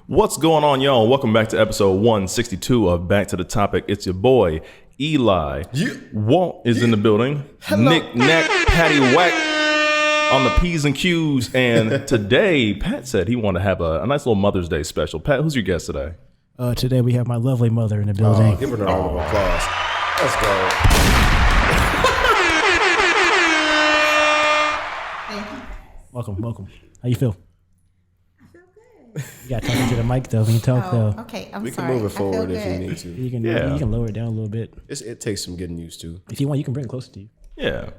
What's going on, y'all? Welcome back to episode 162 of Back to the Topic. It's your boy, Eli. Yeah. Walt is in the building. Hello. Nick, Nack, Patty, Whack on the P's and Q's. And today, Pat said he wanted to have a nice little Mother's Day special. Pat, who's your guest today? Today we have my lovely mother in the building. Give her a round of applause. Let's go. Thank you. Welcome. How you feel? I feel good. You got to talk into the mic though. When you talk though. Okay, We sorry. can move it forward if you need to. You can lower it down a little bit. It takes some getting used to. If you want, you can bring it closer to you. Yeah.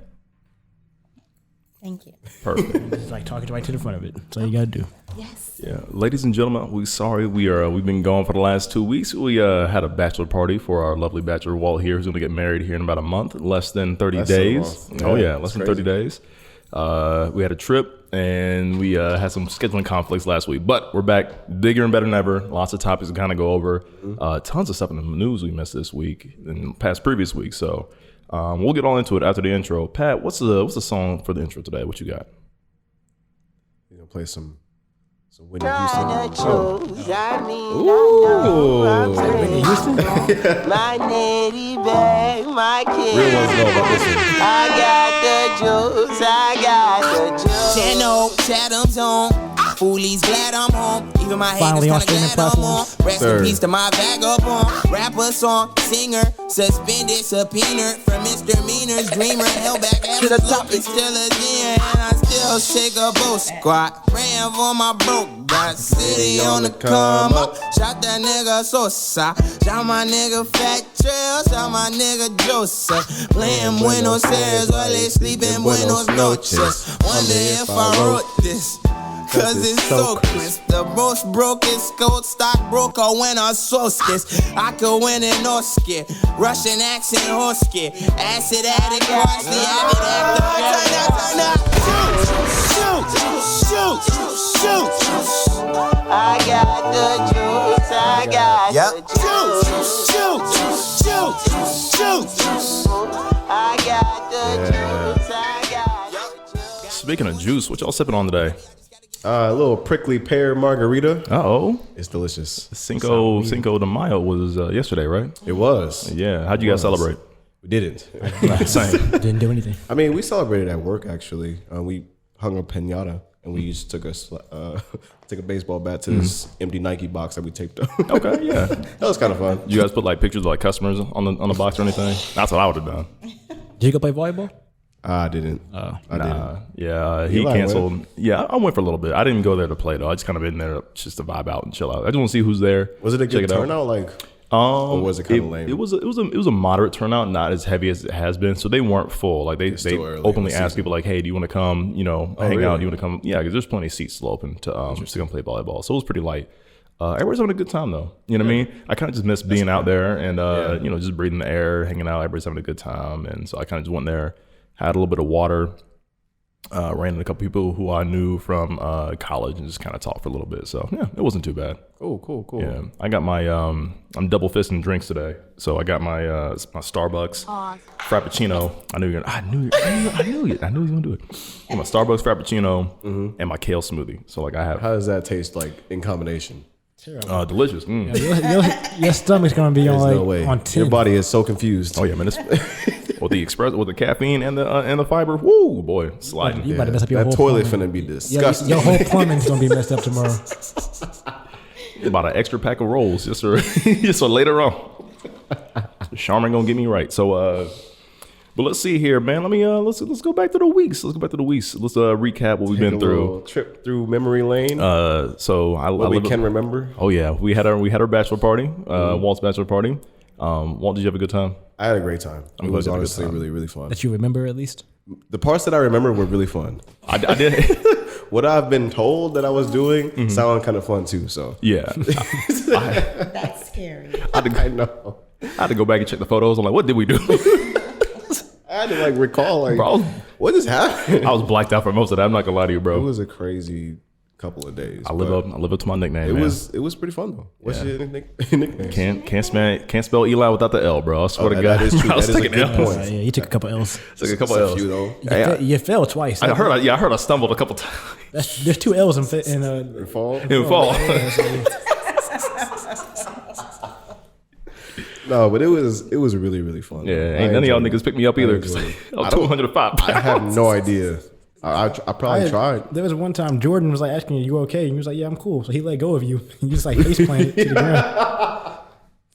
Thank you. Perfect. Just like talking right to the front of it. That's all you got to do. Yes. Yeah, ladies and gentlemen, we've been gone for the last 2 weeks. We had a bachelor party for our lovely bachelor Walt here, who's going to get married here in about a month, less than 30 days. Less than 30 days. We had a trip and we had some scheduling conflicts last week, but we're back bigger and better than ever. Lots of topics to kind of go over. Tons of stuff in the news we missed this week and previous weeks. So we'll get all into it after the intro. Pat, what's the song for the intro today? What you got? You know, play some Whitney Houston. Whitney Houston? My nitty bag, my kid. Real ones know about this one. I got the juice, I got the juice. Channel, Chatham's on. Foolies glad I'm home. Even my Finally on haters streaming kinda glad I'm on. platforms. Rest in peace to my vagabond. Rapper, song, singer, suspended, subpoenaed for misdemeanors. Dreamer, held back to the top. It's still a year and I still shake a boat squad. Praying for my broke. Got city on the come up. Shot that nigga Sosa. Shot my nigga Fat Trail. Shot my nigga Joseph. Playing Buenos Aires while they sleeping Buenos Noches. Wonder if I wrote this. Cause it's so crisp. The most broken stockbroker when I source this. I could win an Oscar. Russian accent Hosky. Acid addict, watch the avid actor. Shoot. I got the juice. I got the juice. Shoot. I got the juice. I got the juice. Speaking of juice, what y'all sipping on today? A little prickly pear margarita. Uh-oh. It's delicious. Cinco de Mayo was yesterday, right? It was. Yeah. How'd you guys celebrate? We didn't. Same. Didn't do anything. I mean, we celebrated at work, actually. We hung a pinata, and we just took a baseball bat to this empty Nike box that we taped up. Okay, yeah. That was kind of fun. You guys put like pictures of like customers on the box or anything? That's what I would have done. Did you go play volleyball? I didn't. Oh. I didn't. Yeah, he Eli canceled. went. Yeah, I went for a little bit. I didn't go there to play though. I just kind of been there just to vibe out and chill out. I just want to see who's there. Was it a good check out. turnout? Like, or was it kind of lame? It was a moderate turnout, not as heavy as it has been. So they weren't full. Like they openly asked people like, "Hey, do you want to come? Hang out? Do you want to come?" Yeah, because there's plenty of seats still open to come play volleyball. So it was pretty light. Everybody's having a good time though. You know what I mean? I kind of just miss being out there and just breathing the air, hanging out. Everybody's having a good time, and so I kind of just went there. Had a little bit of water, ran into a couple people who I knew from college and just kind of talked for a little bit. So yeah, it wasn't too bad. Cool. Yeah, I got my I'm double fisting drinks today. So I got my Starbucks Frappuccino. I knew you were gonna do it. My Starbucks Frappuccino and my kale smoothie. So like I have. How does that taste like in combination? Delicious. Your stomach's gonna be There's on no way. on 10. Your body is so confused. Oh yeah, man. It's, with the caffeine and the fiber. Woo, boy, sliding. You about to mess up your That whole toilet plumbing. finna be disgusting. Your whole plumbing's gonna be messed up tomorrow. About an extra pack of rolls just for later on. Charmin gonna get me right. So but let's see here, man. Let me let's go back to the weeks. Let's recap what we've been through. Trip through memory lane. So we can remember. Oh yeah, we had our bachelor party, Walt's bachelor party. Walt, did you have a good time? I had a great time. It was honestly time. really, really fun. That you remember at least? The parts that I remember were really fun. I did. What I've been told that I was doing sounded kind of fun too. So Yeah. That's scary. I know. I had to go back and check the photos. I'm like, what did we do? I had to like recall like, Bro, what just happened? I was blacked out for most of that. I'm not gonna lie to you, It bro. was a crazy couple of days. I live up to my nickname. It man. was pretty fun though. What's your nickname? Can't spell Eli without the L, bro. I swear to God. That is true. I was That is a taking good L's. point. Yeah, you took a couple L's. Took a couple It's a L's. few, though. You fell twice. I heard I stumbled a couple times There's 2 L's in Fall. in fall. No, but it was really, really fun. Yeah, ain't none of y'all niggas pick me up either. I was 205 pounds. I have no idea. I probably tried. There was one time Jordan was like asking you okay? And he was like, yeah, I'm cool. So he let go of you. And you just like face planted to the ground.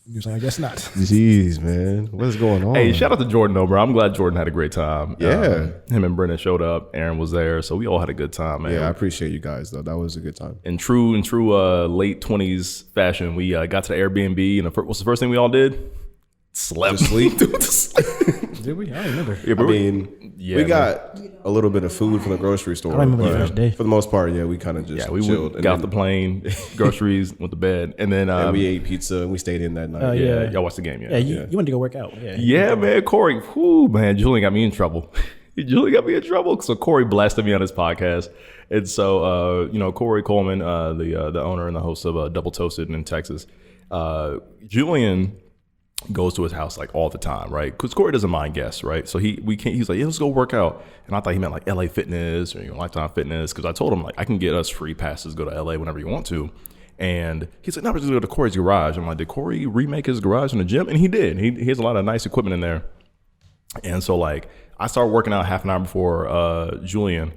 He was like, I guess not. Jeez, man. What is going on? Hey, shout out to Jordan though, bro. I'm glad Jordan had a great time. Yeah. Him and Brennan showed up. Aaron was there. So we all had a good time, man. Yeah, I appreciate you guys though. That was a good time. In true late 20s fashion, we got to the Airbnb, and what's the first thing we all did? Slept. Sleep. Did we? I don't remember. Yeah, I mean, we got a little bit of food from the grocery store. I don't remember the first day. For the most part, yeah, we kind of just we chilled. got off the plane, groceries, went to bed, and then and we ate pizza and we stayed in that night. Yeah. Y'all watched the game, Yeah, you went to go work out. Yeah, man, Corey. Whew, man, Julian got me in trouble. Julian got me in trouble. So Corey blasted me on his podcast, and so Corey Coleman, the owner and the host of Double Toasted in Texas, Julian goes to his house like all the time, right? Because Corey doesn't mind guests, right? So he's like, yeah, let's go work out. And I thought he meant like LA Fitness or Lifetime Fitness, because I told him like I can get us free passes to go to LA whenever you want to. And he's like, no, we're just go to Corey's garage. I'm like, did Corey remake his garage in the gym? And he did. He has a lot of nice equipment in there. And so like I started working out half an hour before Julian.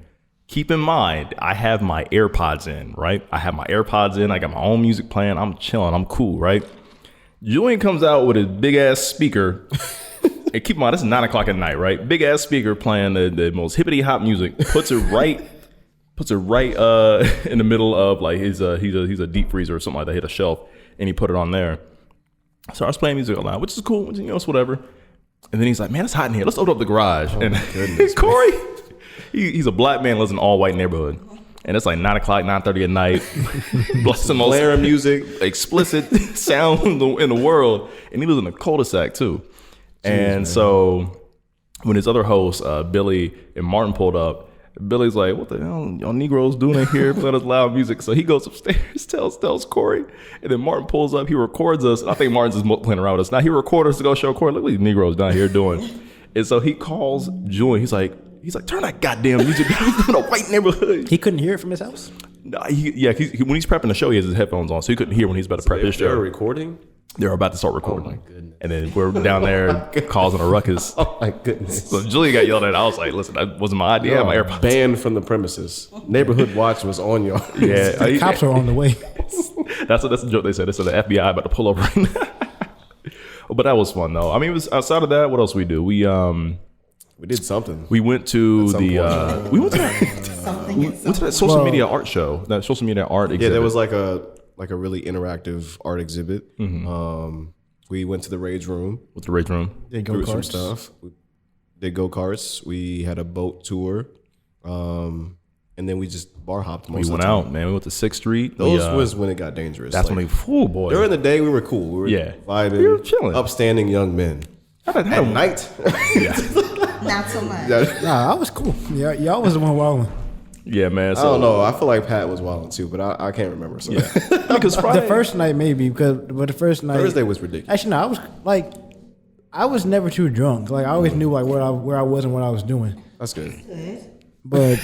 Keep in mind, I have my AirPods in, right? I have my AirPods in. I got my own music playing. I'm chilling. I'm cool, right? Julian comes out with a big ass speaker. And keep in mind, this is 9 o'clock at night, right? Big ass speaker playing the most hippity hop music. Puts it right in the middle of like he's a deep freezer or something like that. Hit a shelf and he put it on there. So I was playing music loud, which is cool. It's whatever. And then he's like, man, it's hot in here. Let's open up the garage. And Corey, he's a black man, lives in an all white neighborhood. And it's like 9 o'clock, 9:30 at night. Blasting most blaring music, explicit sound in the world. And he lives in a cul-de-sac too. Jeez, and man. So when his other hosts, Billy and Martin, pulled up, Billy's like, what the hell y'all Negroes doing in here playing us loud music? So he goes upstairs, tells Corey, and then Martin pulls up, he records us. I think Martin's just playing around with us. Now he records us to go show Corey, look what these Negroes down here doing. And so he calls Julian, he's like, turn that goddamn music down. He's in a white neighborhood. He couldn't hear it from his house? No, when he's prepping the show, he has his headphones on, so he couldn't hear when he's about to prep his show. They're recording? They're about to start recording. Oh my goodness. And then we're down there causing a ruckus. Oh my goodness. So Julian got yelled at. I was like, listen, that wasn't my idea. I had my AirPods. Banned from the premises. Neighborhood watch was on y'all. Yeah. The cops are on the way. That's the joke they said. They said the FBI about to pull up right now. But that was fun though. I mean, it was outside of that, what else we do? We did something. We went to we went to that social media art show. That social media art exhibit. Yeah, there was like a really interactive art exhibit. Mm-hmm. We went to the Rage Room. With the Rage Room. Did threw some stuff. We did go-karts. We had a boat tour. And then we just bar hopped most of the time. We went out, man. We went to 6th Street. Those was when it got dangerous. That's when boy. During the day, we were cool. We were vibing. We were chilling. Upstanding young men. At night? Not so much. Nah, I was cool. Yeah, y'all was the one wilding. Yeah, man. So, I don't know. I feel like Pat was wilding too, but I can't remember. So. Yeah. Because Friday, the first night maybe, but the first night Thursday was ridiculous. Actually, no, I was never too drunk. Like I always knew like where I was and what I was doing. That's good. But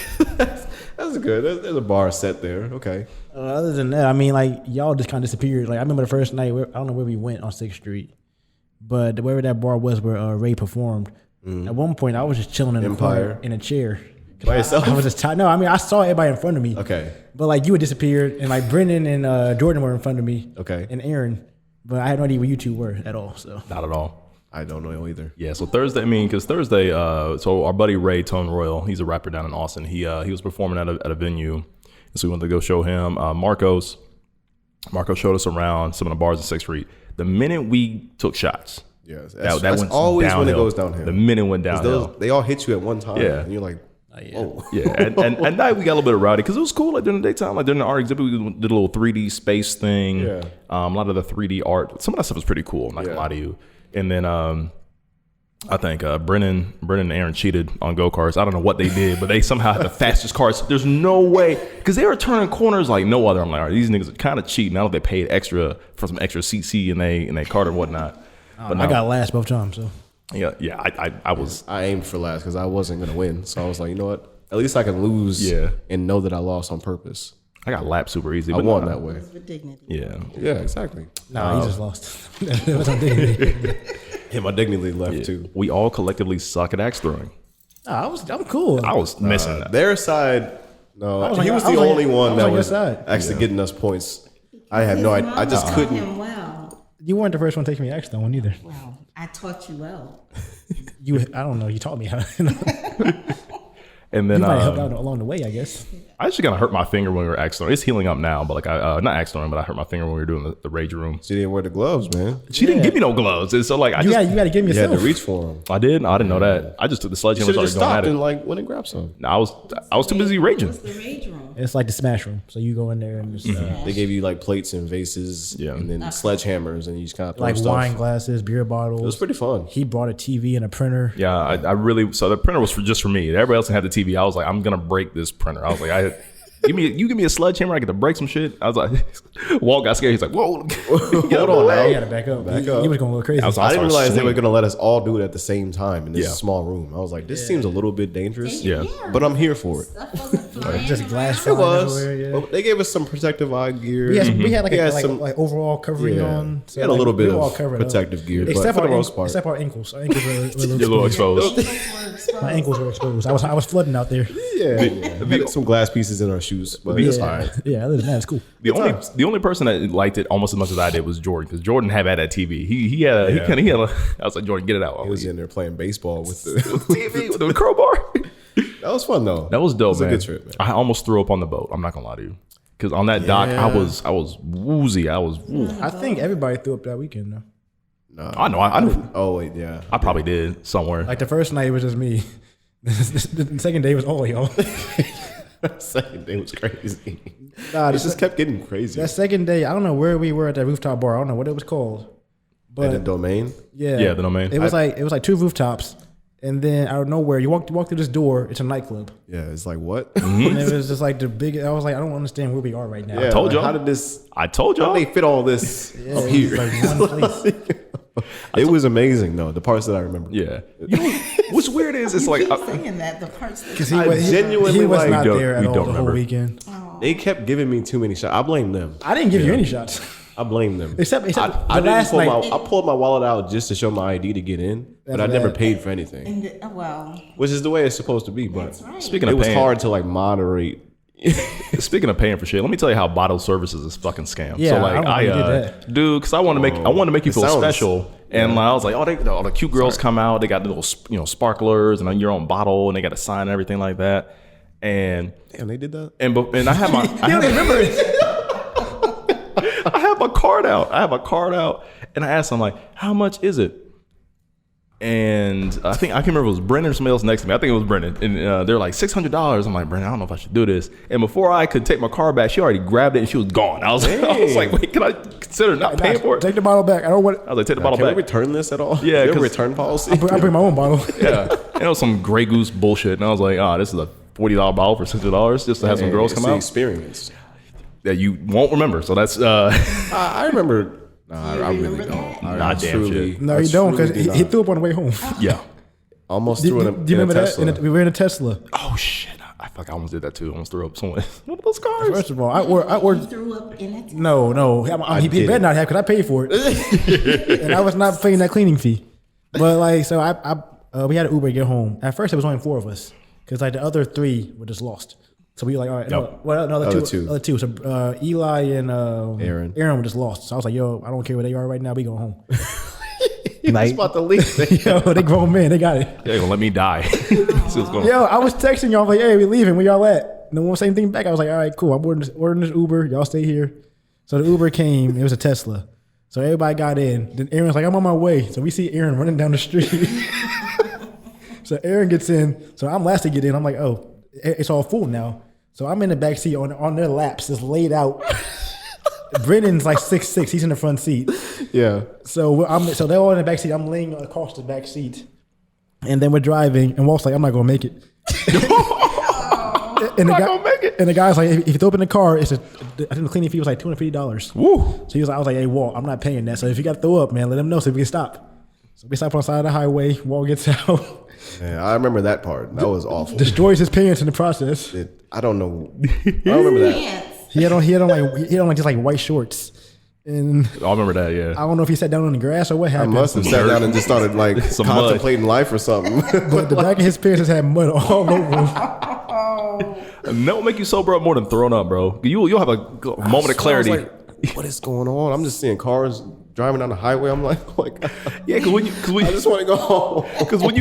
that's good. There's a bar set there. Okay. Other than that, I mean, like y'all just kind of disappeared. Like I remember the first night. I don't know where we went on 6th Street, but wherever that bar was where Ray performed. At one point, I was just chilling in the corner in a chair. By yourself? I was just tired. No, I mean, I saw everybody in front of me. Okay. But like you had disappeared, and like Brendan and Jordan were in front of me. Okay. And Aaron, but I had no idea where you two were at all. So not at all. I don't know either. Yeah. So Thursday, so our buddy Ray Tone Royal, he's a rapper down in Austin. He was performing at a venue, so we went to go show him. Marco showed us around some of the bars in 6th Street. The minute we took shots. Yeah, that went always downhill. when it goes downhill. The minute went downhill. They all hit you at one time. Yeah. And you're like, whoa. Yeah. And at night we got a little bit of rowdy because it was cool. Like during the daytime, like during the art exhibit, we did a little 3D space thing. Yeah. A lot of the 3D art. Some of that stuff was pretty cool. I'm not gonna lie to you. And then I think Brennan and Aaron cheated on go-karts. I don't know what they did, but they somehow had the fastest cars. There's no way, because they were turning corners like no other. I'm like, all right, these niggas are kind of cheating. I don't know if they paid extra for some extra CC in they cart or whatnot. But I got last both times. So yeah, I aimed for last because I wasn't gonna win. So I was like, you know what? At least I can lose and know that I lost on purpose. I got lapped super easy. I But won that way. With dignity. Yeah, exactly. Nah, he just lost. That was on dignity. Yeah, my dignity left too. We all collectively suck at axe throwing. Nah, I'm cool. I was missing that. Their side, no, I was he like- was I the was like- only one I was that on your was side. actually getting us points. I had no idea. I just Taught couldn't. him well. You weren't the first one taking me axe throwing either. Wow, I taught you well. I don't know. You taught me how. And You then might help out along the way, I guess. I actually kind of hurt my finger when we were axe throwing. It's healing up now, but like not axe throwing, but I hurt my finger when we were doing the rage room. She didn't wear the gloves, man. She didn't give me no gloves, and so like You got to give me You had to yourself. reach for them. I didn't know that. I just took the You sledgehammer should and have just started going stopped at it. and like went and grabbed some. No, I was too busy raging. What's the rage room? It's like the smash room. So you go in there and just They gave you like plates and vases, Yeah. and then sledgehammers, and you just kind of throw like stuff. wine glasses, beer bottles. It was pretty fun. He brought a TV and a printer. Yeah, I really. So the printer was just for me. Everybody else had the TV. I was like, I'm gonna break this printer. I was like, give me a sledgehammer. I get to break some shit. I was like, Walt got scared. He's like, whoa, Hold on now. You got to back up. He was going a little crazy. I was I didn't started realize they were swinging. going to let us all do it at the same time in this Yeah. small room. I was like, this seems a little bit dangerous. Yeah. But I'm here for it. Stuff wasn't flying just glass It flying was. everywhere. Yeah. But they gave us some protective eye gear. We had like We a had like, some- like overall covering Yeah. on. We had a little bit we were all of covered up. protective gear, but except for the our most part. except our ankles. Our ankles were a You're a little exposed. My ankles were exposed. I was flooding out there. Yeah. We had some glass pieces in our shoes, but it's all right. Yeah, other than that, it's cool. The only person that liked it almost as much as I did was Jordan, because Jordan had that TV. He had I was like, Jordan, get it out. He was in there playing baseball with the TV with the crowbar. That was fun though. That was dope, It was man. a good trip, man. I almost threw up on the boat. I'm not gonna lie to you, because on that dock, I was woozy. I think everybody threw up that weekend though. I know. I Oh wait, yeah. I probably did somewhere. Like the first night was just me. The second day was all y'all. Second day was crazy. Nah, It just kept getting crazy. that second day, I don't know where we were at that rooftop bar. I don't know what it was called. At But the domain. Yeah, the domain. It was like two rooftops, and then out of nowhere, you walk through this door. It's a nightclub, Yeah, it's like what? and it was just like the big. I was like, I don't understand where we are right now. Yeah, told like, y'all. How did this? I told How y'all. did they fit all this up It here? was like one place. It was amazing though. The parts that I remember. Yeah. You know, what's weird is it's like Keep saying that the parts that Because I genuinely he was like, not don't- there at we all don't the whole remember. weekend. They kept giving me too many shots. I blame them. I didn't give you any shots. I blame them. Except I the didn't last pull night. I pulled my wallet out just to show my ID to get in, but I That's never bad. paid for anything, and well, which is the way it's supposed to be. But that's right. speaking it of was paying, hard to like moderate. Speaking of paying for shit, let me tell you how bottle services is fucking scam. Yeah, so like I don't think you did that. dude, because I want to make you It feel sounds- special, and like, I was like, all the cute girls come out, they got little sparklers and then your own bottle, and they got a sign and everything like that, and Damn, they did that. and I have my I have, I have my card out. And I asked them like, how much is it? And I can't remember if it was Brendan or somebody else next to me. I think it was Brendan. And they're like $600. I'm like, Brendan, I don't know if I should do this. And before I could take my car back, she already grabbed it and she was gone. I was like, wait, can I consider not paying for it? Take the bottle back. I don't want. I was like, take the bottle Can we back. return this at all? Yeah, Is there a 'cause- return policy. I bring my own bottle. Yeah. And it was some Grey Goose bullshit. And I was like, this is a $40 bottle for $60 just to have some girls It's come the out experience. that you won't remember. So that's I remember. Nah, I really remember don't. that? I Nah, damn truly- shit. No, I you don't, because truly do he not. threw up on the way home. yeah. Almost Do threw you in a remember that? Tesla. We were in a Tesla. Oh shit! I feel like I almost did that too. I almost threw up someone. One of those cars. First of all, I you ordered. threw up in it. No. He did better it. not have because I paid for it, and I was not paying that cleaning fee. But like, so we had an Uber to get home. At first, it was only 4 of us because like the other 3 were just lost. So we were like, all right, Yep. other two. So Eli and Aaron. were just lost. So I was like, yo, I don't care where they are right now. We going home. He was about to leave. Yo, they grown men. They got it. Yeah, gonna let me die. See what's going on. Yo, I was texting y'all like, hey, we leaving. Where y'all at? No one same thing back. I was like, all right, cool. I'm ordering this Uber. Y'all stay here. So the Uber came. It was a Tesla. So everybody got in. Then Aaron's like, I'm on my way. So we see Aaron running down the street. So Aaron gets in. So I'm last to get in. I'm like, oh, it's all full now. So I'm in the back seat on their laps, just laid out. Brendan's like 6'6". He's in the front seat. Yeah. So they're all in the back seat. I'm laying across the back seat, and then we're driving. And Walt's like, "I'm not gonna make it." And the guy's like, "If you throw up in the car, I think the cleaning fee was like $250." Woo! So he was like, "I was like, hey Walt, I'm not paying that. So if you got to throw up, man, let him know so we can stop." So we stop on the side of the highway. Walt gets out, Yeah, I remember that part. That was awful. destroys his pants in the process. I don't know. I don't remember that. Pants. He had on just like white shorts. And I remember that, yeah. I don't know if he sat down on the grass or what I happened. must have sat down and just started like Some contemplating life or something. But the back of his pants just had mud all over him. And that will make you sober up more than throwing up, bro. You'll have a moment of clarity. I was like, what is going on? I'm just seeing cars driving down the highway. I'm like, oh my God. Yeah, because I just want to go home. Because when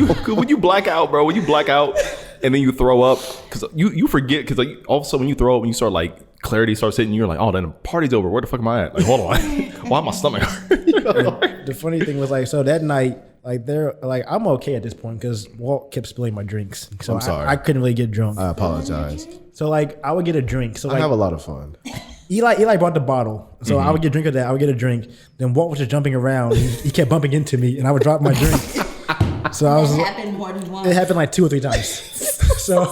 you black out, bro, when you black out and then you throw up, because you forget, because like all of a sudden when you throw up, when you start like clarity starts hitting you, you're like, oh, then the party's over. Where the fuck am I at? Like, hold on, why my stomach hurt? The funny thing was like, so that night, like they're like, I'm okay at this point because Walt kept spilling my drinks, so I'm sorry. I couldn't really get drunk. I apologize. So like I would get a drink. So I like have a lot of fun. Eli brought the bottle, so I would get a drink of that. I would get a drink. Then Walt was just jumping around. He kept bumping into me, and I would drop my drink. So I was. It happened more than once. It happened like 2 or 3 times. So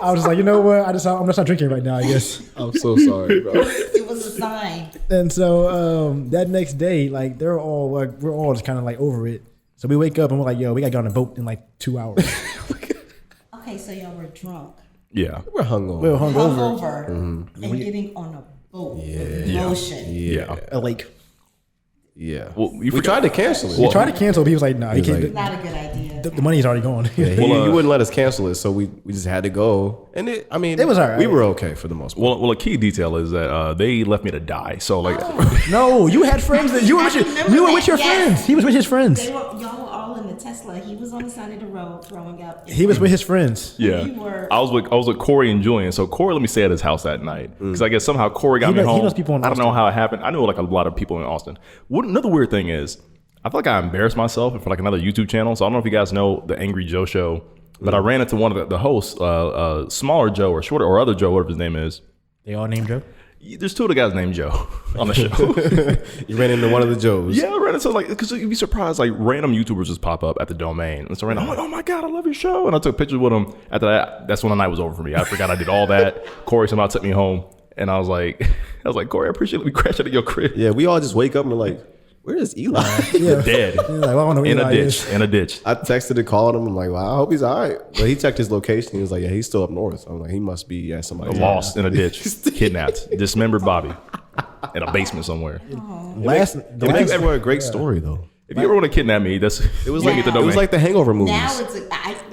I was just like, you know what? I'm just not drinking right now, I guess. I'm so sorry, bro. It was a sign. And so that next day, like we're all just kind of like over it. So we wake up and we're like, yo, we got to get on a boat in like 2 hours. Okay, so y'all were drunk. Yeah. We're hungover. We were hungover. And getting on a boat with motion. Yeah. A lake. Yeah. Well, we tried to cancel it. We tried to cancel, but he was like, nah, he can't. like- Not a good idea. The money's already gone. Yeah, he wouldn't let us cancel it, so we just had to go. And it was all right. We were okay for the most part. Well, a key detail is that they left me to die. So like, No, you had friends. You were with your Yes. friends. He was with his friends. Y'all were all in the Tesla. He was on the side of the road throwing up. He was with his friends. yeah, You were- I was with Corey and Julian. So Corey let me stay at his house that night because I guess somehow Corey got He me knows- he home. knows people in I don't know Austin. how it happened. I know like a lot of people in Austin. Another weird thing is, I feel like I embarrassed myself for like another YouTube channel. So I don't know if you guys know the Angry Joe Show, but I ran into one of the hosts, Smaller Joe or Shorter or Other Joe, whatever his name is. They all named Joe. There's 2 of the guys named Joe on the show. You ran into one of the Joes. Yeah, I ran into like, because you'd be surprised, like random YouTubers just pop up at the domain. And so I'm like, oh my God, I love your show. And I took pictures with them. After that, that's when the night was over for me. I forgot I did all that. Corey somehow took me home. And I was like, Corey, I appreciate we crashed at your crib. Yeah, we all just wake up and we're like, where is Eli? Yeah. Dead. He was like, well, I don't know who In a Eli ditch. is. In a ditch. I texted and called him. I'm like, well, I hope he's all right. But he checked his location. He was like, yeah, he's still up north. I'm like, he must be at somebody. Lost in a ditch. Kidnapped. Dismembered body. In a basement somewhere. It were a great story, though. If you ever want to kidnap me, it was like at the It domain. was like the Hangover movies. Now it's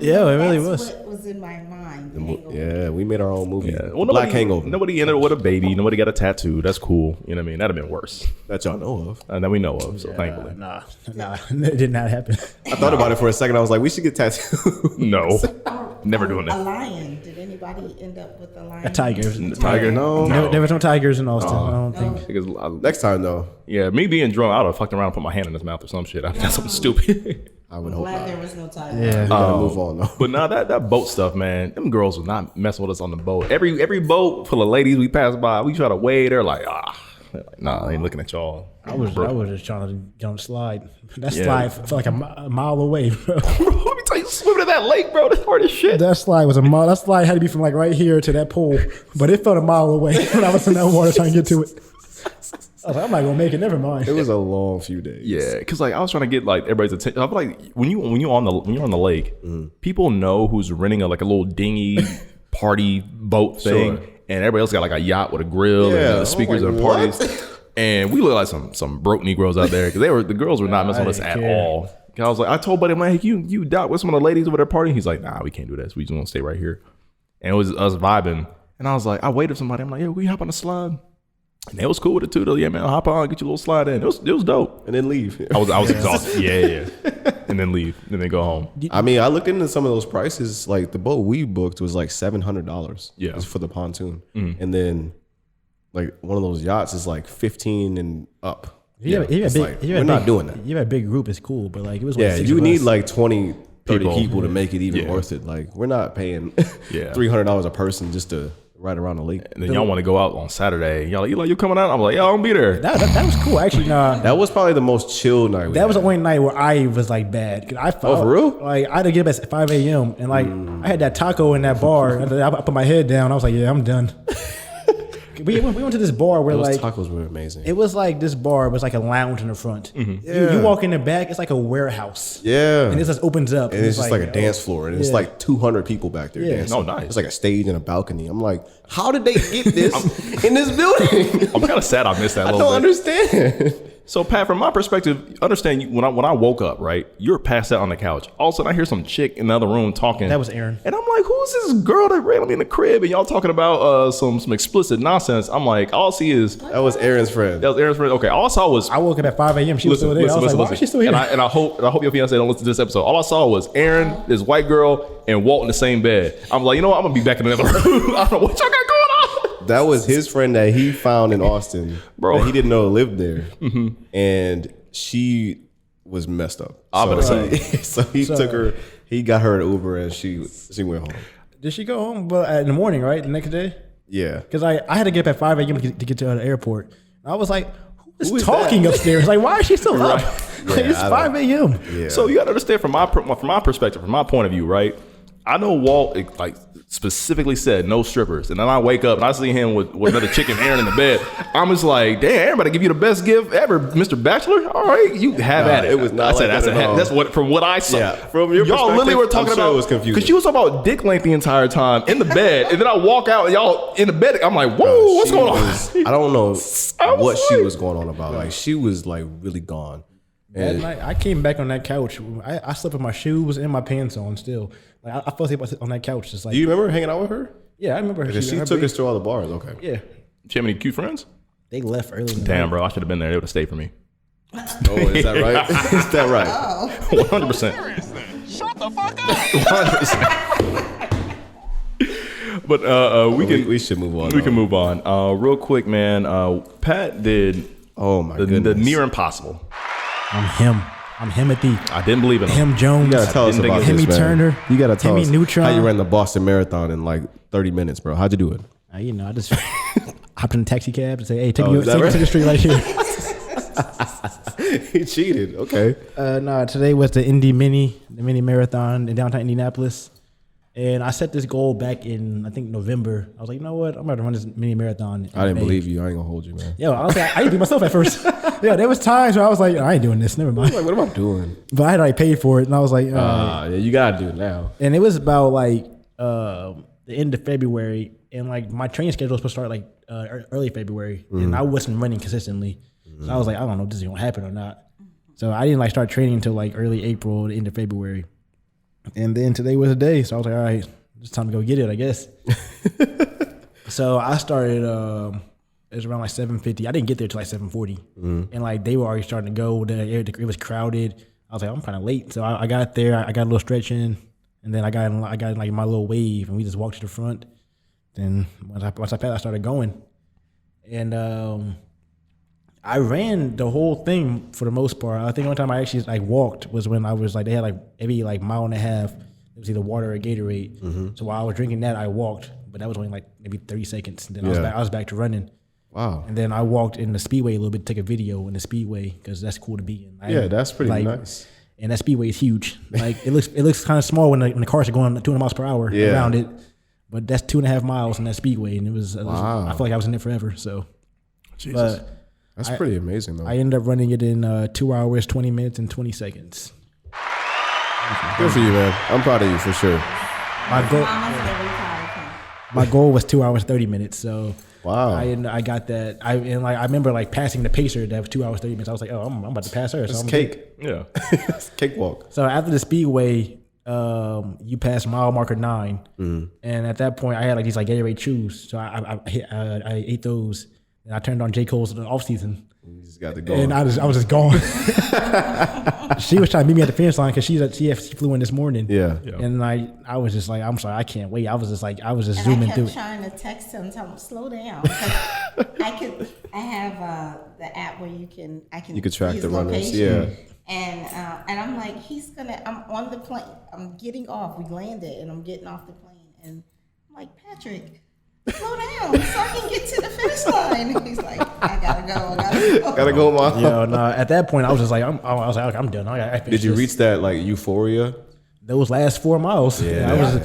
Yeah, it really that's was. what was in my mind. the Hangover. Yeah, we made our own movie. Yeah. Well, Black Hangover. Nobody ended up with a baby. Nobody got a tattoo. That's cool. You know what I mean? That'd have been worse. That y'all know of. That we know of. So thankfully. Nah, it did not happen. I thought about it for a second. I was like, we should get tattooed. No. Never doing A that. lion. Did anybody end up with a lion? A tiger. Tiger, no. There was no tigers in Austin. I don't think. Because Next time, though, yeah, me being drunk, I would have fucked around and put my hand in his mouth or some shit. That's something stupid. I would hope Glad not. there was no tiger. Yeah. We gotta move on, though. But nah, that boat stuff, man, them girls was not messing with us on the boat. Every boat full of ladies we pass by, we try to wave. They're like, They're like, nah, I ain't looking at y'all. I was just trying to get on the slide. That Yeah. slide felt like a mile away, bro. Bro, let me tell you, swimming in that lake, bro, that's hard as shit. That slide was a mile. That slide had to be from like right here to that pole, but it felt a mile away when I was in that water trying to get to it. I was like, I'm not gonna make it. Never mind. It was a long few days. Yeah, because like I was trying to get like everybody's attention. I feel like when you're on the lake, people know who's renting a little dinghy party boat thing, Sure. and everybody else got like a yacht with a grill Yeah, and I'm speakers like, and what? parties. And we look like some broke Negroes out there because the girls were not messing with us didn't at care. all. And I was like, I told buddy, I'm like, hey, you dock with some of the ladies over there partying? He's like, nah, we can't do this. We just want to stay right here. And it was us vibing. And I was like, I waited for somebody. I'm like, yeah, we hop on the slide. And they was cool with it too. Though, yeah, man, hop on, get your little slide in. It was dope. And then leave. I was exhausted. Yeah. And then leave. And then go home. I mean, I looked into some of those prices. Like the boat we booked was like $700. Yeah. Just for the pontoon. And then like one of those yachts is like 15 and up. It's like, we're not doing that. You have a big group, it's cool, but like it was. Yeah, like 6 you of need us. like 20, 30 People. people to make it even Yeah. worth it. Like we're not paying Yeah. $300 a person just to ride around the lake. And then y'all want to go out on Saturday. Y'all like, Eli, you coming out? I'm like, yo, I'm gonna be there. That was cool. Actually, nah. That was probably the most chill night. That was the only night where I was like bad. Oh, for real? Like I had to get up at 5 a.m. and like I had that taco in that bar. And I put my head down. I was like, yeah, I'm done. we went to this bar where Those like tacos were amazing. it was like this bar. It was like a lounge in the front. Yeah. You walk in the back, it's like a warehouse. Yeah. And it just opens up. And it's just like a dance floor. And it's like 200 people back there dancing. Oh, nice. It's like a stage and a balcony. I'm like, how did they get this in this building? I'm kind of sad I missed that a I little don't bit. understand. So, Pat, from my perspective, understand when I woke up, right, you're passed out on the couch. All of a sudden, I hear some chick in the other room talking. That was Aaron. And I'm like, who's this girl that ran me in the crib? And y'all talking about some explicit nonsense. I'm like, all I see is... That was Aaron's friend. That was Aaron's friend. Okay, all I saw was... I woke up at 5 a.m. She was still there. I was like, why is she still here? And I hope your fiance don't listen to this episode. All I saw was Aaron, this white girl, and Walt in the same bed. I'm like, you know what? I'm going to be back in another room. I don't know what y'all got going on. That was his friend that he found in Austin. Bro. That he didn't know lived there. And she was messed up. I'm gonna say. So he took her, he got her an Uber and she went home. Did she go home? But in the morning, right? The next day? Yeah. Because I had to get up at 5 a.m. to get to the airport. I was like, who is talking that? upstairs? Like, why is she still up? Like, it's 5 a.m. Yeah. So you got to understand from my perspective, from my point of view, right? I know Walt like specifically said no strippers, and then I wake up and I see him with another chick and Aaron in the bed. I'm just like, damn, Aaron about to give you the best gift ever, Mr. Bachelor. All right, you have at it. It was not like that at all. That's what from what I saw. Yeah, from your y'all literally were talking I'm sure about it was confusing. because she was talking about dick length the entire time in the bed, and then I walk out and y'all in the bed. I'm like, whoa, what's going on? I don't know what she like- was going on about. Like she was like really gone. That night, I came back on that couch. I slept with my shoes and my pants on still. Like I fell asleep on that couch. Just like, Do you remember hanging out with her? yeah, I remember. Because she took us to all the bars. Okay. Yeah, She have any cute friends? they left early. In the Damn, night. bro, I should have been there. They would have stayed for me. Oh, is that right? Is that right? 100%. Shut the fuck up. 100%. But We should move on. We can move on. Real quick, man. Pat did the the near impossible. I'm Himothy. I didn't believe in him. Him Jones. You gotta tell us didn't about think this, Timmy man. Turner. You gotta tell Timmy us Neutron. how you ran the Boston Marathon in like 30 minutes, bro. How'd you do it? You know, I just hopped in a taxi cab and say, "Hey, take Oh, me is that to the street right here." He cheated. Okay. No, today was the mini marathon in downtown Indianapolis. And I set this goal back in, I think, November. I was like, you know what? I'm going to run this mini marathon. I didn't believe you. I ain't gonna hold you, man. Yo, honestly, I didn't beat myself at first. Yeah, there was times where I was like, I ain't doing this. Never mind. Like, what am I doing? But I had already paid for it. And I was like, Yeah, you gotta do it now. And it was about like the end of February. And like my training schedule was supposed to start like early February. And I wasn't running consistently. So I was like, I don't know if this is going to happen or not. So I didn't like start training until like early April, the end of February. And then today was the day. So I was like, all right, it's time to go get it, I guess. So I started, it was around like 7:50. I didn't get there till like 7:40. And like they were already starting to go. It was crowded. I was like, I'm kind of late. So I got there. I got a little stretch in. And then I got in like my little wave. And we just walked to the front. Then once I passed, I started going. And I ran the whole thing for the most part. I think the only time I actually like walked was when I was like, they had like every like mile and a half. It was either water or Gatorade. So while I was drinking that, I walked, but that was only like maybe 30 seconds. And then I was back to running. Wow. And then I walked in the speedway a little bit, to take a video in the speedway because that's cool to be in. That's pretty nice. And that speedway is huge. Like it looks kind of small when the cars are going 200 miles per hour around it, but that's 2.5 miles in that speedway, and it was I feel like I was in it forever. So, Jesus. But That's pretty amazing, though. I ended up running it in 2 hours, 20 minutes, and 20 seconds. Good for you, man. I'm proud of you for sure. My goal was 2 hours, 30 minutes. So wow, I got that. I remember like passing the pacer that was 2 hours, 30 minutes. I was like, oh, I'm about to pass her. it's so cake. Yeah. It's cakewalk. So after the speedway, you pass mile marker 9, and at that point, I had like these like Gatorade chews. So I ate those, and I turned on J. Cole's off season. You just got to go. And I was just gone. She was trying to meet me at the finish line because she flew in this morning. Yeah. And I was just like, I'm sorry, I can't wait. I was just And zooming I through kept trying to text him, tell him slow down. I have the app where you can track his the runners. location. Yeah. And I'm like, I'm on the plane. I'm getting off. We landed, and I'm getting off the plane, and I'm like, Patrick, slow down so I can get to the finish line. He's like, I gotta go. Gotta go, Mom. Yo, no. At that point, I was just like, I'm done. I gotta finish Did you this. reach that like euphoria? Those last 4 miles? Yeah.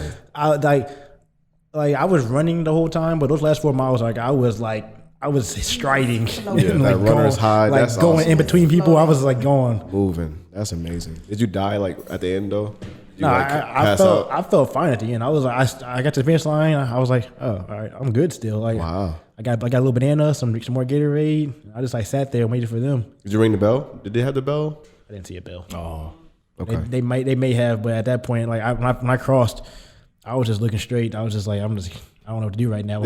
like I was running the whole time, but those last 4 miles, like I was striding. Yeah, that runner's high. Like That's going awesome. in between people, I was like going. Moving. That's amazing. Did you die like at the end though? Did you, No, like, I pass out? felt fine at the end. I was like, I got to the finish line. I was like, oh, all right, I'm good still. Like, Wow. I got a little banana, some more Gatorade. I just like sat there and waited for them. Did you ring the bell? Did they have the bell? I didn't see a bell. Oh, okay. They may have, but at that point, like when I crossed, I was just looking straight. I was just like, I don't know what to do right now.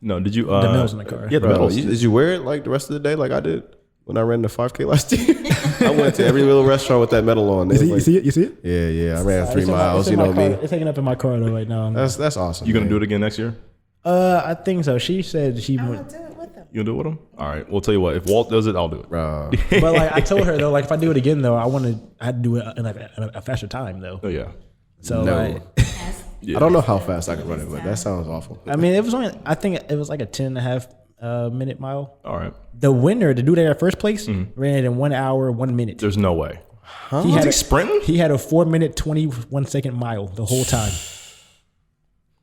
No, did you? The medal's in the car. Yeah, the Bro, medals. did you wear it like the rest of the day like I did when I ran the 5K last year? I went to every little restaurant with that medal on. You see it? Yeah. I ran 3 It's in my- miles. it's in You my know car. me. It's hanging up in my car though right now. That's awesome. You gonna man. do it again next year? I think so. She said she I'm would. gonna do it with them. You gonna do it with him? All right. We'll tell you what. If Walt does it, I'll do it. Bro. But like I told her though, like if I do it again though, I had to do it in like a faster time though. Oh yeah. So No. like, Yeah. I don't know how fast I can run it, but that sounds awful. I mean, it was only. I think it was like a 10.5 minute mile. All right. The winner, the dude that got first place, ran it in 1 hour 1 minute. There's no way. He had he a- sprinting? He had a 4 minute 21 second mile the whole time.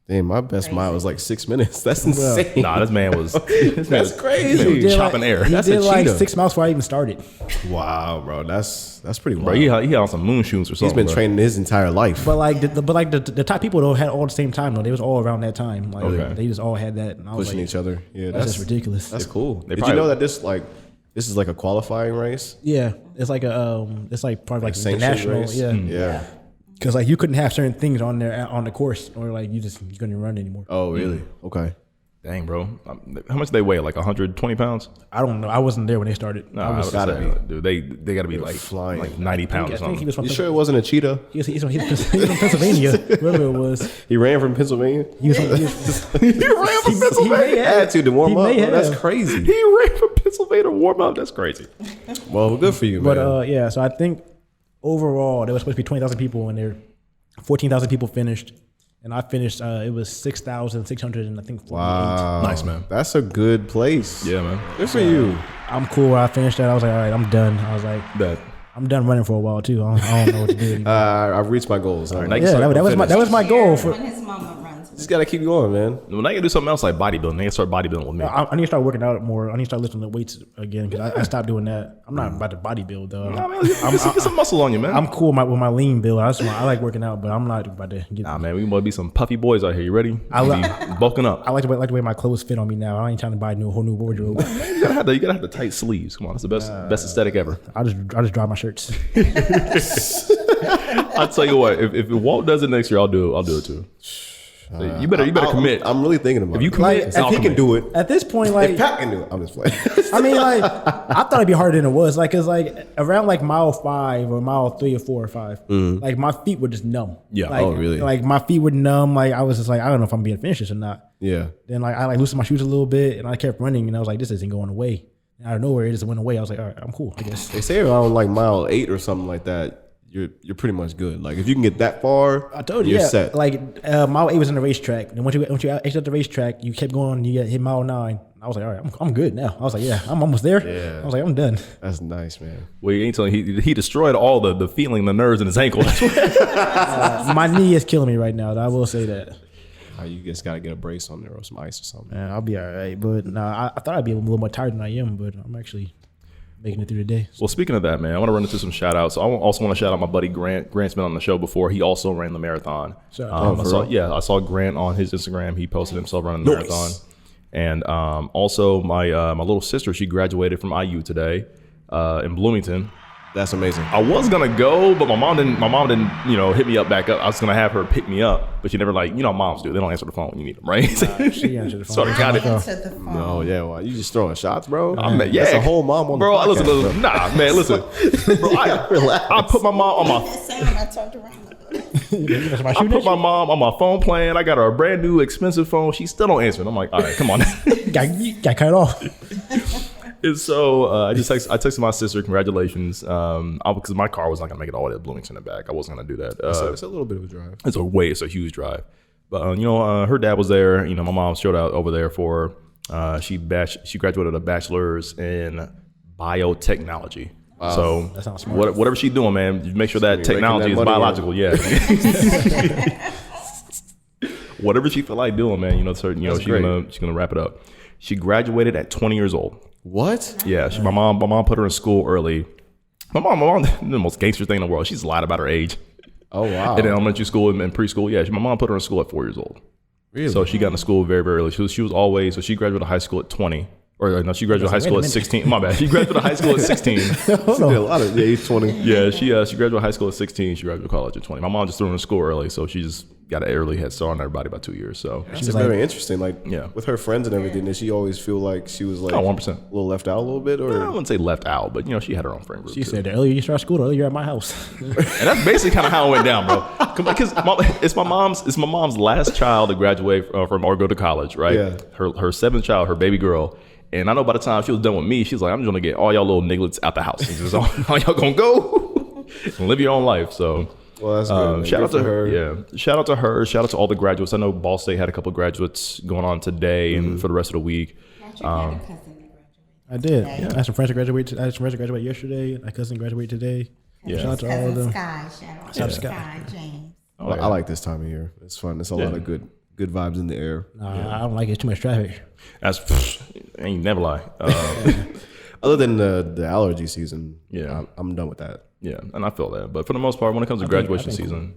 Damn, my best mile was like 6 minutes. That's insane. Nah, this man was. That's crazy. He was did chopping air. He That's did a like cheetah. 6 miles before I even started. Wow, bro. That's pretty wild. Bro, he had on some moon shoes or He's something. been bro. training his entire life. But like the top people though had all the same time though. They was all around that time. Like Okay. they just all had that. And I was Pushing like, each other. Yeah, that's just ridiculous. That's cool. They Did probably- you know that this is like a qualifying race? Yeah, it's like it's like part of like the Sanctioned national. race? Yeah, Yeah. because like you couldn't have certain things on there on the course, or like you couldn't run anymore. Oh, really? Okay. Dang, bro. How much do they weigh? Like 120 pounds? I don't know. I wasn't there when they started. No, I was, gotta Dude, they got to be like flying. like 90 pounds or I think he something. was from You sure it wasn't a cheetah? he's from Pennsylvania, wherever it was. He ran from Pennsylvania? He was He ran from Pennsylvania. Had to warm He up. may Oh, that's have. crazy. He ran from Pennsylvania to warm up. That's crazy. Well, good for you, man. But yeah, so I think overall there was supposed to be 20,000 people, and there 14,000 people finished, and I finished. It was 6,600 and I think 48. wow. Nice, man. That's a good place. Yeah, man. Good for you. I'm cool. When I finished that, I was like, all right, I'm done. I was like, That. I'm done running for a while too. I don't know what to do anymore. I've reached my goals. All right, Like, now you Yeah, start- that was my goal for. When his mama runs. just gotta keep going, man. When I can do something else like bodybuilding, they can start bodybuilding with me. I need to start working out more. I need to start lifting the weights again because I stopped doing that. I'm not about to bodybuild though. Nah, man, get some muscle on you, man. I'm cool with my lean build. I like working out, but I'm not about to get. Nah, man, we want to be some puffy boys out here. You ready? I We lo- be bulking up. I like the way my clothes fit on me now. I ain't trying to buy a whole new wardrobe. You gotta have the tight sleeves. Come on, that's the best aesthetic ever. I just dry my shirts. I'll tell you what. If Walt does it next year, I'll do it too. So you better commit. I'm really thinking about it. If you commit, if I'll he can commit. do it, At this point, like if Pat can do it, I'm just playing. I mean, like I thought it'd be harder than it was. Like, cause like around like mile 5 or mile 3 or 4 or 5, like my feet were just numb. Yeah. Like, Oh, really? Like my feet were numb. Like I was just like, I don't know if I'm being finished or not. Yeah. Then like I like loosened my shoes a little bit, and I kept running, and I was like, this isn't going away. And out of nowhere, it just went away. I was like, all right, I'm cool, I guess. They say around like mile 8 or something like that, you're pretty much good. Like if you can get that far, I told you, you're yeah. set. Like mile 8 was in the racetrack, and once you exit the racetrack, you kept going. You hit mile 9. I was like, all right, I'm good now. I was like, yeah, I'm almost there. Yeah. I was like, I'm done. That's nice, man. Well, you ain't telling he destroyed all the feeling, the nerves in his ankle. My knee is killing me right now. I will say that. You just gotta get a brace on there or some ice or something. I'll be all right. But no, I thought I'd be a little more tired than I am, but I'm actually making it through the day. Well, speaking of that, man, I want to run into some shout outs. I also want to shout out my buddy Grant. Grant's been on the show before. He also ran the marathon. Shout out to I saw Grant on his Instagram. He posted himself running the Nice. marathon. And also my little sister, she graduated from IU today in Bloomington. That's amazing. I was gonna go, but my mom didn't, hit me up back up. I was gonna have her pick me up, but she never moms do. They don't answer the phone when you need them, right? She answered the phone. So I got it. Answer the phone. Oh yeah, well, you just throwing shots, bro. Yeah, That's a whole mom on bro. the podcast, Listen, nah, man, listen, bro. I put my mom on my. That sound I turned around. I put my mom on my phone plan. I got her a brand new expensive phone. She still don't answer it. I'm like, all right, come on. got cut off. And so I texted my sister, congratulations, because my car was not gonna make it all the way to Bloomington and back. I wasn't gonna do that. It's a little bit of a drive. It's a huge drive. But her dad was there. My mom showed out over there for her. She graduated a bachelor's in biotechnology. So That sounds smart. whatever she's doing, man, you make sure that She's making technology that is money, biological. Yeah. whatever she feel like doing, man. She's gonna wrap it up. She graduated at 20 years old. What? Yeah, my mom put her in school early. My mom the most gangster thing in the world. She's lied about her age. Oh wow. In elementary school and preschool. Yeah, my mom put her in school at 4 years old. Really? So she got into school very, very early. She was always, so she graduated high school at 20. Or no, she graduated high school at 16. My bad. She graduated high school at 16. She did a lot of age 20. Yeah, she graduated high school at 16. She graduated college at 20. My mom just threw her in school early, so she just got an early head start on everybody by 2 years. So It's very interesting. Like, with her friends and everything, did she always feel like she was like 1%. a little left out a little bit? Or I wouldn't say left out, but she had her own friend group. She said, the earlier you start school, the earlier you're at my house. And that's basically kind of how it went down, bro. Because it's my mom's last child to graduate from or go to college, right? Yeah. Her seventh child, her baby girl. And I know by the time she was done with me, she was like, I'm just gonna get all y'all little nigglets out the house. It's just all y'all gonna go and live your own life. So well, that's good. Shout out to her. Yeah. Shout out to her. Shout out to all the graduates. I know Ball State had a couple of graduates going on today and for the rest of the week. Patrick had a cousin that graduated. I did. Yeah. I had some friends that graduate yesterday. My cousin graduated today. Yeah. Shout out to all of them. Sky, shout out to Sky, James. Oh, I like this time of year. It's fun. It's a lot of good vibes in the air. I don't like it. It's too much traffic. That's ain't never lie. Other than the allergy season, I'm done with that. Yeah, and I feel that. But for the most part, when it comes to graduation season,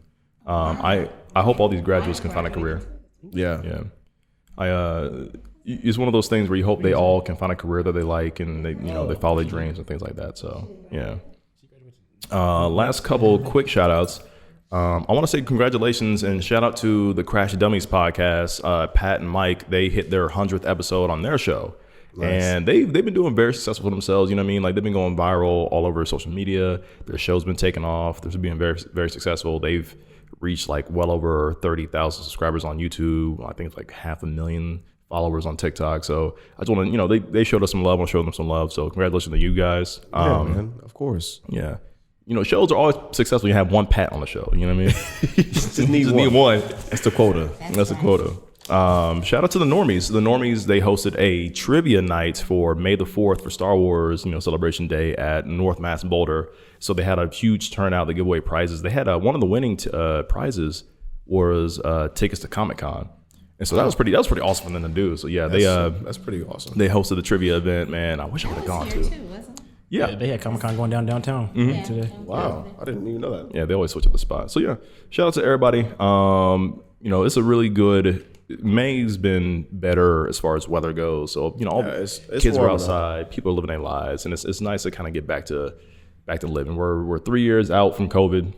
I hope all these graduates can find a career. Yeah. It's one of those things where you hope they all can find a career that they like and they they follow their dreams and things like that. So yeah. Last couple quick shout outs. I want to say congratulations and shout out to the Crash Dummies podcast. Pat and Mike, they hit their 100th episode on their show. Nice. And they've been doing very successful for themselves. You know what I mean? Like they've been going viral all over social media. Their show's been taking off. They're being very, very successful. They've reached like well over 30,000 subscribers on YouTube. I think it's like 500,000 followers on TikTok. So I just want to, they showed us some love. I want to show them some love. So congratulations to you guys. Yeah, man. Of course. Yeah. Shows are always successful. You have one Pat on the show. You know what I mean? just need one. That's the quota. That's the quota. Shout out to the Normies. The Normies, they hosted a trivia night for May the 4th for Star Wars, Celebration Day at North Mass Boulder. So they had a huge turnout. They give away prizes. They had one of the winning prizes was tickets to Comic-Con. And so that was pretty awesome for them to do. So yeah, that's pretty awesome. They hosted the trivia event, man. I wish I would have gone to. Yeah, they had Comic-Con going downtown today. Wow, I didn't even know that. Yeah, they always switch up the spot. So yeah, shout out to everybody. It's a really good. May's been better as far as weather goes. So all it's kids are outside, people are living their lives, and it's nice to kind of get back to living. We're 3 years out from COVID.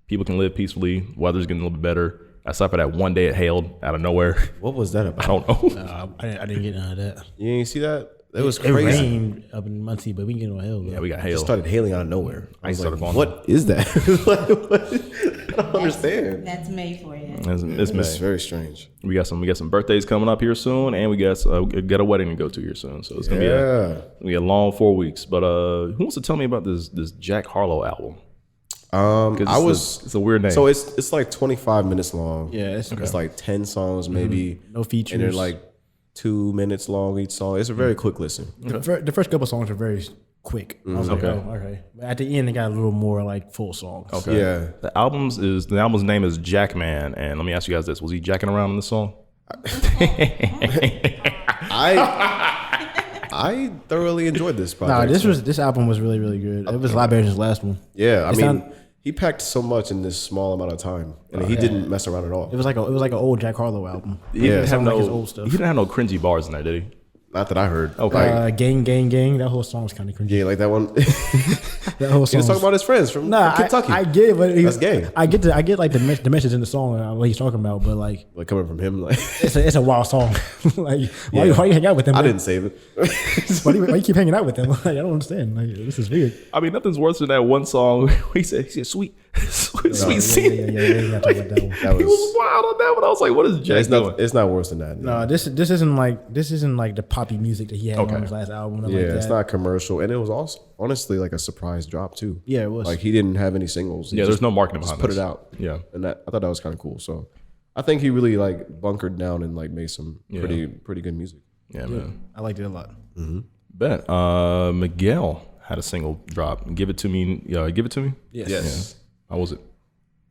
People can live peacefully. Weather's getting a little bit better. Aside for that one day it hailed out of nowhere. What was that about? I don't know. I didn't get none of that. You didn't see that? It was crazy. It rained up in Muncie, but we didn't get no hail. Yeah, we got hail. It started hailing out of nowhere. I was like, going what is that? I don't understand. That's May for you. It's May. It's very strange. We got some birthdays coming up here soon, and we got a wedding to go to here soon. So it's gonna be a long 4 weeks. But who wants to tell me about this Jack Harlow album? It's a weird name. So it's like 25 minutes long. Yeah, it's like 10 songs maybe. No features. And they're like 2 minutes long each song. It's a very quick listen. The first couple songs are very quick. I was like, okay. But at the end, they got a little more like full songs. Okay. Yeah. The album's name is Jackman, and let me ask you guys this: was he jacking around in the song? I thoroughly enjoyed this project. This album was really, really good. It was a lot better than his last one. Yeah, I mean, he packed so much in this small amount of time, and he didn't mess around at all. It was like an old Jack Harlow album. He didn't have like his old stuff. He didn't have no cringy bars in there, did he? Not that I heard. Okay. Gang. That whole song was kind of cringy. Yeah, like that one. That whole song. He was talking about his friends from Kentucky. I get it, but that's gay. I get like the message in the song what he's talking about, but like coming from him, like it's a wild song. Like why you hang out with him? I didn't save it. why you keep hanging out with him? Like, I don't understand. Like, this is weird. I mean, nothing's worse than that one song where he said sweet scene. Yeah, He was wild on that one. I was like, what is Jack doing? It's not worse than that. No, this isn't like the poppy music that he had on his last album. Yeah, it's not commercial, and it was also honestly like a surprise drop too. Yeah, it was. Like he didn't have any singles. There's no marketing behind it. Put it out. Yeah, and I thought that was kind of cool. So I think he really like bunkered down and like made some pretty good music. Yeah, man, I liked it a lot. Mm-hmm. Bet. Miguel had a single drop. Give it to me. Give it to me. Yes. Yeah. How was it?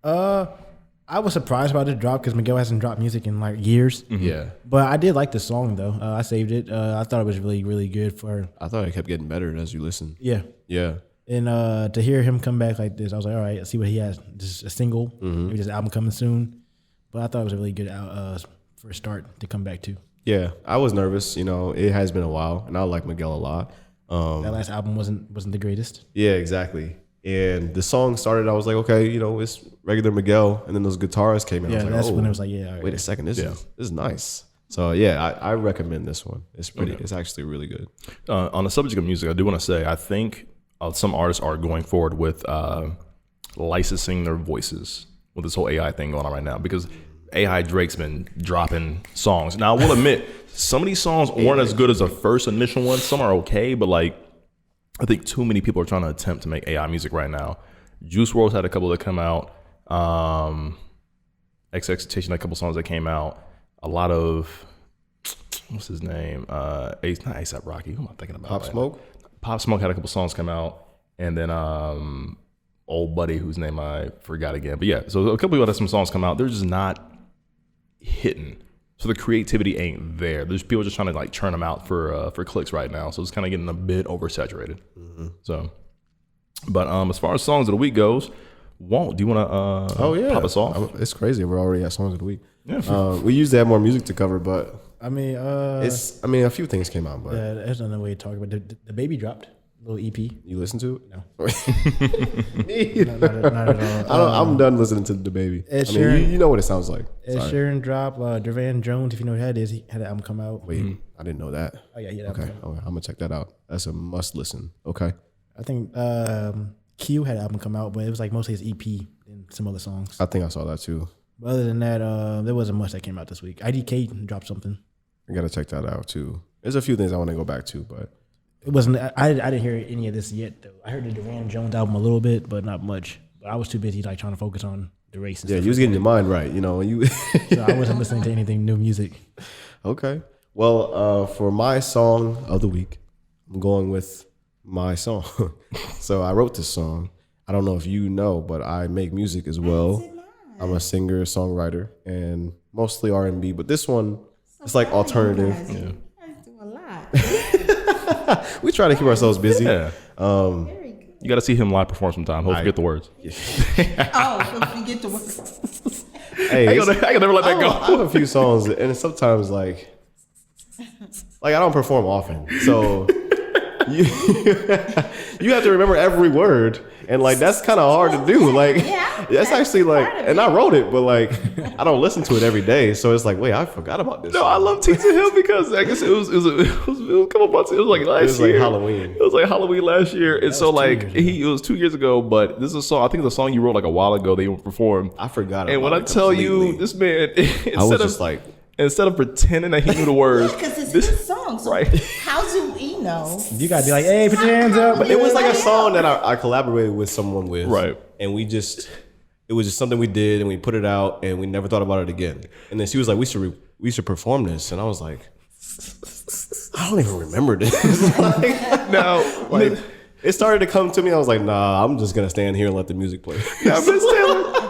I I was surprised about the drop because Miguel hasn't dropped music in like years. Mm-hmm. Yeah. But I did like the song though. I saved it. I thought it was really, really good for. I thought it kept getting better as you listen. Yeah. Yeah. And to hear him come back like this, I was like, all right, let's see what he has. Just a single, maybe this album coming soon. But I thought it was a really good for a start to come back to. Yeah, I was nervous. You know, it has been a while, and I like Miguel a lot. That last album wasn't the greatest. Yeah, exactly. And the song started, I was like, okay, you know, it's regular Miguel, and then those guitars came in. Yeah, I was like, that's when it was like, yeah. All right. Wait a second, this is nice. So yeah, I recommend this one. It's pretty. Okay. It's actually really good. On the subject of music, I do want to say I think some artists are going forward with licensing their voices with this whole AI thing going on right now because AI Drake's been dropping songs. Now I will admit some of these songs weren't as good as the first initial ones. Some are okay, but like I think too many people are trying to attempt to make AI music right now. Juice WRLD's had a couple that come out. XXXTentacion had a couple songs that came out. A lot of what's his name? Not ASAP Rocky. Who am I thinking about? Pop Smoke. Pop Smoke had a couple songs come out, and then old buddy whose name I forgot again. But yeah, so a couple people had some songs come out. They're just not hitting. So the creativity ain't there. There's people just trying to like churn them out for clicks right now. So it's kind of getting a bit oversaturated. Mm-hmm. So, but as far as songs of the week goes, Walt, do you want to pop us off? It's crazy. We're already at songs of the week. Yeah. We usually have more music to cover, but a few things came out. But there's another way to talk about it. The baby dropped. Little EP. You listen to it? No. not at all. I'm done listening to the baby. You know what it sounds like. Sheeran dropped. Durvan Jones, if you know who that is, he had an album come out. Wait, I didn't know that. Oh yeah, okay. I'm gonna check that out. That's a must listen. Okay. I think Q had an album come out, but it was like mostly his EP and some other songs. I think I saw that too. But other than that, there wasn't much that came out this week. IDK dropped something. I gotta check that out too. There's a few things I want to go back to, but. It wasn't. I didn't hear any of this yet. Though I heard the Durvan Jones album a little bit, but not much. But I was too busy like trying to focus on the race. And you was getting your mind right, you know. So I wasn't listening to anything new music. Okay. Well, for my song of the week, I'm going with my song. So I wrote this song. I don't know if you know, but I make music as well. I'm a singer, songwriter, and mostly R&B. But this one, it's like alternative. You guys do a lot. We try to keep ourselves busy. Yeah. You got to see him live perform sometime. He'll forget the words. He'll forget the words. Hey, I can never let that go. I have a few songs, and sometimes like I don't perform often, so you have to remember every word, and like that's kind of hard to do. Like that's actually like, and I wrote it, but like I don't listen to it every day, so it's like, wait, I forgot about this. No, I love teaching him because I guess it was a couple months. It was like last year. It was like Halloween. It was like Halloween last year, and so like it was 2 years ago. But this is a song. I think it's a song you wrote like a while ago. They performed. I forgot. And when I tell you, this man, I was just like. Instead of pretending that he knew the words, because it's his song. So right? How do we know? You gotta be like, hey, put your hands up. But it was like a song that I collaborated with someone with, right? And it was just something we did, and we put it out, and we never thought about it again. And then she was like, we should perform this, and I was like, I don't even remember this. It started to come to me. I was like, nah, I'm just gonna stand here and let the music play. Yeah,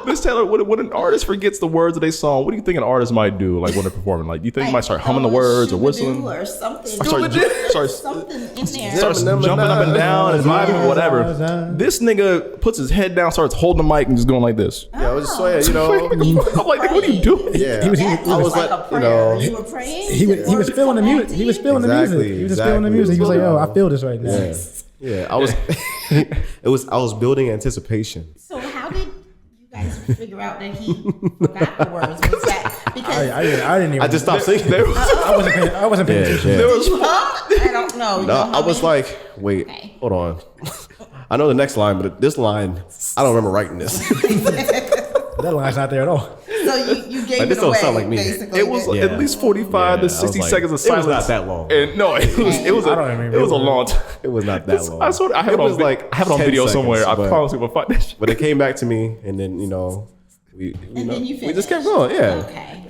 Miss Taylor, when an artist forgets the words of their song, what do you think an artist might do, like when they're performing? Like, do you think you might start humming the words or whistling or something? Start something in there. Starts jumping up and down and vibing or whatever. This nigga puts his head down, starts holding the mic and just going like this. Yeah, I was just saying, you know. I'm like, what are you doing? Yeah, I was like, you know, you were praying. He was feeling the music. He was feeling the music. He was just feeling the music. He was like, oh, I feel this right now. Yeah, I was. I was building anticipation. So how did you guys figure out that he forgot the words? Was that because I didn't even. I just stopped singing. I wasn't paying attention. There was. I don't know. No, I was like, wait, hold on. I know the next line, but this line, I don't remember writing this. That line's not there at all. So you gave this it don't away. sound like me. Basically. It was at least 45 to 60 seconds of silence. It was not that long. And no, it was a long time. It was not that long. I swear, I have it on video somewhere. I promise you will find that shit. But it came back to me, and then we just kept going. Yeah. Okay.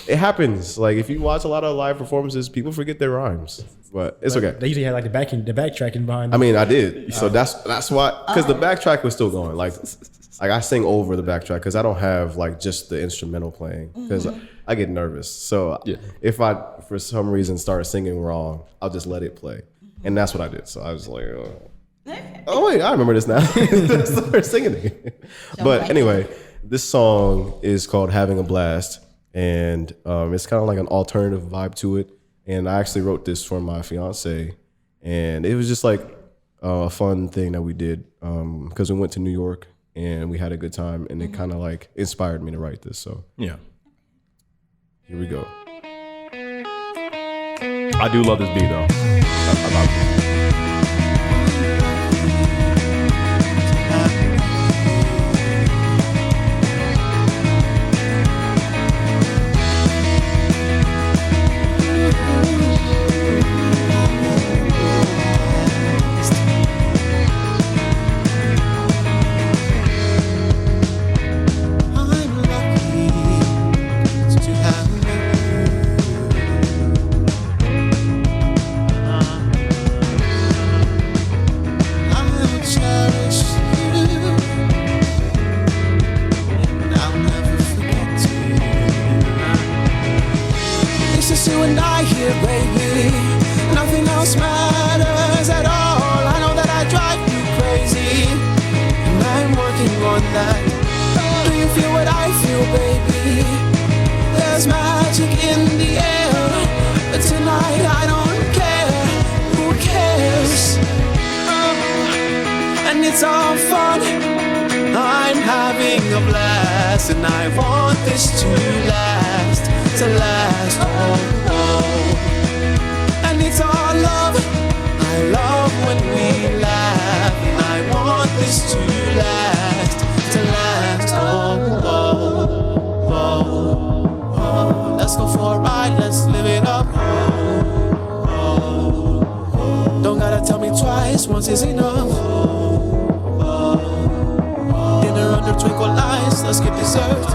It happens. Like if you watch a lot of live performances, people forget their rhymes, but it's okay. They usually had like the backtracking behind. I mean, I did. So that's why, because the backtrack was still going. Like Like I sing over the backtrack because I don't have like just the instrumental playing because I get nervous. So if I for some reason start singing wrong, I'll just let it play, and that's what I did. So I was like, oh wait, I remember this now. Start singing it. But anyway, this song is called "Having a Blast," and it's kind of like an alternative vibe to it. And I actually wrote this for my fiance, and it was just like a fun thing that we did because we went to New York. And we had a good time, and it kind of like inspired me to write this. So yeah, here we go. I do love this beat though. I love it. And I want this to last, oh, oh. And it's all love, I love when we laugh. And I want this to last, oh, oh, oh, oh. Let's go for a ride, let's live it up, oh, oh, oh. Don't gotta tell me twice, once is enough. Under twinkle lights, let's get dessert.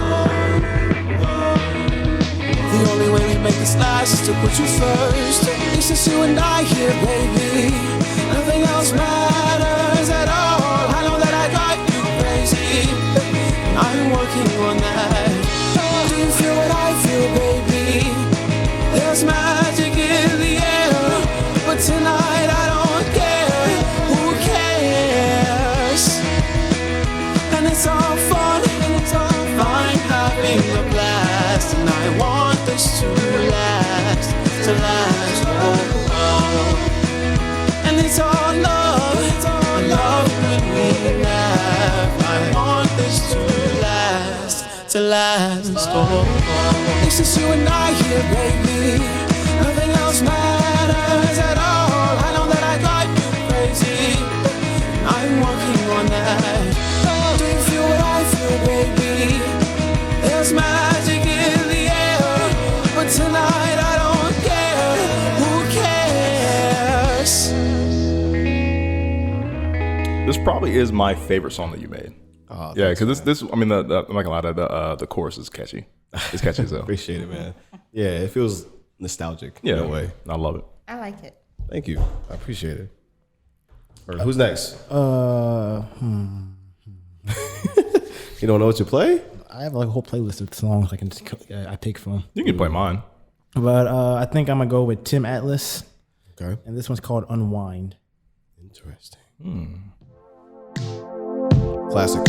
The only way we make this last is to put you first. It's just you and I here, baby. Nothing else matters at all. I know that I drive you crazy. I'm working on that. Do you feel what I feel, baby? There's magic in the air, but tonight I don't care. Who cares? And it's all fun, I'm having a blast. And I want this to last, oh, oh. And it's all love when we laugh. I want this to last, oh, oh. It's just you and I here, baby. Nothing else matters at all. I know that I drive you crazy. I'm working on that. Baby, there's magic in the air, but tonight I don't care. Who cares? This probably is my favorite song that you made. Oh, yeah, because this. I mean, I'm not gonna lie, the chorus is catchy. It's catchy as hell. Appreciate it, man. Yeah, it feels nostalgic in a way. I love it. I like it. Thank you. I appreciate it. Who's next? You don't know what to play? I have like a whole playlist of songs I pick from. You can play mine. But I think I'm going to go with Tim Atlas. Okay. And this one's called Unwind. Interesting. Classic.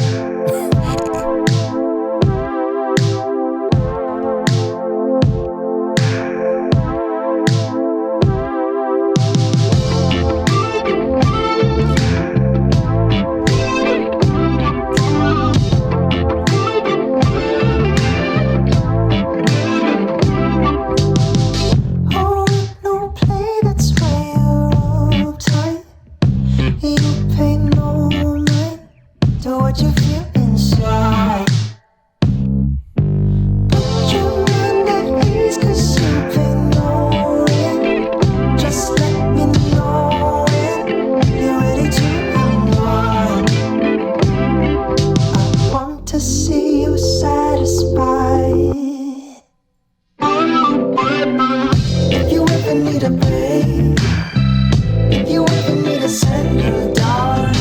If you ever need a settle down,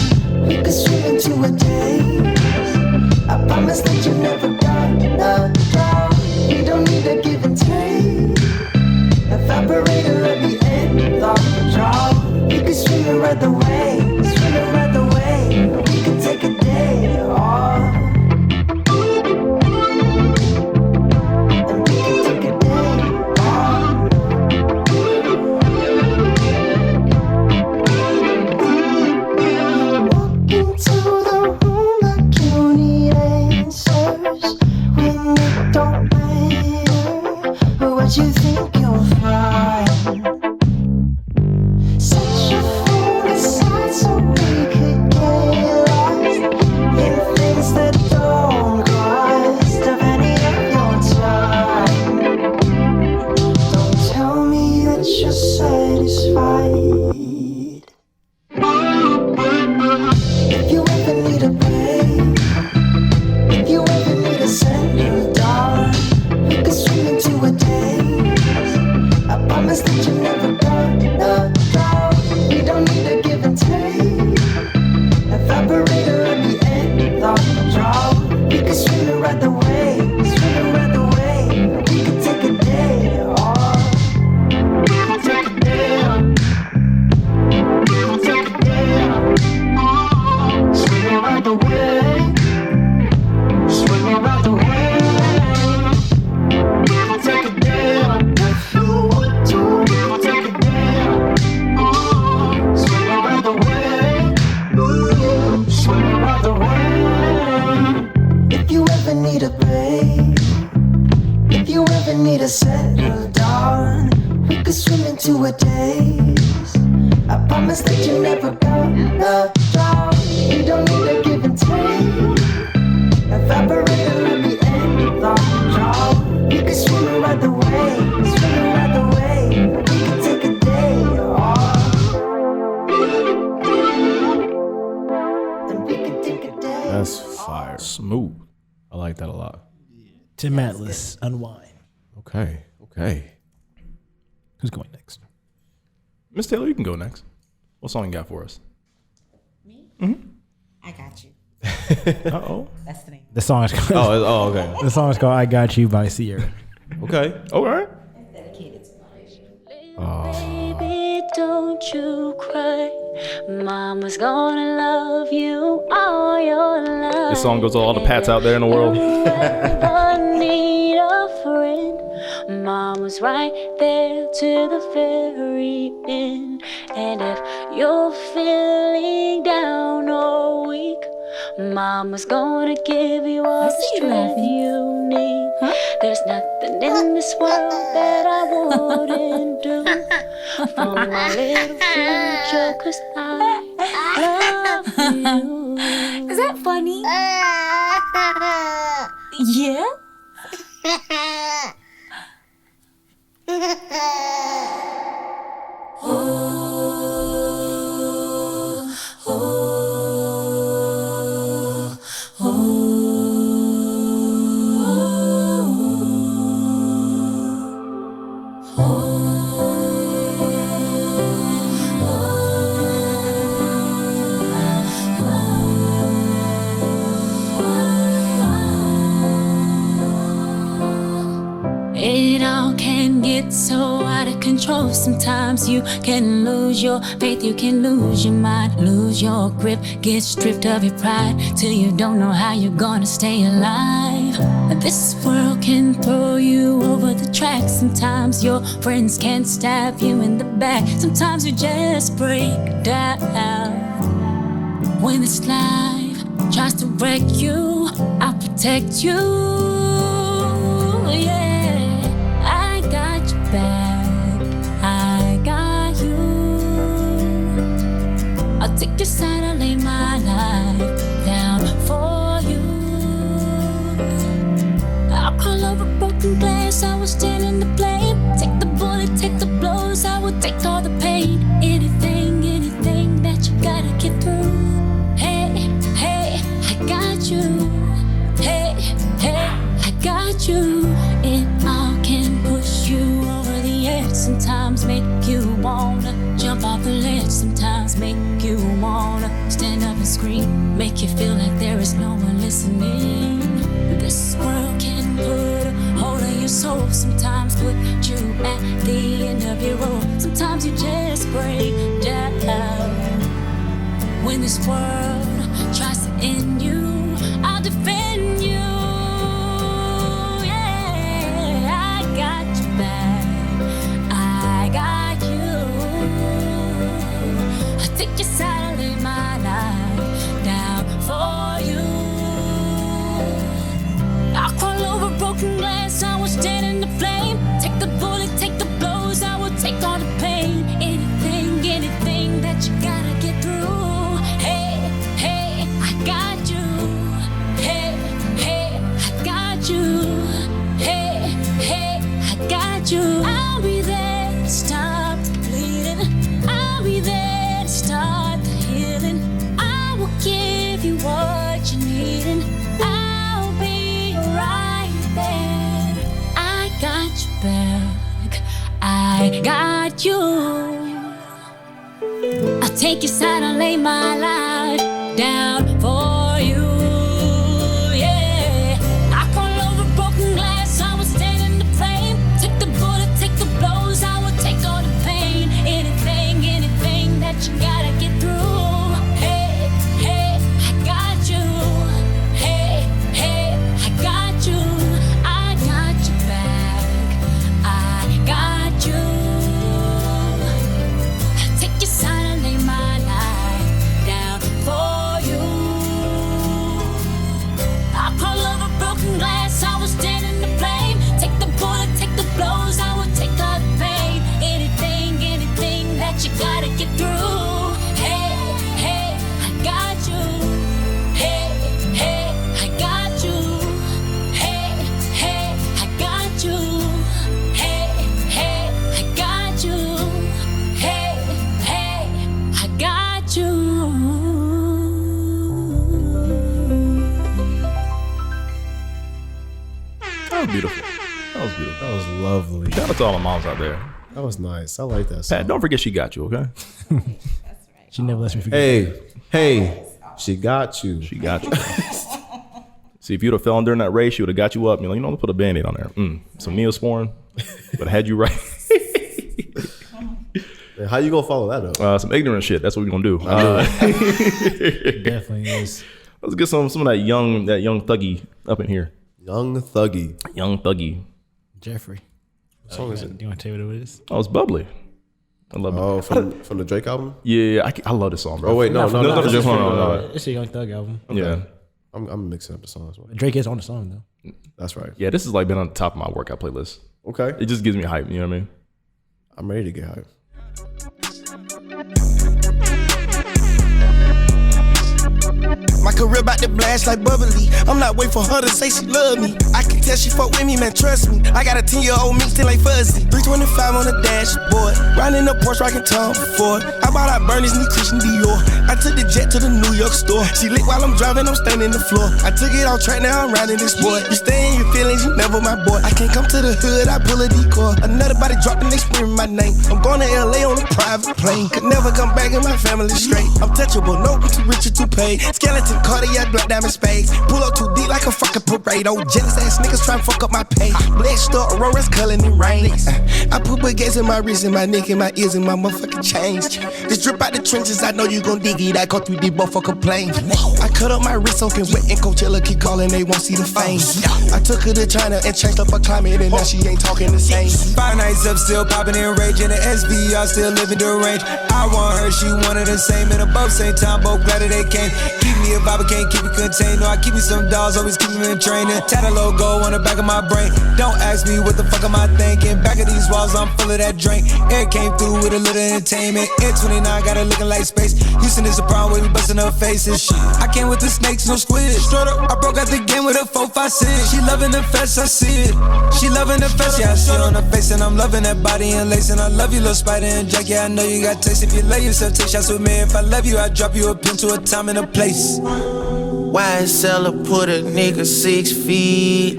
we could swim into a day. never got the job. You don't need to give and take. Evaporate and let me end the job. You can swim it right the way, swim it right the way. We can take a day off. Then we can take a day. That's fire. Smooth. I like that a lot. Tim Atlas, Unwind. Okay. Who's going next? Miss Taylor, you can go next. What song you got for us? Me? Mm-hmm. I got you. Uh-oh. That's the name. The song is called, Okay. the song is called "I Got You" by Ciara. Okay. All right. It's dedicated to my Baby, don't you cry. Mama's gonna love you all your life. This song goes to all the Pats out there in the world. I need a friend. Mama's right there to the very end. And if you're feeling down or weak, Mama's gonna give you all the strength you need. There's nothing in this world that I wouldn't do for my little future, 'cause I love you. Is that funny? Yeah? It all can get so out of control. Sometimes you can lose your faith, you can lose your mind, lose your grip, get stripped of your pride till you don't know how you're gonna stay alive. This world can throw you over the track. Sometimes your friends can stab you in the back. Sometimes you just break down. When this life tries to wreck you, I'll protect you. Yeah, I got your back. I got you. I'll take your side, I'll lay my life down for you. I'll crawl over broken glass, I will stand in the blame. Take the bullet, take the blows, I will take all the pain. Anything that you gotta get through. Hey, I got you. Hey, I got you. It all can push you over the edge. Sometimes make you wanna jump off the ledge. Sometimes make you wanna stand up and scream. Make you feel like there is no one listening. This world can put a hold on your soul. Sometimes put you at the end of your rope. Sometimes you just break down. When this world tries to end you, I'll defend you. Yeah, I got your back. I got you. I take your side, I lay my life down for you. I'll crawl over broken glass, I will stand in the flame. Take the bullet, take the blows, I will take all the pain. Anything that you gotta get through. Hey, I got you. Hey, I got you. Hey, I got you. I'll be there to stop the bleeding. I'll be there to start the healing. I will give you what you need, and I'll be right there. I got your back. I got you. I'll take your side, I'll lay my life down for you. Yeah, I crawl over broken glass, I will stand in the flame. Take the bullet, take the blows, I will take all the pain. Anything that you gotta get through. Hey, I got you. Hey, I got you. I got your back. I got you. Take your side and lay my life was beautiful. That was beautiful. That was lovely. Shout out to all the moms out there. That was nice. I like that song. Pat, don't forget she got you, okay? She never lets me forget. Hey, she got you. She got you. See, if you'd have fell during that race, she would have got you up. You know, put a Band-Aid on there. Some Neosporin, but had you right. Man, how you gonna follow that up? Some ignorant shit. That's what we're gonna do. Definitely is. Let's get some of that young thuggy up in here. Young Thuggy. Jeffrey. What song is it? Do you want to tell me what it is? Oh, it's Bubbly. I love it. Oh, from the Drake album? Yeah, I love this song, bro. Oh wait, no. It's a Young Thug album. Okay. Yeah. I'm mixing up the songs. Drake is on the song though. That's right. Yeah, this has like been on the top of my workout playlist. Okay. It just gives me hype, you know what I mean? I'm ready to get hype. My career about to blast like Bubbly. I'm not waiting for her to say she love me. I can tell she fuck with me, man, trust me. I got a 10-year-old me still like fuzzy. 325 on the dashboard. Riding the Porsche, rocking Tom Ford. I bought out Bernie's new Christian Dior. I took the jet to the New York store. She lit while I'm driving, I'm standing the floor. I took it off track, now I'm riding this boy. You stay in your feelings, you never my boy. I can't come to the hood, I pull a decoy. Another body dropping, they screaming my name. I'm going to LA on a private plane. Could never come back in my family straight. I'm touchable, no, I'm too rich or too paid. Skeleton Cartier, black diamond spades. Pull up too deep like a fucking parade. Oh, jealous ass niggas try to fuck up my pay. Blessed up, Aurora's culling in rain. I put baguettes in my wrist, in my neck, in my ears, and my motherfucking chains. This drip out the trenches, I know you gon' dig it. I go through the motherfucking planes. I cut up my wrist, soaking wet, and Coachella keep calling, they won't see the fame. I took her to China and changed up her climate, and now she ain't talking the same. 5 nights up, still popping and raging. The SVR still living the range. I want her, she wanted the same, and above same time, both glad that they came. Keep me a vibe, can't keep it contained. No, I keep me some dolls, always keep me in training. Tat a logo on the back of my brain. Don't ask me what the fuck am I thinking. Back of these walls, I'm full of that drink. Air came through with a little entertainment. Air 29 got it looking like space. Houston is a problem with me busting her faces. Shit, I came with the snakes, no squid. Straight up, I broke out the game with a 4-5-6. She loving the fest, I see it. She loving the fest, yeah, I see it on her face. And I'm loving that body and lace. And I love you, little spider and Jack. Yeah, I know you got taste. If you love yourself, take shots with me. If I love you, I drop you a pin to a time and a place. YSL put a nigga 6 feet.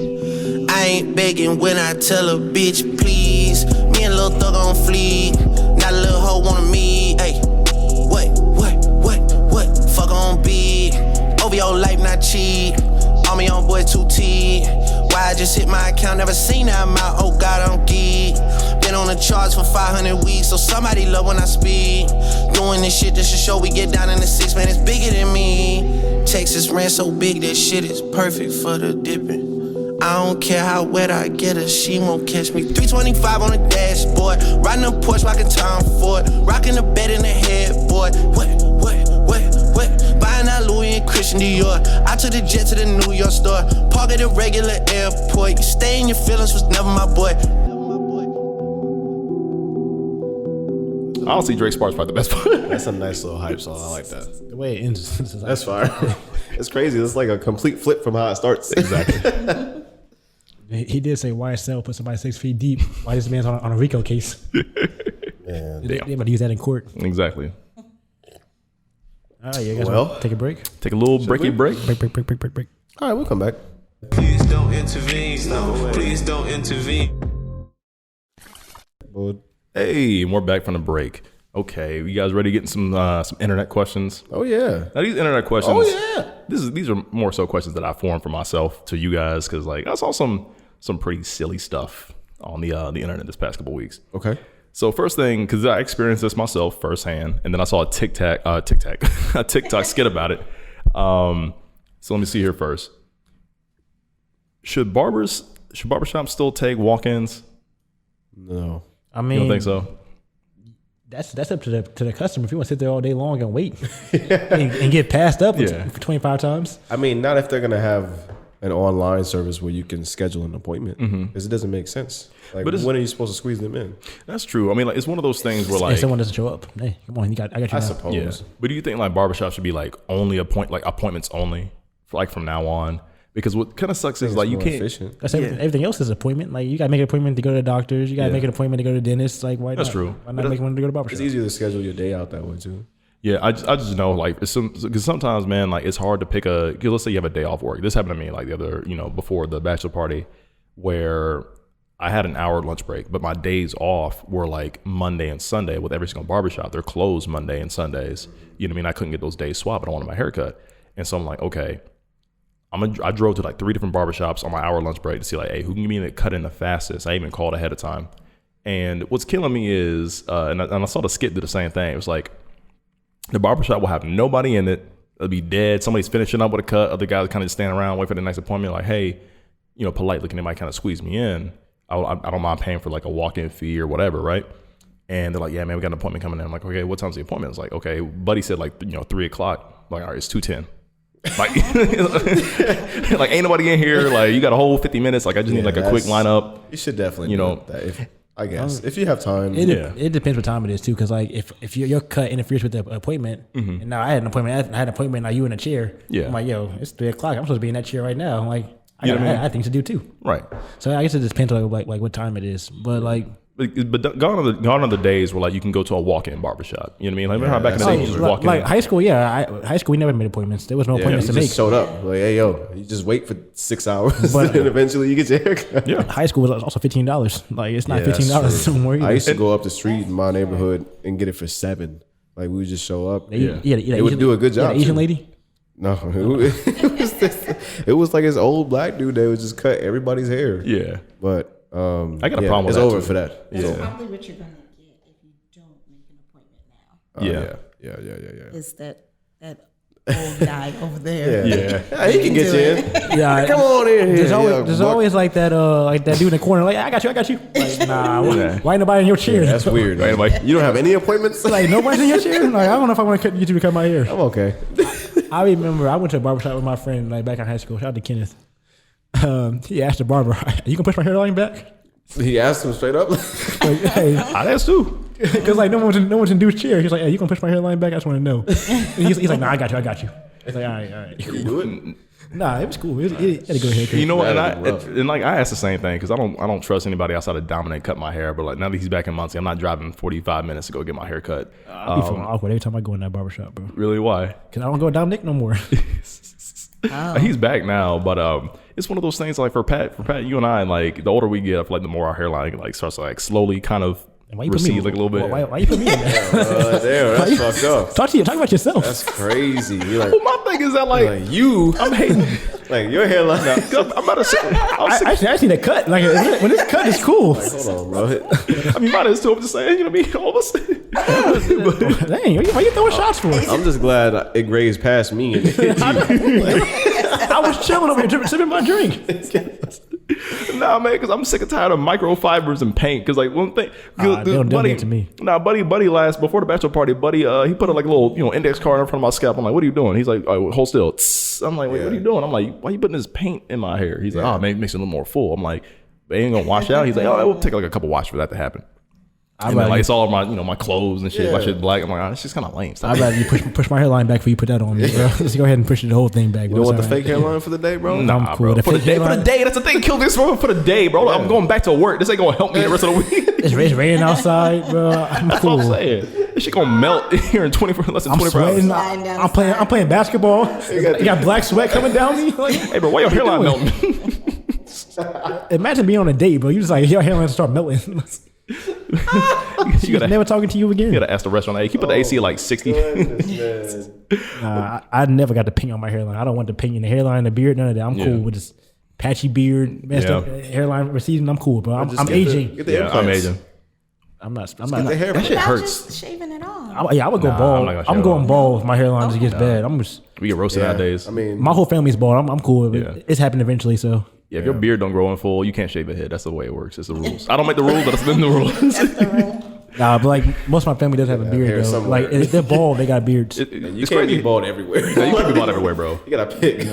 I ain't begging when I tell a bitch please. Me and Lil Thug on fleek. Got a little hoe wanna meet. Ay, what? Fuck on beat. Over your life, not cheat. All me on boy 2T. Why I just hit my account, never seen that amount. Oh God, I'm geek. Been on the charts for 500 weeks, so somebody love when I speak. Doing this shit just to show we get down in the 6, man, it's bigger than me. Texas ran so big, that shit is perfect for the dipping. I don't care how wet I get her, she won't catch me. 325 on the dashboard, riding a Porsche, rocking Tom Ford, rocking the bed in the headboard. What? Buying that Louis and Christian Dior. I took the jet to the New York store, park at a regular airport. You stay in your feelings, was never my boy. I don't see Drake's parts probably the best part. That's a nice little hype song. I like that. The way it ends. That's fine. It's crazy. It's like a complete flip from how it starts. Exactly. He did say YSL put somebody 6 feet deep. Why this man's on a RICO case? Man. They about to use that in court. Exactly. All right, you guys Well, want to take a break? Take a little breaky break. Break. All right, we'll come back. Please don't intervene. No, please don't intervene. Hey, and we're back from the break. Okay, you guys ready to get some internet questions? Oh yeah. Now these internet questions. Oh yeah. These are more so questions that I formed for myself to you guys because like I saw some pretty silly stuff on the internet this past couple weeks. Okay. So first thing, because I experienced this myself firsthand, and then I saw a TikTok skit about it. So let me see here first. Should barbershops still take walk-ins? No. I mean, You don't think so? That's up to the customer. If you want to sit there all day long and wait and get passed up for 25 times. I mean, not if they're gonna have an online service where you can schedule an appointment, because it doesn't make sense. Like, when are you supposed to squeeze them in? That's true. I mean, like it's one of those things where like if someone doesn't show up, hey, come on, I got you. I suppose. Yeah. But do you think like barbershops should be like only appointments only, like from now on? Because what kind of sucks is like you can't. Efficient. That's everything else is an appointment. Like you gotta make an appointment to go to the doctors. You gotta make an appointment to go to the dentist. Like why? That's not? true. Why not make one to go to the barbershop? It's easier to schedule your day out that way too. Yeah, I just know like because sometimes, man, like it's hard to pick cause let's say you have a day off work. This happened to me like the other, before the bachelor party. where I had an hour lunch break, but my days off were like Monday and Sunday with every single barbershop. They're closed Monday and Sundays. You know what I mean? I couldn't get those days swapped, but I wanted my haircut. And so I'm like, okay, I drove to like 3 different barbershops on my hour lunch break to see like, hey, who can give me the cut in the fastest? I even called ahead of time. And what's killing me is, and I saw the skit do the same thing. It was like, the barbershop will have nobody in it. It'll be dead. Somebody's finishing up with a cut. Other guys kind of just stand around, wait for the next appointment. Like, hey, you know, politely, can anybody kind of squeeze me in? I don't mind paying for like a walk-in fee or whatever, right? And they're like, yeah, man, we got an appointment coming in. I'm like, okay, what time's the appointment? It's like, okay, buddy said like, 3 o'clock. I'm like, all right, it's 2:10. Like ain't nobody in here. Like you got a whole 50 minutes. Like I just need like a quick lineup. You should definitely do that. If you have time. It depends what time it is too. Because like if your cut interferes with the appointment, and now I had an appointment. Now you in a chair. Yeah. I'm like, yo, it's 3 o'clock. I'm supposed to be in that chair right now. I'm like, I have things to do too. Right. So I guess it depends on like what time it is. But like. But gone are the days where like you can go to a walk-in barbershop. You know what I mean? Like remember how back in the day you just walk in. Like high school, high school we never made appointments. There was no appointments to make. You just showed up. Like, hey yo, you just wait for 6 hours, and eventually you get your haircut. Yeah. High school was also $15. Like it's not $15 no more either. I used to go up the street in my neighborhood and get it for $7. Like we would just show up. They would do a good job. Asian lady. No, it was like this old black dude that would just cut everybody's hair. Yeah, but. I got a problem with it's that. It's over too. for that. That's probably what you're gonna get if you don't make an appointment now. Yeah. Is that old guy over there? Yeah, he can get you in. Yeah, come on in here. There's always like that dude in the corner. Like I got you. Like nah, why ain't nobody in your chair? Yeah, that's weird. Right? You don't have any appointments? Like nobody's in your chair. Like I don't know if I want to get you to cut my hair. I'm okay. I remember I went to a barbershop with my friend like back in high school. Shout out to Kenneth. He asked the barber, "You can push my hairline back?" He asked him straight up. Like, hey, I asked too. Because like no one's in dude's chair. He's like, "Hey, you gonna push my hairline back?" I just want to know. He's like, "Nah, I got you." It's like, all right. Can you do it? Nah, it was cool. It had a good haircut. You know what? And I asked the same thing because I don't trust anybody outside of Dominic cut my hair. But like now that he's back in Muncie, I'm not driving 45 minutes to go get my hair cut. I be feeling awkward every time I go in that barbershop, bro. Really? Why? Because I don't go with Dominic no more. He's back now, but it's one of those things like for Pat, you and I, like the older we get, I feel like the more our hairline like starts to like slowly kind of recede like a little bit. Why you put me in that? Damn, that's fucked up. Talk about yourself. That's crazy. You're like, well, my thing is that like I'm hating like your hairline. I'm about to say, I see that cut. Like when it's cut, it's cool. Like, hold on, bro. I mean, might as well just saying, you know what I mean? All of a sudden, dang, why you throwing shots for it? I'm just glad it grazed past me. And hit you. I was chilling over here sipping my drink. Nah, man, because I'm sick and tired of microfibers and paint. Because like one thing, don't get to me. Nah, buddy, before the bachelor party, buddy, he put a like little index card in front of my scalp. I'm like, what are you doing? He's like, oh, hold still. I'm like, wait, what are you doing? I'm like, why are you putting this paint in my hair? He's like, oh, man, it makes it a little more full. I'm like, it ain't gonna wash out. He's like, oh, it will take like a couple washes for that to happen. And then, like it's all my my clothes and shit. My shit's black. I'm like, it's just kind of lame. I'd rather you push my hairline back before you put that on me, bro. Just go ahead and push the whole thing back. You don't want the fake hairline for the day, bro? Nah, I'm cool. For the day. That's the thing. Kill this for the day, bro. I'm going back to work. This ain't gonna help me the rest of the week. It's raining outside, bro. That's what I'm saying. This shit gonna melt here in less than 24 hours. I'm playing basketball. You got black sweat coming down me. Like, hey, bro, why your hairline melting? Imagine being on a date, bro. You just like your hairline start melting. Never talking to you again. You gotta ask the restaurant, hey, keep the AC at like 60. I never got the paint on my hairline. I don't want the paint in the hairline, the beard, none of that. I'm cool with this patchy beard, messed up hairline receding. I'm cool, bro. I'm aging. I'm aging. I'm not. That shit hurts. Just shaving it off. I would go bald. I'm going bald if my hairline just gets bad. We get roasted nowadays. I mean, my whole family's bald. I'm cool with it. It's happened eventually, so. Yeah, if your beard don't grow in full, you can't shave your head. That's the way it works. It's the rules. I don't make the rules, but it's in the rules. That's the rule. Nah, but like most of my family does have a beard though. Somewhere. Like if they're bald, they got beards. You can't be bald everywhere. No, you can't be bald everywhere, bro. You gotta pick.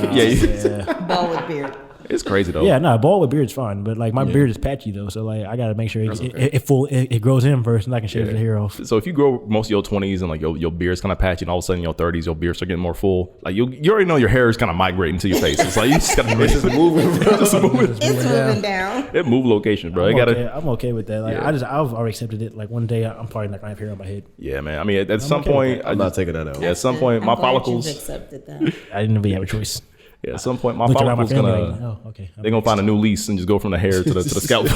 Bald with beard. It's crazy though. Yeah, no, bald with beard's fine, but like my beard is patchy though, so like I gotta make sure it grows in first, and I can shave the hair off. So if you grow most of your 20s and like your beard's kind of patchy, and all of a sudden your 30s, your beard start getting more full, like you already know your hair is kind of migrating to your face. It's like you just gotta It's just moving. It's moving down. It move location, bro. I'm okay with that. Like I've already accepted it. Like one day I'm probably not gonna have hair on my head. Yeah, man. I mean, at some point, I'm not taking that out. Yeah, at some point, my follicles. You've accepted that. I didn't really have a choice. Yeah, at some point, my Look around follicle's my family gonna. like, oh, okay. They're gonna find a new lease and just go from the hair to the scalp.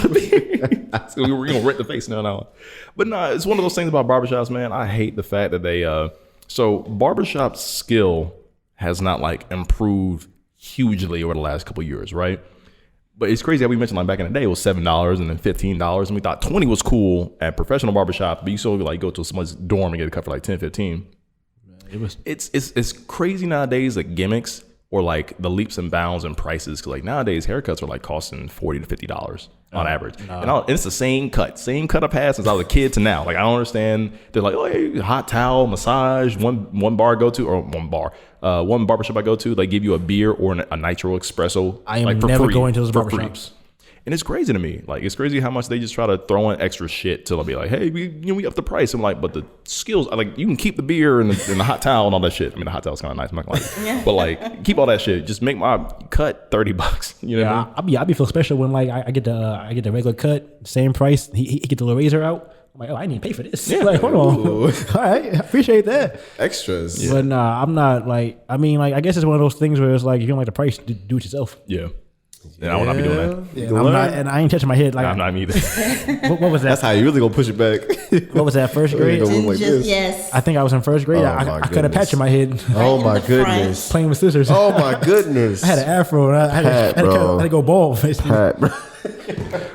So we're gonna rip the face now. But nah, it's one of those things about barbershops, man. I hate the fact that they. So barbershop skill has not like improved hugely over the last couple of years, right? But it's crazy how we mentioned like back in the day it was $7 and then $15, and we thought 20 was cool at professional barbershop, but you still like go to someone's dorm and get a cut for like 10, 15. It's crazy nowadays, like gimmicks or like the leaps and bounds in prices, because like nowadays haircuts are like costing $40 to $50 on average, and it's the same cut I've had since I was a kid to now. Like I don't understand. They're like, oh, hey, hot towel, massage, one barbershop I go to, they give you a beer or a nitro espresso. I am like, never free, going to those for free. barbershops. And it's crazy to me. Like, it's crazy how much they just try to throw in extra shit to be like, hey, we up the price. I'm like, but the skills, like, you can keep the beer and the hot towel and all that shit. I mean, the hot towel's kind of nice. I'm not gonna lie. But like, keep all that shit. Just make my cut $30. You know what I mean? I'll be feel special when like I get the regular cut, same price. He get the little razor out. I'm like, oh, I didn't pay for this. Yeah. Like, hold on. All right, I appreciate that. Extras. Yeah. But nah, I'm not like. I mean, like, I guess it's one of those things where it's like, if you don't like the price, do it yourself. Yeah. And I will not be doing that. Yeah, I'm not, and I ain't touching my head. Like, I'm not either. What was that? That's how you really gonna push it back. What was that, first grade? Yes. I think I was in first grade. I cut a patch in my head. Oh my goodness. Playing with scissors. Oh my goodness. I had an afro and I had to go bald. Pat, bro.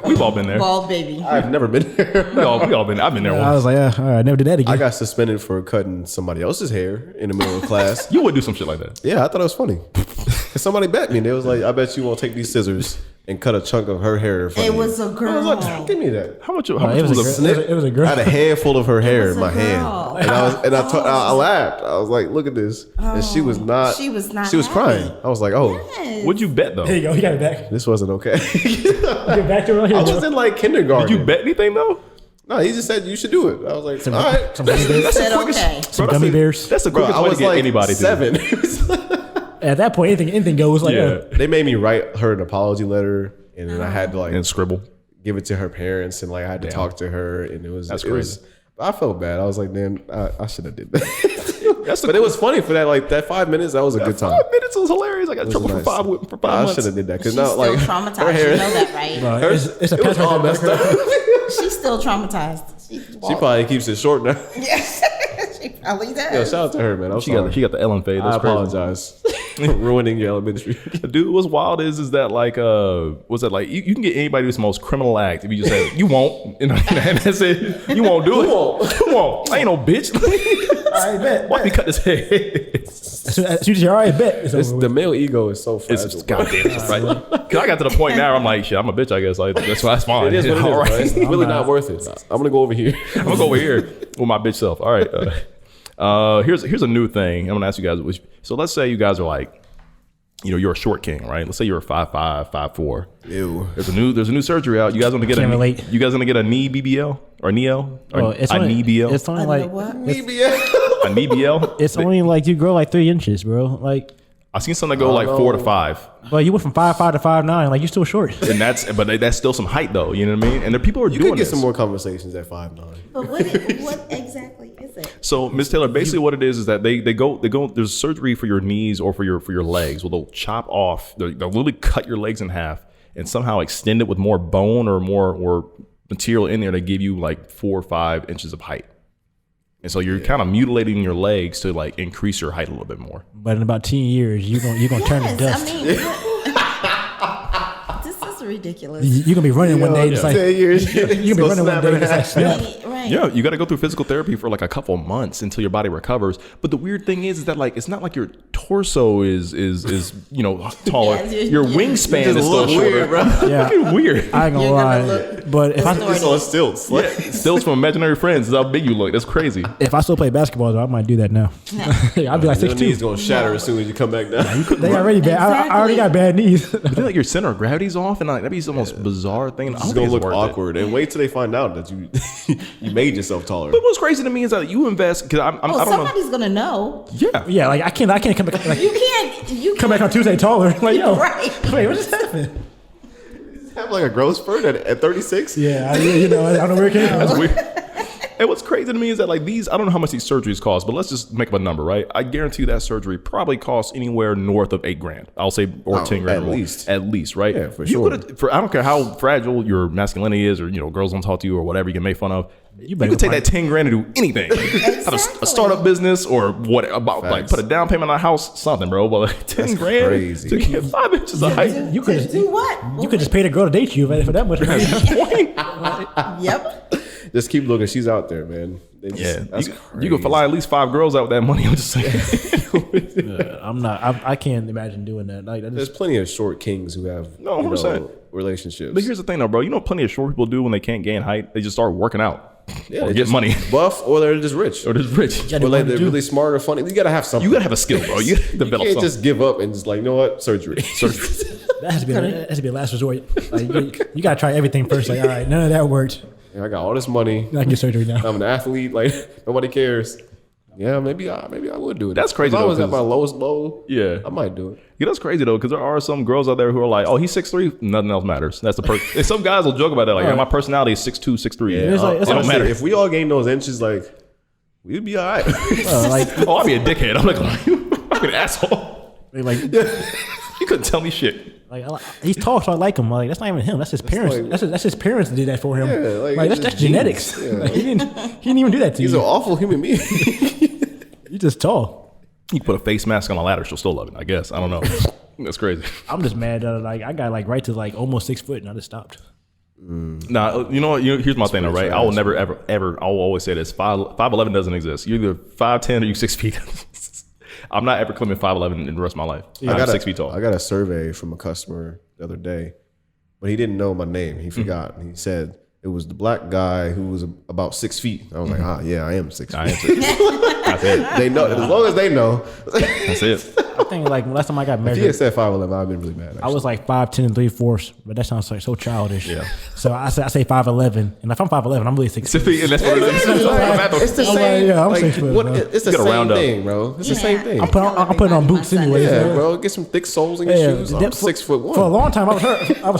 We've all been there. Bald baby. I've never been there. we all been. I've been there once. I was like, yeah, all right, never did that again. I got suspended for cutting somebody else's hair in the middle of class. You would do some shit like that. Yeah, I thought it was funny. Somebody bet me. They was like, I bet you won't take these scissors and cut a chunk of her hair in front of me. It was a girl. I was like, give me that. How much was a snip? It was a girl. I had a handful of her hair in my girl. hand. And I laughed. I was like, look at this. And she was not. She was not. She was crying. I was like, oh. Yes. What'd you bet though? There you go. You got it back. This wasn't okay. Get back to it. I was in like kindergarten. Did you bet anything though? No, he just said you should do it. I was like, all right. Some gummy bears. Said okay. Some gummy bears. That's the quickest way to get anybody 7. At that point, anything goes. Like, Yeah. They made me write her an apology letter, and then I had to like And scribble. give it to her parents, and like I had to talk to her, and it was crazy. I felt bad. I was like, man, I should have did that. But it was funny for that, like that 5 minutes. That was a good time. 5 minutes was hilarious. I got trouble nice. for 5 I months. should have did that because She's now, still like traumatized. her hair, You know that, right? it's a it was patch all right messed there. up. She's still traumatized. She probably keeps it short now. She probably does. Yo, shout out to her, man. She got the Ellen fade. I That's crazy. apologize for ruining your elementary. Dude, what's wild is that like what's that like? You can get anybody to do the most criminal act if you just say you won't, and that's it. You won't do it. You won't. I ain't no bitch. I bet. Why me cut this head? As soon as you're all right, bet. It's over The male ego is so fragile. It's goddamn right. Cause I got to the point now where I'm like, shit, I'm a bitch. I guess like that's fine. It is what it is, All bro. right. It's really not worth it. I'm gonna go over here. I'm gonna go over here with my bitch self. All right. Here's a new thing. I'm gonna ask you guys. So let's say you guys are like, you're a short king, right? Let's say you're a 5'5", 5'4". Ew. There's a new surgery out. You guys want to get Can't relate. You guys gonna get a knee BBL or NEL or it's a only, knee BL? It's only like what? A knee BL? it's only like you grow like 3 inches, bro. Like, I seen some that go like 4 to 5. but you went from 5'5" to 5'9". Like, you're still short. And that's still some height though. You know what I mean? And there people are You doing could get this. some more conversations at 5'9". But what exactly is it? So, Ms. Taylor, basically what it is that they go. There's surgery for your knees or for your legs. Well, they'll chop off. They'll literally cut your legs in half and somehow extend it with more bone or more material in there to give you like 4 or 5 inches of height. And so you're kind of mutilating your legs to like increase your height a little bit more. But in about 10 years, you're gonna turn to dust. I mean, this is ridiculous. You're gonna be running one day, just like 10 years. you're gonna be running one day, just like snap. Right. Yeah, you got to go through physical therapy for like a couple of months until your body recovers. But the weird thing is that like it's not like your torso is taller. Yeah, your wingspan is still look shorter. weird, bro. Yeah. Fucking weird. I ain't gonna You're lie, gonna look but if I It's on stilts. Like, Stills from Imaginary Friends is how big you look. That's crazy. still play basketball, though, I might do that now. I'd be like your knees 6'2". gonna shatter as soon as you come back down. They already bad. I already got bad knees. But then like your center of gravity's off, and like that'd be the most bizarre thing. It's gonna look awkward, and wait till they find out that you made yourself taller. But what's crazy to me is that you invest because I don't know. Somebody's gonna know. Yeah, Yeah, like I can't come back. Like, You come back on Tuesday taller. Like, yo, Right. wait, what just happened? Have like a growth spurt at 36. Yeah, I don't know where it came from. that's weird. And what's crazy to me is that like these, I don't know how much these surgeries cost, but let's just make up a number, right? I guarantee you that surgery probably costs anywhere north of $8,000. I'll say, or $10,000 at or more. least. At least, right? Yeah, for sure. I don't care how fragile your masculinity is, or girls don't talk to you or whatever you get made fun of. You could take that $10,000 and do anything. Exactly. Have a startup business or what about like put a down payment on a house, something, bro. But like $10,000 to get 5 inches of height. You could just do what? You could just pay the girl to date you for that much. Yep. Just keep looking. She's out there, man. That's you can fly at least 5 girls out with that money. I'm just saying. I can't imagine doing that. Like, there's plenty of short kings who have 100%. Relationships. But here's the thing, though, bro. Plenty of short people do when they can't gain height. They just start working out. Yeah, or get money. Buff, or they're just rich. Or just rich. Or like they're really smart or funny. You gotta have something. You gotta have a skill, bro. You gotta develop can't something. just give up and just like, you know what? Surgery. That has to be a last resort. Like, you gotta try everything first. Like, all right, none of that worked. Yeah, I got all this money. I can get surgery now. I'm an athlete. Like, nobody cares. Yeah, maybe I would do it. That's crazy. If I was though, at my lowest low, yeah, I might do it. Yeah, that's crazy though, because there are some girls out there who are like, "Oh, he's 6'3", nothing else matters." That's the person. And some guys will joke about that, like, "Yeah, my personality is 6'2", 6'3". Yeah, it don't matter. If we all gain those inches, like, we'd be all right. I'd be a dickhead. I'm like, I'm an asshole. Like, you couldn't tell me shit. Like, he's tall, so I like him. Like, that's not even him. That's his parents. like- that's his parents that did that for him. Yeah, like that's genetics. Yeah. Like, he didn't even do that to He's you. an awful human being. He's just tall. You can put a face mask on a ladder, she'll still love it. I guess. I don't know. That's crazy. I'm just mad that like I got like right to like almost 6 foot and I just stopped. Nah, you know what? Here's my thing, though, right? I will never, ever. I will always say this: 5'11" doesn't exist. You're either 5'10" or you're 6 feet. I'm not ever claiming 5'11" in the rest of my life. I'm 6 feet tall. I got a survey from a customer the other day, but he didn't know my name. He forgot. He said it was the black guy who was about 6 feet. I was like, yeah, I am 6 feet. I am 6 feet. That's it. They know. As long as they know. That's it. I think like last time I got If measured, he had said 5'11", I'd been really mad. I was like 5'10" and 3/4, but that sounds like so childish. Yeah. So I say 5'11", and if I'm 5'11", I'm really 6 6 feet, and that's what it is. It's the same. I'm like, 6 foot, what, bro. it's the You gotta same round up. thing, bro. It's the same thing. I'm putting on boots anyway. Yeah, bro. Get some thick soles in your shoes. I'm 6'1". For a long time, I was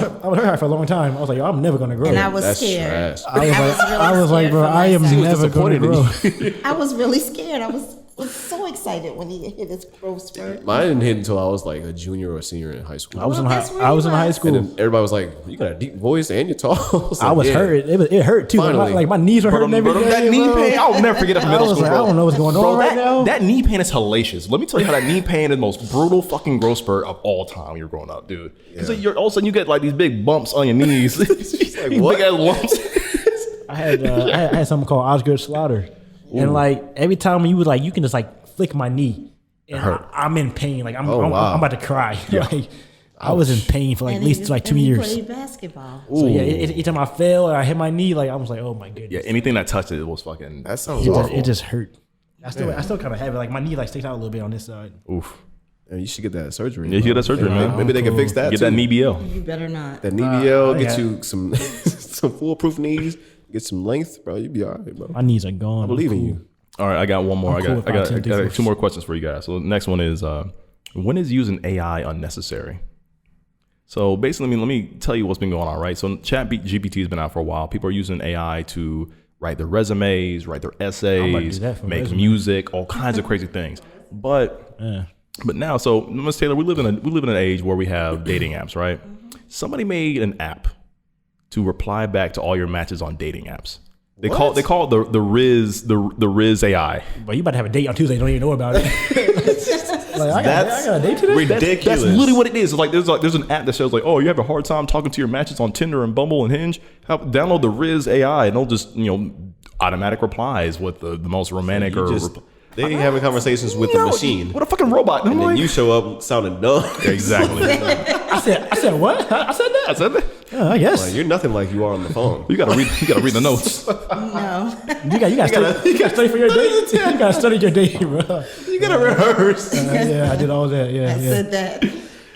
hurt for a long time. I was like, yo, I'm never gonna grow. And I was That's scared. trash. I was like, bro, I am never gonna grow. I was really scared. I was so excited when he hit his growth spurt. Mine didn't hit until I was like a junior or a senior in high school. I was in that's high. where I you was in high was. school. And then everybody was like, "You got a deep voice and you're tall." I was hurt. It hurt too. Finally. Like my knees were hurting every day. That knee bro. pain, I'll never forget that from middle I was school, like, bro. I don't know what's going on right now. That knee pain is hellacious. Let me tell you how that knee pain is the most brutal fucking growth spurt of all time when you're growing up, dude. Because you're all of a sudden you get like these big bumps on your knees. These what? big ass lumps. I had something called Osgood Slaughter, and like every time you would like, you can just like flick my knee, and I'm in pain. Like I'm about to cry. Like I was in pain for like at least like 2 years. He played basketball. So yeah, each time I fell or I hit my knee, like I was like, oh my goodness. Yeah, anything that touched it was fucking. That sounds awful. It just hurt. I still kind of have it. Like my knee like sticks out a little bit on this side. Oof. And you should get that surgery. Yeah, you get that surgery, man. Maybe they can fix that. Get too. that knee BL. You better not. That knee BL, get yeah. you some some foolproof knees, get some length, bro. You'd be all right, bro. My knees are gone. I believe in you. All right, I got one more. I'm cool I got with 5'10", 2 more questions for you guys. So the next one is, when is using AI unnecessary? So basically, let me tell you what's been going on, right? So GPT has been out for a while. People are using AI to write their resumes, write their essays, make music, all kinds of crazy things. But now, so Ms. Taylor, we live in an age where we have dating apps, right? Somebody made an app to reply back to all your matches on dating apps. They call it the Riz AI. But you about to have a date on Tuesday, don't even know about it. Like, I got a date today? Ridiculous. That's literally what it is. It's like there's an app that shows like, oh, you have a hard time talking to your matches on Tinder and Bumble and Hinge. Download the Riz AI and they'll just automatic replies with the most romantic They ain't having conversations with the machine. What a fucking robot. And then you show up sounding dumb. Exactly. I said what? I said that? I said that. Yeah, I guess. Like, you're nothing like you are on the phone. You gotta read the notes. No. You gotta study for your date. You gotta study your date, bro. You gotta rehearse. Yeah, I did all that. Yeah, I said that.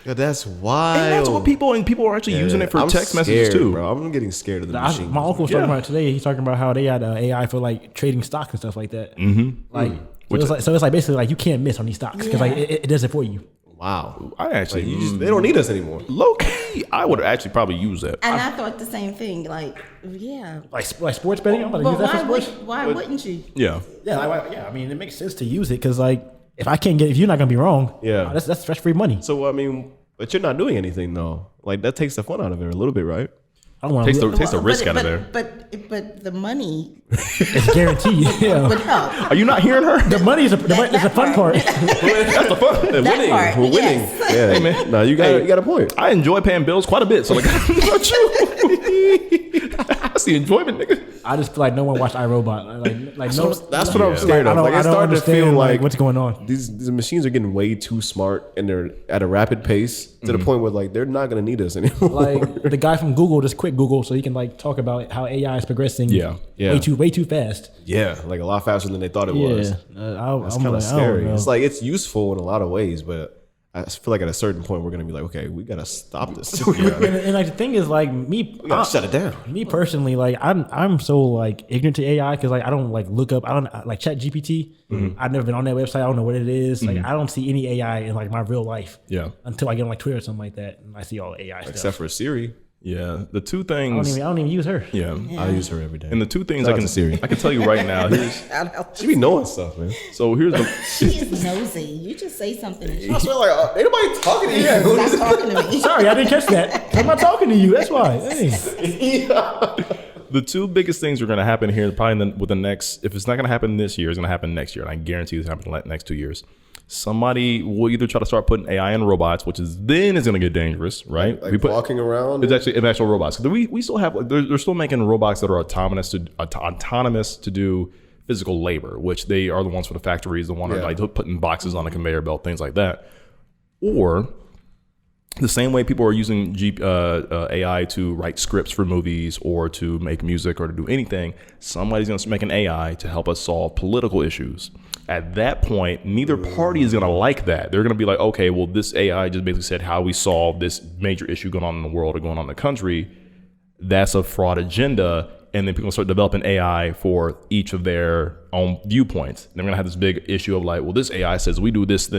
Yeah, that's wild. And that's what people are actually using it for text messages too. Bro, I'm getting scared of the machine. My uncle was talking about it today. He's talking about how they had AI for like trading stocks and stuff like that. Mm-hmm. Like, so it's like basically like you can't miss on these stocks because like it does it for you. Wow. I actually, they don't need us anymore. Low key, I would actually probably use that. And I thought the same thing. Like, yeah. Like sports betting. I'm about to But use that for sports. why wouldn't you? Yeah. Yeah. I mean, it makes sense to use it because like if you're not gonna be wrong. Yeah. That's fresh free money. So I mean, but you're not doing anything though. Like that takes the fun out of it a little bit, right? I don't want Takes to. the risk out of there. But the money It's guaranteed. Yeah. would help. Are you not hearing her? The money is the fun part. That's the fun. We're winning. part, We're winning. yes. Yeah. Hey man. No, you got a point. I enjoy paying bills quite a bit. So like, not you. That's the enjoyment, nigga. I just feel like no one watched iRobot. Like no. That's what I'm scared I of. don't, Like I it's don't starting to understand feel like what's going on. these machines are getting way too smart and they're at a rapid pace to the point where like they're not gonna need us anymore. Like the guy from Google just quit Google so he can like talk about how AI is progressing. Yeah. Way too fast. yeah, like a lot faster than they thought it was. That's I'm kind of like, I don't scary. know. It's like it's useful in a lot of ways, but I feel like at a certain point we're gonna be like, okay, we gotta stop this. And like the thing is, like me, We gotta shut it down. Me personally, like I'm so like ignorant to AI because like I don't like look up. I don't like Chat GPT. I've never been on that website. I don't know what it is. Like I don't see any AI in like my real life. Yeah. Until I get on like Twitter or something like that, and I see all AI stuff. Except for Siri. Yeah. The two I things. don't even use her. Yeah. I use her every day. And the two things Shout out to Siri. I can tell you right now. She be knowing stuff, man. So here's the. She is nosy. You just say something and she I swear, like, ain't nobody talking to you. stop talking to me. Sorry, I didn't catch that. I'm not talking to you. That's why. Hey. The two biggest things are going to happen here, probably with the next. If it's not going to happen this year, it's going to happen next year, and I guarantee it's going to happen in the next 2 years. Somebody will either try to start putting AI in robots, which is then it's going to get dangerous, right? Like walking around. It's actually actual robots. We still have like they're still making robots that are autonomous to do physical labor, which they are the ones for the factories, the one that like putting boxes on a conveyor belt, things like that. Or the same way people are using AI to write scripts for movies or to make music or to do anything, somebody's going to make an AI to help us solve political issues. At that point, neither party is going to like that. They're going to be like, okay, well, this AI just basically said how we solve this major issue going on in the world or going on in the country. That's a fraud agenda. And then people start developing AI for each of their own viewpoints. And they're going to have this big issue of like, well, this AI says we do this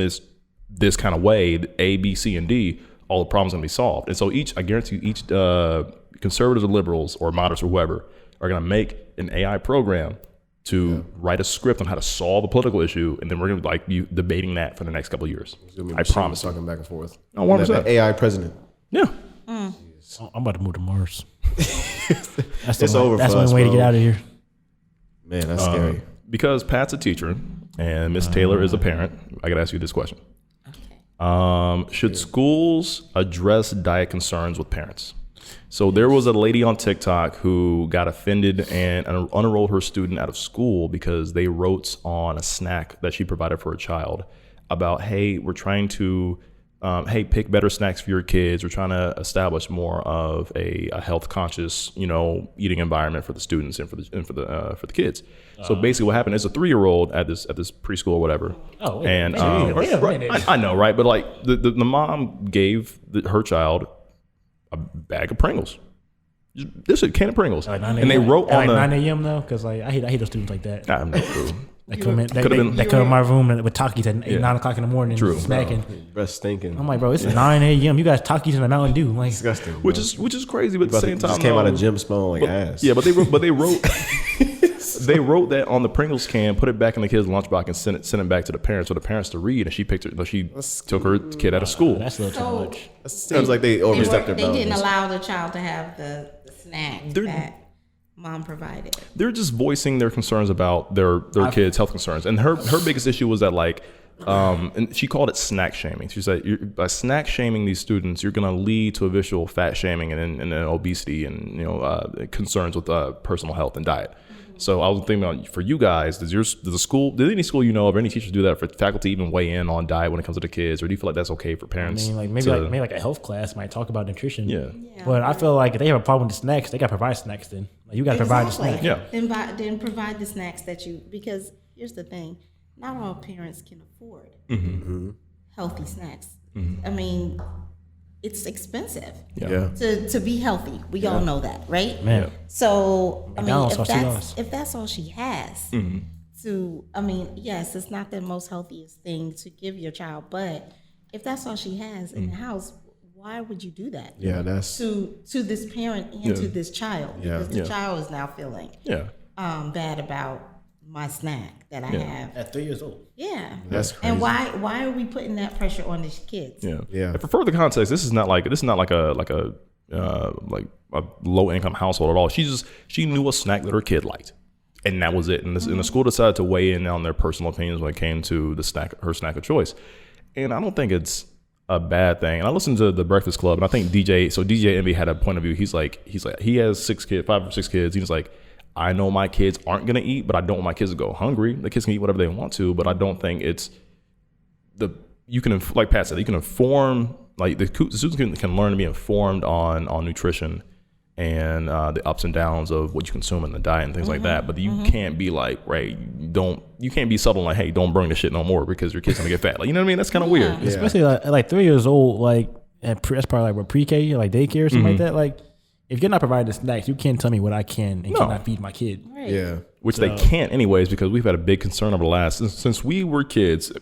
kind of way, A, B, C, and D. All the problems are going to be solved. And so I guarantee you, each conservatives or liberals or moderates or whoever are going to make an AI program to write a script on how to solve a political issue, and then we're going to like be debating that for the next couple of years. I promise. Talking back and forth. Oh, 100%. AI president. Yeah. I'm about to move to Mars. That's It's over. That's for the us, only way to bro. get out of here. Man, that's scary. Because Pat's a teacher and Miss Taylor is a parent, I got to ask you this question. Should schools address diet concerns with parents? So there was a lady on TikTok who got offended and unenrolled her student out of school because they wrote on a snack that she provided for a child about, hey, we're trying to, pick better snacks for your kids. We're trying to establish more of a health conscious, eating environment for the students and for the kids. So basically, what happened is a 3-year-old at this preschool or whatever. Oh, and right. I know, right? But like the mom gave her child a bag of Pringles. This is a can of Pringles, and they wrote on 9 a.m. though, because like I hate those students like that. I have no clue. They come in my room with Takis at 9 o'clock in the morning, smacking. Breath stinking. I'm like, bro, it's 9 a.m. You guys Takis in the Mountain Dew, like Disgusting. Which is crazy, but at the same time, just came out of gym smelling like ass. Yeah, but they wrote they wrote that on the Pringles can, put it back in the kid's lunchbox, and sent it back to the parents for the parents to read. And she took her kid out of school. That's a little too much. It seems like they overstepped their boundaries. They didn't allow the child to have the snack that mom provided. They're just voicing their concerns about their kids' health concerns. And her biggest issue was that like, and she called it snack shaming. She said, by snack shaming these students, you're going to lead to a visual fat shaming and obesity and concerns with personal health and diet. So I was thinking about, for you guys, did any school you know of, or any teachers do that for faculty even weigh in on diet when it comes to the kids, or do you feel like that's okay for parents? I mean, like maybe a health class might talk about nutrition. Yeah. But I feel like if they have a problem with the snacks, they got to provide snacks. Then like, you got to provide the snacks. Yeah. Then provide the snacks because here's the thing, not all parents can afford healthy snacks. I mean, it's expensive to be healthy. We all know that, right? Man. So I mean, McDonald's, if that's all she has yes, it's not the most healthiest thing to give your child, but if that's all she has in the house, why would you do that? Yeah, that's to this parent and to this child, because the child is now feeling bad about my snack that I have at 3 years old. Yeah, that's crazy. And why are we putting that pressure on these kids? Yeah. And for further context, this is not like a low income household at all. She knew a snack that her kid liked, and that was it. And the school decided to weigh in on their personal opinions when it came to her snack of choice. And I don't think it's a bad thing. And I listened to The Breakfast Club, and I think DJ Envy had a point of view. He's like he has 5 or 6 kids. He's like, I know my kids aren't gonna eat, but I don't want my kids to go hungry. The kids can eat whatever they want to, but I don't think it's you can, like Pat said, you can inform, like the students can learn to be informed on nutrition and the ups and downs of what you consume in the diet and things like that. But you can't be like, you can't be subtle like, hey, don't bring the shit no more because your kid's gonna get fat. Like, you know what I mean? That's kind of weird. Yeah. Especially like 3 years old, like that's probably like pre-K, like daycare or something like that. Like, if you're not providing the snacks, you can't tell me what I can and cannot feed my kid. Right. Yeah. Which they can't anyways, because we've had a big concern over the last, since we were kids.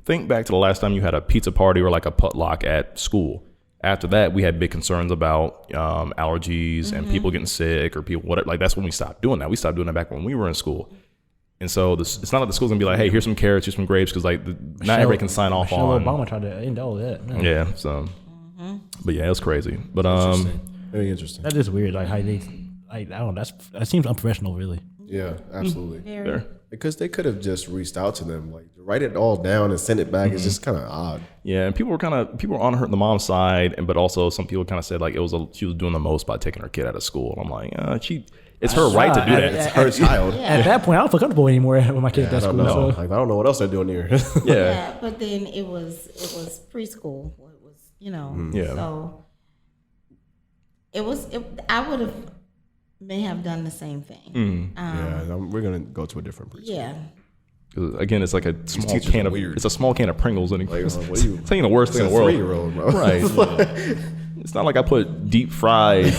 Think back to the last time you had a pizza party or like a potluck at school. After that, we had big concerns about allergies and people getting sick or people, whatever. Like, that's when we stopped doing that. We stopped doing that back when we were in school. And so it's not like the school's gonna be like, hey, here's some carrots, here's some grapes, because like not everybody can sign off on. Obama tried to end all that. Man. Yeah. So, but yeah, it was crazy. But very interesting. That is weird. Like how they, like I don't know. That seems unprofessional, really. Yeah, absolutely. Very. Because they could have just reached out to them, like write it all down and send it back. It's just kind of odd. Yeah, and people were on the mom's side, but also some people kind of said like she was doing the most by taking her kid out of school. I'm like, it's her right to do that. It's her child. At that point, I don't feel comfortable anymore with my kids at school. So. Like, I don't know what else they're doing here. Yeah, but then it was preschool. It was, so I would have may have done the same thing. We're gonna go to a different preschool. Yeah. Again, it's like a small can of weird. It's a small can of Pringles, and Like, what are you? it's ain't the worst thing in the world. 3-year-old, bro. Right? It's not like I put deep fried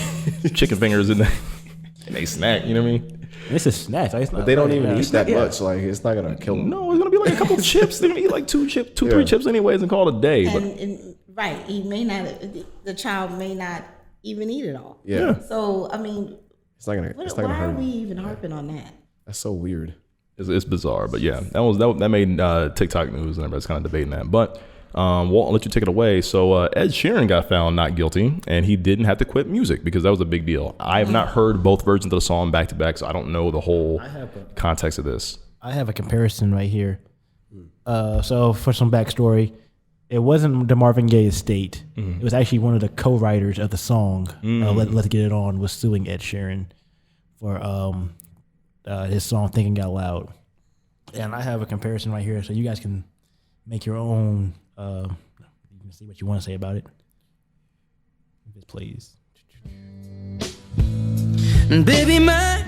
chicken fingers in a snack. You know what I mean? It's a snack. It's not, but they don't even eat that much. Like, it's not gonna kill them. No, it's gonna be like a couple chips. They're gonna eat like 3 chips anyways, and call it a day. And right, he may not. The child may not even eat it all. Yeah. So I mean, it's not gonna. Why are we even harping on that? That's so weird. It's bizarre, but yeah, that made TikTok news, and everybody's kind of debating that. But Walt, I'll let you take it away. So Ed Sheeran got found not guilty, and he didn't have to quit music because that was a big deal. I have not heard both versions of the song back to back, so I don't know the whole context of this. I have a comparison right here. So for some backstory, it wasn't the Marvin Gaye estate. It was actually one of the co-writers of the song. Let's Get It On was suing Ed Sheeran for his song Thinking Out Loud. And I have a comparison right here, so you guys can make your own. You can see what you want to say about it. If it plays. Baby, man,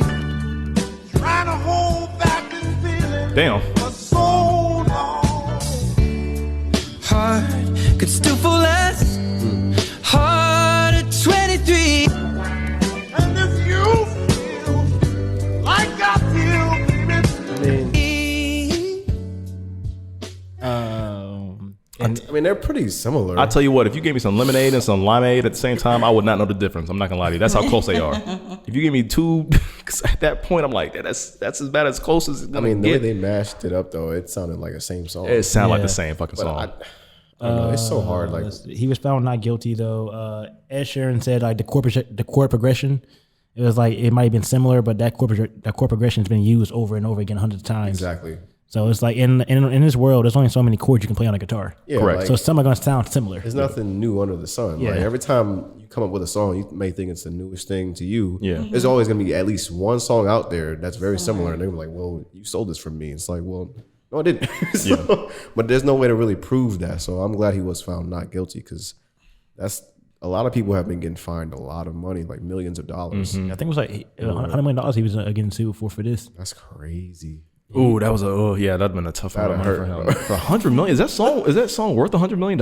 trying to hold back this feeling. Damn. For so long. Heart could still fall less. Heart at 23. And if you feel like I feel, baby. I mean, they're pretty similar. I tell you what, if you gave me some lemonade and some limeade at the same time, I would not know the difference. I'm not gonna lie to you. That's how close they are. If you give me two, because at that point I'm like, that's as bad as close as it's gonna the way get. they mashed it up though, it sounded like the same song. It sounded like the same fucking song. I don't know, it's so hard. Like, he was found not guilty though. Ed Sheeran said like the chord progression. It was like it might have been similar, but that chord progression has been used over and over again 100 times. Exactly. So it's like in this world, there's only so many chords you can play on a guitar. Yeah, correct. Like, so some are going to sound similar. There's nothing new under the sun. Yeah. Like, every time you come up with a song, you may think it's the newest thing to you. Yeah. There's always going to be at least one song out there that's very similar. And they're like, well, you stole this from me. It's like, well, no, I didn't. But there's no way to really prove that. So I'm glad he was found not guilty, because that's a lot of people have been getting fined a lot of money, like millions of dollars. I think it was like $100 million he was getting sued for this. That's crazy. Ooh, that'd have been a tough amount of money for him. For $100 million, is that song worth $100 million?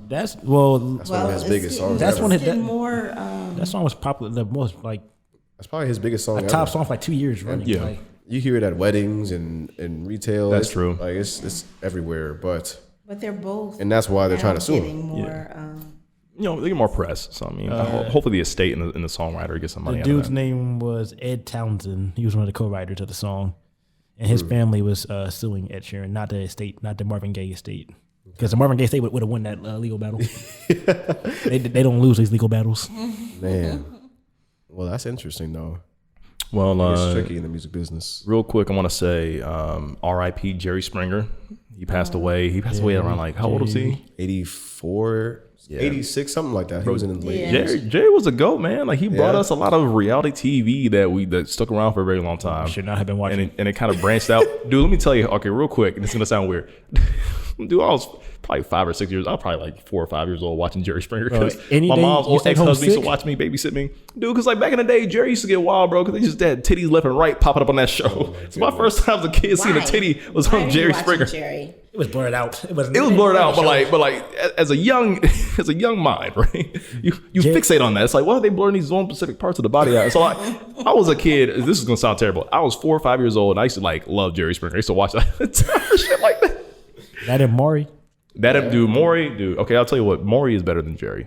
That's one of his biggest songs. That's ever. one of that more. That song was popular. The most that's probably his biggest song. top song for like 2 years running. Yeah. You hear it at weddings and retail. That's true. Like it's everywhere. But But they're both, and that's why they're trying to sue getting him. more. They get more press. So I mean, hopefully the estate and the songwriter gets some money. The dude's name was Ed Townsend. He was one of the co-writers of the song, and his family was suing Ed Sheeran, not the estate, not the Marvin Gaye estate, because the Marvin Gaye estate would have won that legal battle. They don't lose these legal battles. Man, well, that's interesting though. Well, it's tricky in the music business. Real quick, I want to say R.I.P. Jerry Springer. He passed away. He passed away around how old was he? 84, 86, something like that. He was in the late. Jerry was a GOAT, man. He brought us a lot of reality TV that stuck around for a very long time. Should not have been watching. And it kind of branched out. Dude, let me tell you. Okay, real quick. This is gonna sound weird. Dude, I was probably 5 or 6 years. I was probably 4 or 5 years old watching Jerry Springer because my mom's old ex-husband used to watch me, babysit me. Dude, because back in the day, Jerry used to get wild, bro, because they just had titties left and right popping up on that show. So my first time as a kid seeing a titty was on Jerry Springer. Jerry? It was blurred out. It was blurred out, but as a young mind, right? You fixate on that. It's why are they blurring these one specific parts of the body out? So I was a kid. This is gonna sound terrible. I was 4 or 5 years old, and I used to love Jerry Springer. I used to watch that shit like that. That and Maury. Maury, dude. Okay, I'll tell you what. Maury is better than Jerry.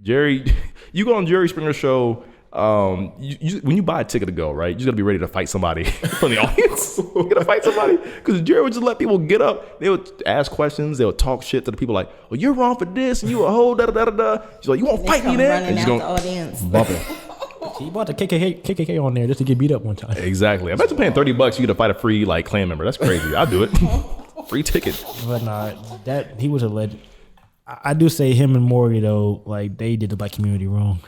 Jerry, you go on Jerry Springer's show. When you buy a ticket to go, right, you just gotta be ready to fight somebody from the audience. You gotta fight somebody because Jerry would just let people get up. They would ask questions. They would talk shit to the people "Oh, you're wrong for this, and you a whole da da da da." She's like, "You won't fight me then?" And she's going the audience. Bump it. He bought the KKK on there just to get beat up one time. Exactly. Imagine paying $30 you get to fight a free clan member. That's crazy. I'd do it. Free ticket. But nah, he was a legend. I do say him and Maury though, they did the black community wrong.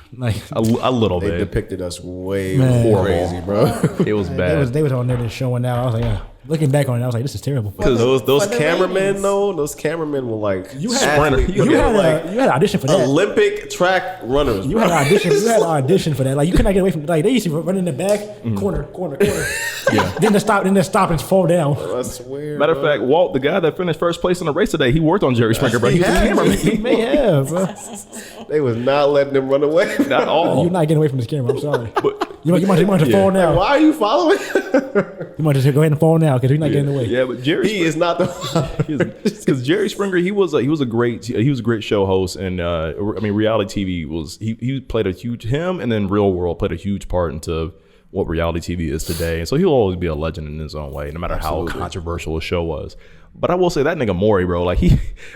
A little bit. They depicted us way crazy, bro. It was bad. They was on there just showing out. I was like, looking back on it, I was like, this is terrible. Because those cameramen though, those cameramen were you had an audition for that. Olympic track runners. You had an audition. You had an audition for that. You could not get away from they used to run in the back, corner. Yeah. Then they stop and fall down. I swear. Matter of fact, Walt, the guy that finished first place in the race today, he worked on Jerry Springer, bro. He may have, bro. They was not letting him run away. Not at all. You're not getting away from this camera. I'm sorry. You might just fall now. Why are you following? You might just go ahead and fall now because you're not getting away. Yeah, but Jerry, he is not the because Jerry Springer, he was a great show host, and reality TV was he played a huge and then Real World played a huge part into what reality TV is today, and so he'll always be a legend in his own way, no matter how controversial a show was. But I will say that nigga Maury, bro,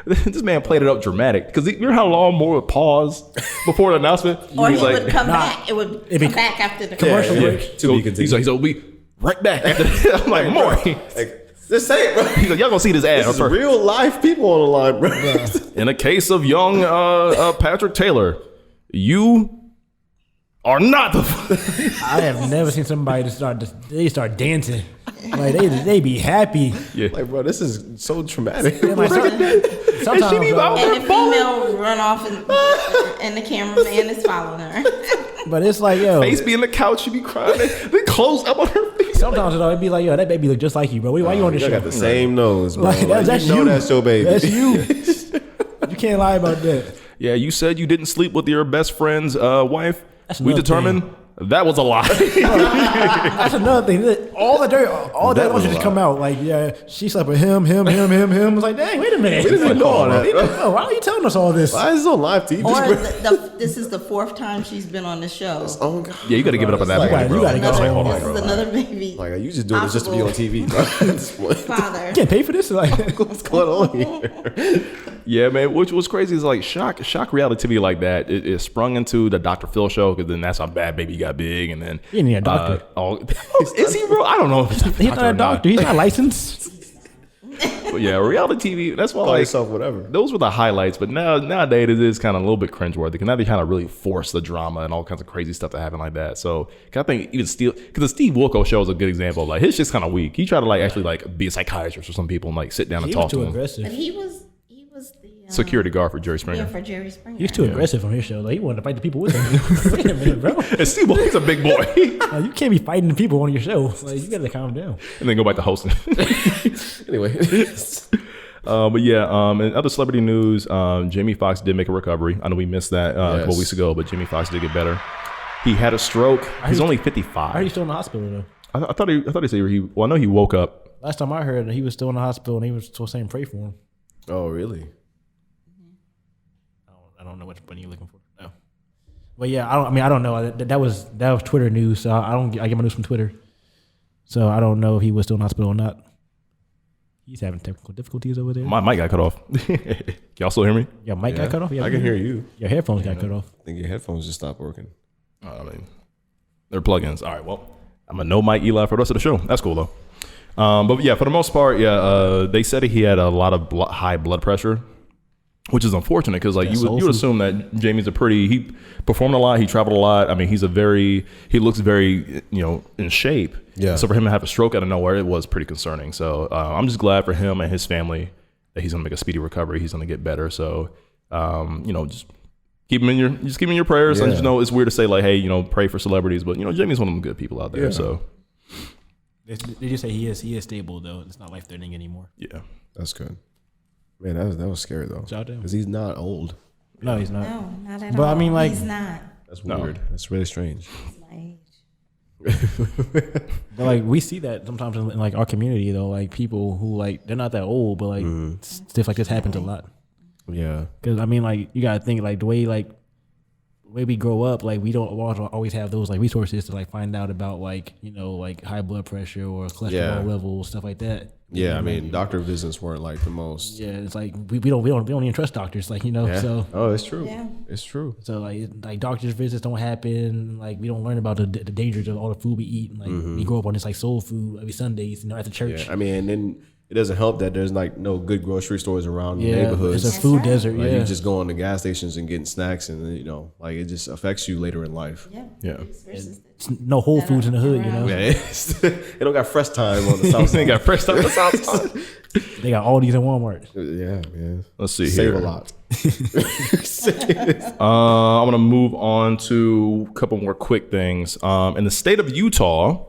this man played it up dramatic. Because you know how long Maury would pause before the announcement? Or he would come back. It would come back after the commercial break. To be continued. He's like, we'll be right back after that. I'm like, Maury. Just say it, bro. He's like, y'all gonna see this ad. This is real life people on the line, bro. In the case of young Patrick Taylor, you are not the. I have never seen somebody start dancing. They be happy. Yeah. Bro, this is so traumatic. And sometimes and the female run off and the cameraman is following her. But it's yo. Face be in the couch, she be crying. They close up on her face. Sometimes it'd be that baby look just like you, bro. Why you on this show? Got the same nose, bro. That's you know that's your baby. That's you. You can't lie about that. Yeah, you said you didn't sleep with your best friend's wife. We determined that was a lie. That's another thing. All the dirt wants to just come out. She slept with him. It's like, dang, wait a minute. We didn't know all that. Why are you telling us all this? Why is this on live TV? Or this is the 4th time she's been on the show. Oh, God. Yeah, you got to give it up at that point, bro. You got to go. This is another baby. You just doing this just to be on TV, bro. Father. You can't pay for this? What's going on here? Yeah, man. Which was crazy is shock reality TV like that. It sprung into the Dr. Phil show because then that's how Bad Baby got big, and then he need a doctor. Is he, bro? I don't know. He's not a doctor. He's not licensed. But yeah, reality TV. That's why whatever. Those were the highlights. But nowadays it is kind of a little bit cringeworthy. Because now they kind of really force the drama and all kinds of crazy stuff to happen like that. So I think even because the Steve Wilkos show is a good example. His shit's kind of weak. He tried to actually be a psychiatrist for some people and sit down and talk to them. Aggressive. But he was the security guard for Jerry Springer. Yeah, for Jerry Springer. He's too aggressive on his show. He wanted to fight the people with him. Wait a minute, bro. And Steve Wilkos a big boy. You can't be fighting the people on your show. You got to calm down. And then go back to hosting. Anyway. But yeah, in other celebrity news, Jamie Foxx did make a recovery. I know we missed that a couple weeks ago, but Jamie Foxx did get better. He had a stroke. He's only 55. Are you still in the hospital though? I thought he said I know he woke up. Last time I heard, he was still in the hospital and he was still saying pray for him. Oh, really? I don't know which bunny you're looking for. No. But yeah, I don't know. That was Twitter news. So I get my news from Twitter. So I don't know if he was still in hospital or not. He's having technical difficulties over there. My mic got cut off. Can y'all still hear me? Your mic got cut off? I can hear you. Your headphones got cut off. I think your headphones just stopped working. I mean, they're plugins. All right, well, I'm a no mic Eli for the rest of the show. That's cool, though. But yeah, for the most part, they said he had a lot of high blood pressure, which is unfortunate because like you would assume that Jamie's he performed a lot, he traveled a lot. I mean, he looks very, in shape. Yeah. So for him to have a stroke out of nowhere, it was pretty concerning. So I'm just glad for him and his family that he's gonna make a speedy recovery. He's gonna get better. So just keep him in your prayers. And it's weird to say like, hey, pray for celebrities, but Jamie's one of them good people out there. Yeah. So they just say he is stable though. It's not life threatening anymore. Yeah, that's good. Man, that was scary though. Because he's not old. No, he's not. No, not at all. But I mean, like, he's not. That's weird. No. That's really strange. He's my age. But like we see that sometimes in like our community though, like people who like they're not that old, but like stuff like this happens a lot. Yeah. Because I mean, like you gotta think like the way we grow up, like we don't always have those like resources to like find out about like like high blood pressure or cholesterol levels, stuff like that. Yeah, I mean, doctor visits weren't like the most. Yeah, it's like we don't even trust doctors, like Yeah. So. Oh, it's true. Yeah. It's true. So like doctors visits don't happen. Like we don't learn about the dangers of all the food we eat. And, like we grow up on this like soul food every Sundays, at the church. Yeah, I mean, and then it doesn't help that there's like no good grocery stores around the neighborhoods. It's a food desert. Like, you just go on the gas stations and getting snacks, and like it just affects you later in life. Yeah. No Whole Foods in the hood, Yeah, it don't got Fresh Time on the south side. They got Fresh Time on the south side. They got Aldi's and Walmart. Yeah, man. Let's see Save here. a lot. I'm gonna move on to a couple more quick things. In the state of Utah,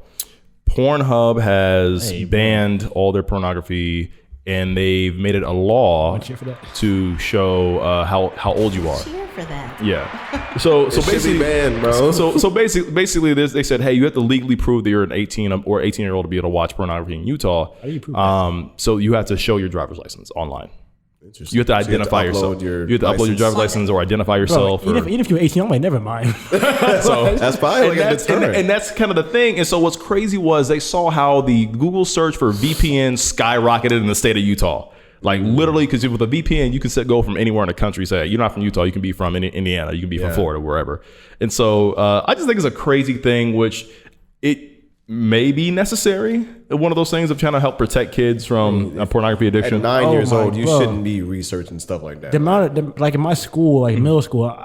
Pornhub has banned all their pornography, and they've made it a law to show how old you are. Cheer for that. Yeah. So basically, banned, bro. So basically, they said, hey, you have to legally prove that you're an 18 or 18-year-old to be able to watch pornography in Utah. How do you prove that? So you have to show your driver's license online. You have to identify yourself. You have to upload your driver's license or identify yourself. Bro, even if you're 18, I'm like, never mind. So that's probably like a deterrent. And that's kind of the thing. And so what's crazy was they saw how the Google search for VPN skyrocketed in the state of Utah. Like literally, because with a VPN, you can go from anywhere in the country. Say you're not from Utah, you can be from Indiana, you can be from Florida, wherever. And so I just think it's a crazy thing, which it may be necessary. One of those things of trying to help protect kids from pornography addiction. At 9 years old, you shouldn't be researching stuff like that. The amount of, like in my school, like middle school,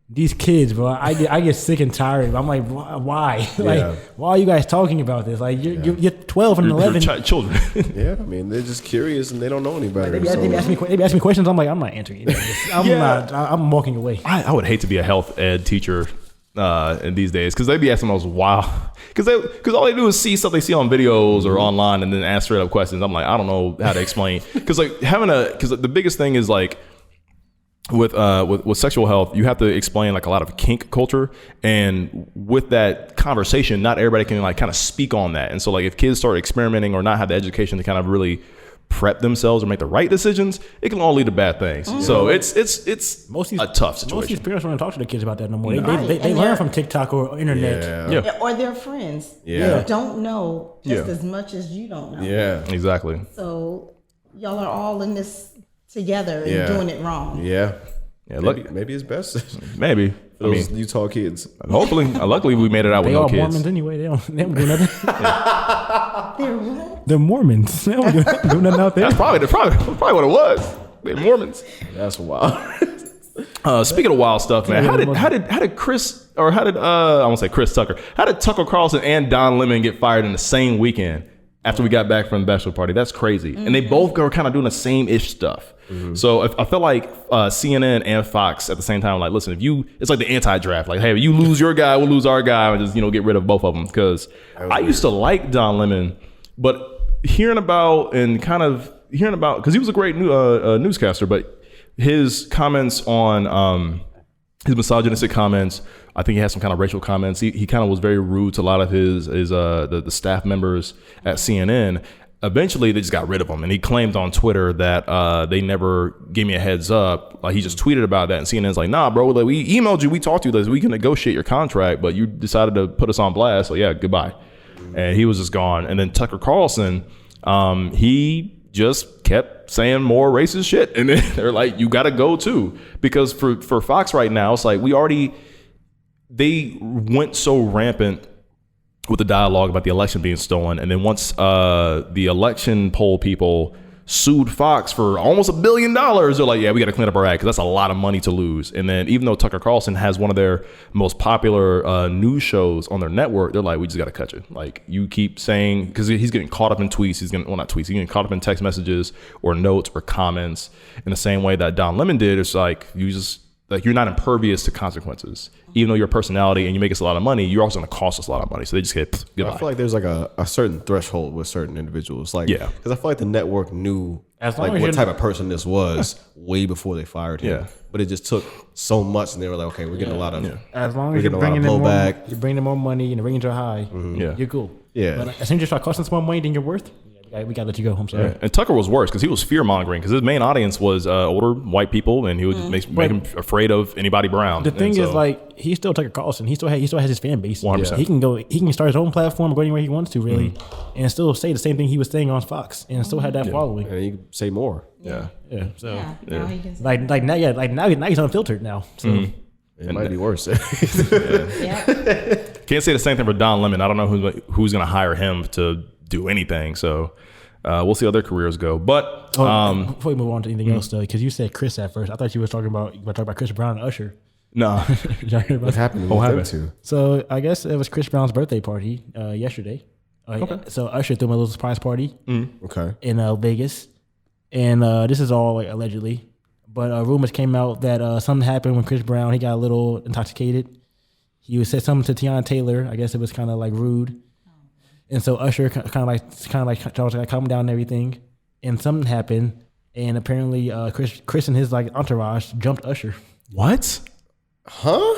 these kids, bro, I get sick and tired. I'm like, why? Like, why are you guys talking about this? Like, you're 12 and 11. Children. Yeah, I mean, they're just curious and they don't know any better. They ask me questions. I'm like, I'm not answering it. I'm walking away. I would hate to be a health ed teacher in these days, because they'd be asking those wild, because all they do is see stuff they see on videos or online and then ask straight up questions. I'm like, I don't know how to explain, because like because the biggest thing is like with sexual health, you have to explain like a lot of kink culture, and with that conversation, not everybody can like kind of speak on that. And so like if kids start experimenting or not have the education to kind of really prep themselves or make the right decisions, it can all lead to bad things. So it's a tough situation. Most of these parents don't talk to their kids about that no more. They learn from TikTok or internet. Or their friends. Don't know just as much as you don't know. Yeah, exactly. So y'all are all in this together and doing it wrong. Yeah, maybe it's best. Maybe. For those Utah kids. Hopefully, luckily we made it out with no kids. They all Mormons anyway. They don't do nothing. They're what? They're Mormons. They don't do nothing out there. That's probably what it was. They're Mormons. That's wild. Speaking of wild stuff, man, how did Chris, or how did I won't say Chris Tucker, how did Tucker Carlson and Don Lemon get fired in the same weekend after we got back from the Bachelor party? That's crazy. And they both were kind of doing the same ish stuff. So I feel like CNN and Fox at the same time, like, listen, it's like the anti-draft. Like, hey, if you lose your guy, we'll lose our guy, and just get rid of both of them. Because I used to like Don Lemon, but hearing about, because he was a great newscaster, but his comments on his misogynistic comments, I think he had some kind of racial comments. He kind of was very rude to a lot of the staff members at CNN. eventually they just got rid of him, and he claimed on Twitter that they never gave me a heads up. Like, he just tweeted about that, and CNN's like, nah, bro, like, we emailed you, we talked to you, we can negotiate your contract, but you decided to put us on blast, so yeah, goodbye. And he was just gone. And then Tucker Carlson, he just kept saying more racist shit, and then they're like, you gotta go too, because for Fox right now, it's like they went so rampant with the dialogue about the election being stolen, and then once the election poll people sued Fox for almost $1 billion, they're like, yeah, we got to clean up our act, because that's a lot of money to lose. And then even though Tucker Carlson has one of their most popular news shows on their network, they're like, we just got to cut you. Like, you keep saying, because he's getting caught up in tweets, he's getting caught up in text messages or notes or comments in the same way that Don Lemon did. It's like, you're not impervious to consequences. Even though your personality and you make us a lot of money, you're also going to cost us a lot of money. So they just get goodbye. I feel like there's like a certain threshold with certain individuals. Like, yeah, because I feel like the network knew like what type of person this was way before they fired him. Yeah. But it just took so much, and they were like, okay, we're getting a lot of as long as you're bringing in more money and the ratings are high, you're cool. Yeah. But as soon as you start costing some more money than you're worth, we gotta let you go. I'm sorry. Yeah. And Tucker was worse because he was fear mongering, because his main audience was older white people, and he would make him afraid of anybody brown. The thing is, like, he's still Tucker Carlson. He still has his fan base. 100%. He can start his own platform or go anywhere he wants to, really, and still say the same thing he was saying on Fox, and still have that following. And he can say more. Yeah. So now he can say now he's unfiltered now. So. It might be worse. Can't say the same thing for Don Lemon. I don't know who's going to hire him to do anything. So we'll see how their careers go. But before we move on to anything else, though, because you said Chris at first, I thought you were talking about Chris Brown and Usher. No. What happened? What happened to? So I guess it was Chris Brown's birthday party yesterday. Okay. So Usher threw him a little surprise party. Okay. In Vegas, and this is all like, allegedly. But rumors came out that something happened when Chris Brown, he got a little intoxicated. He said something to Tiana Taylor. I guess it was kind of like rude. And so Usher kind of like tried to calm down and everything. And something happened. And apparently Chris and his like entourage jumped Usher. What? Huh?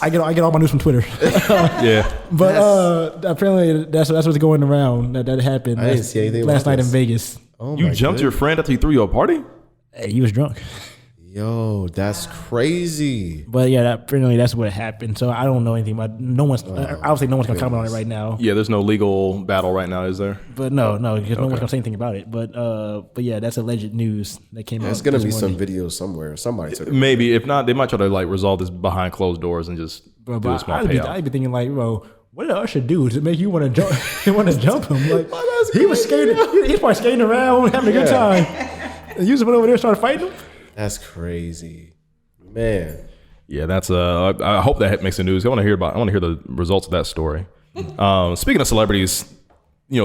I get all my news from Twitter. Yeah. But apparently that's what's going around. That happened. I didn't see anything last night in Vegas. Oh, you jumped your friend after he threw you a party? Hey, he was drunk. Yo, that's crazy. But yeah, apparently that's what happened. So I don't know anything about. Obviously no one's gonna comment on it right now. Yeah, there's no legal battle right now, is there? But no, because no one's gonna say anything about it. But yeah, that's alleged news that came out. There's gonna be some videos somewhere. Somebody took it. Maybe. If not, they might try to like resolve this behind closed doors and just do a small payout. I'd be thinking like, bro, what did Usher do to make you want to jump? You want to jump him? Like he was skating. He was probably skating around, having a good time. And you just went over there and started fighting him. That's crazy, man. Yeah, that's I hope that makes the news. I want to hear the results of that story. Speaking of celebrities,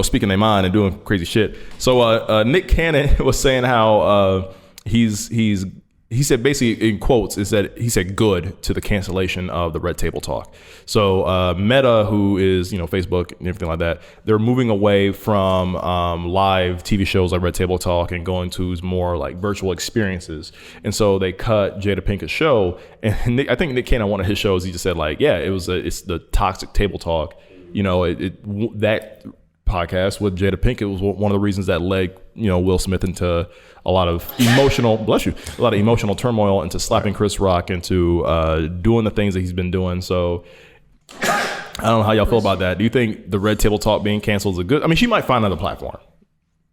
speaking their mind and doing crazy shit. So Nick Cannon was saying how he said, basically in quotes, he said good to the cancellation of the Red Table Talk. So Meta, who is Facebook and everything like that, they're moving away from live TV shows like Red Table Talk and going to more like virtual experiences. And so they cut Jada Pinkett's show, and I think Nick Cannon, one of his shows, he just said like, yeah, it's the toxic table talk. That podcast with Jada Pinkett was one of the reasons that led Will Smith into a lot of emotional turmoil, into slapping Chris Rock, into doing the things that he's been doing. So I don't know how y'all feel about that. Do you think the Red Table Talk being canceled is a good? I mean, she might find another platform.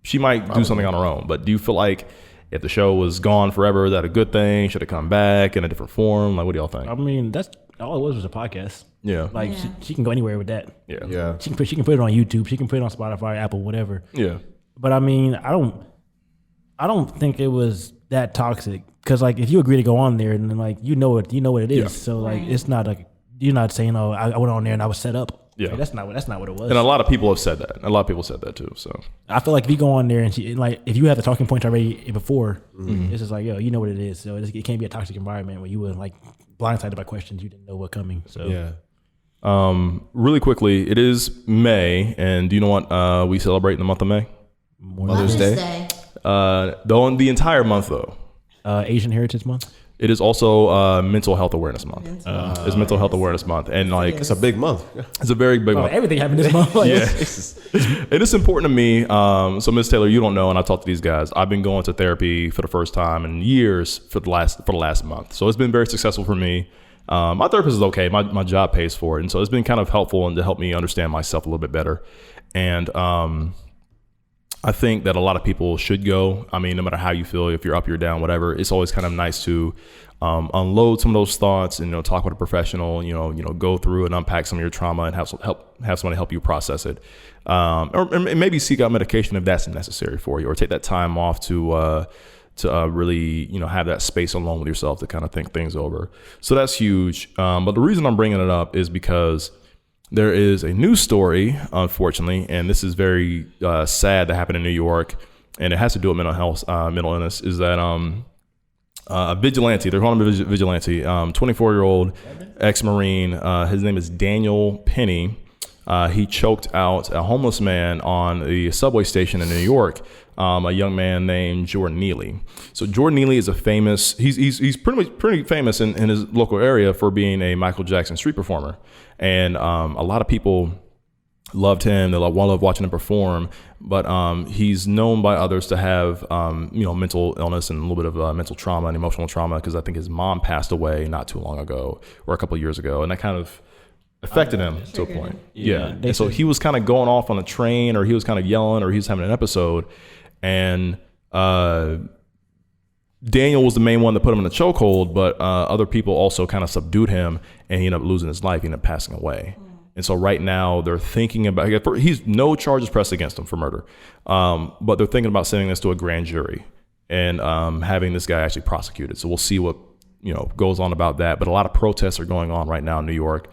She might do something on her own. But do you feel like if the show was gone forever, is that a good thing? Should it come back in a different form? Like, what do y'all think? I mean, that's all it was a podcast. Yeah. Like she can go anywhere with that. Yeah. She can put it on YouTube. She can put it on Spotify, Apple, whatever. Yeah. But I mean, I don't think it was that toxic, because like if you agree to go on there and then like you know what it is. Yeah. So like it's not like you're not saying, oh, I went on there and I was set up. Yeah. Like, that's not what it was. And a lot of people have said that. A lot of people said that too. So I feel like if you go on there and if you have the talking points already before, it's just like, yo, you know what it is. So it can't be a toxic environment where you were like blindsided by questions you didn't know were coming. So yeah. Really quickly, it is May, and do you know what we celebrate in the month of May? Mother's Day. The entire month though. Asian Heritage Month. It is also Mental Health Awareness Month. It's Mental Health Awareness Month, and like it's a big month. It's a very big month. Everything happened this month. And it's important to me. So, Ms. Taylor, you don't know, and I talked to these guys. I've been going to therapy for the first time in years for the last month. So it's been very successful for me. My therapist is okay. My job pays for it, and so it's been kind of helpful and to help me understand myself a little bit better. And I think that a lot of people should go. I mean, no matter how you feel, if you're up, you're down, whatever, it's always kind of nice to unload some of those thoughts and, talk with a professional, go through and unpack some of your trauma and have somebody help you process it. Or maybe seek out medication if that's necessary for you, or take that time off to really, have that space alone with yourself to kind of think things over. So that's huge. But the reason I'm bringing it up is because there is a news story, unfortunately, and this is very sad that happened in New York, and it has to do with mental health, mental illness, is that a vigilante, they're calling him a vigilante, 24-year-old ex-Marine, his name is Daniel Penny. He choked out a homeless man on the subway station in New York, a young man named Jordan Neely. So Jordan Neely is he's pretty famous in his local area for being a Michael Jackson street performer. And a lot of people loved him. They loved watching him perform. But he's known by others to have, mental illness and a little bit of mental trauma and emotional trauma, because I think his mom passed away not too long ago, or a couple of years ago. And that kind of affected him to a point. Yeah. And so he was kind of going off on a train, or he was kind of yelling, or he was having an episode. And Daniel was the main one that put him in the chokehold, but other people also kind of subdued him, and he ended up losing his life. He ended up passing away. And so right now they're thinking about, he's no charges pressed against him for murder. But they're thinking about sending this to a grand jury and having this guy actually prosecuted. So we'll see what, goes on about that. But a lot of protests are going on right now in New York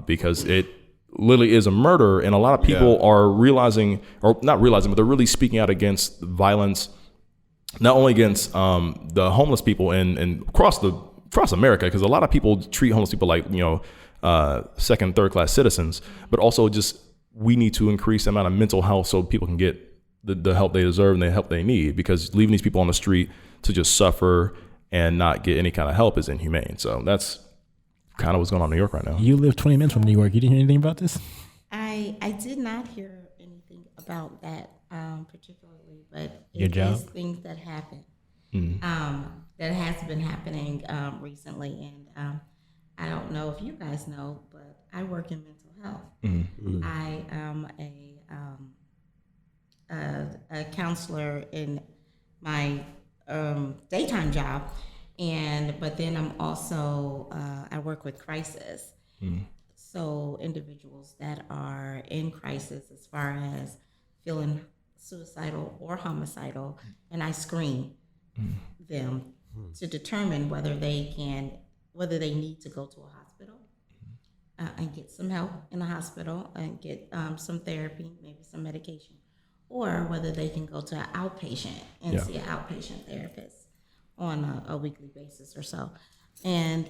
because it literally is a murder. And a lot of people are realizing, or not realizing, but they're really speaking out against violence, not only against the homeless people and across America, because a lot of people treat homeless people like, second, third class citizens, but also just we need to increase the amount of mental health so people can get the help they deserve and the help they need, because leaving these people on the street to just suffer and not get any kind of help is inhumane. So that's kind of what's going on in New York right now. You live 20 minutes from New York. You didn't hear anything about this? I did not hear anything about that particularly, but it is things that happen. That has been happening recently, and I don't know if you guys know, but I work in mental health. I am a counselor in my daytime job, but then I'm also I work with crisis. So individuals that are in crisis as far as feeling suicidal or homicidal, and I screen them to determine whether they need to go to a hospital and get some help in the hospital and get some therapy, maybe some medication, or whether they can go to an outpatient and see an outpatient therapist on a weekly basis or so. And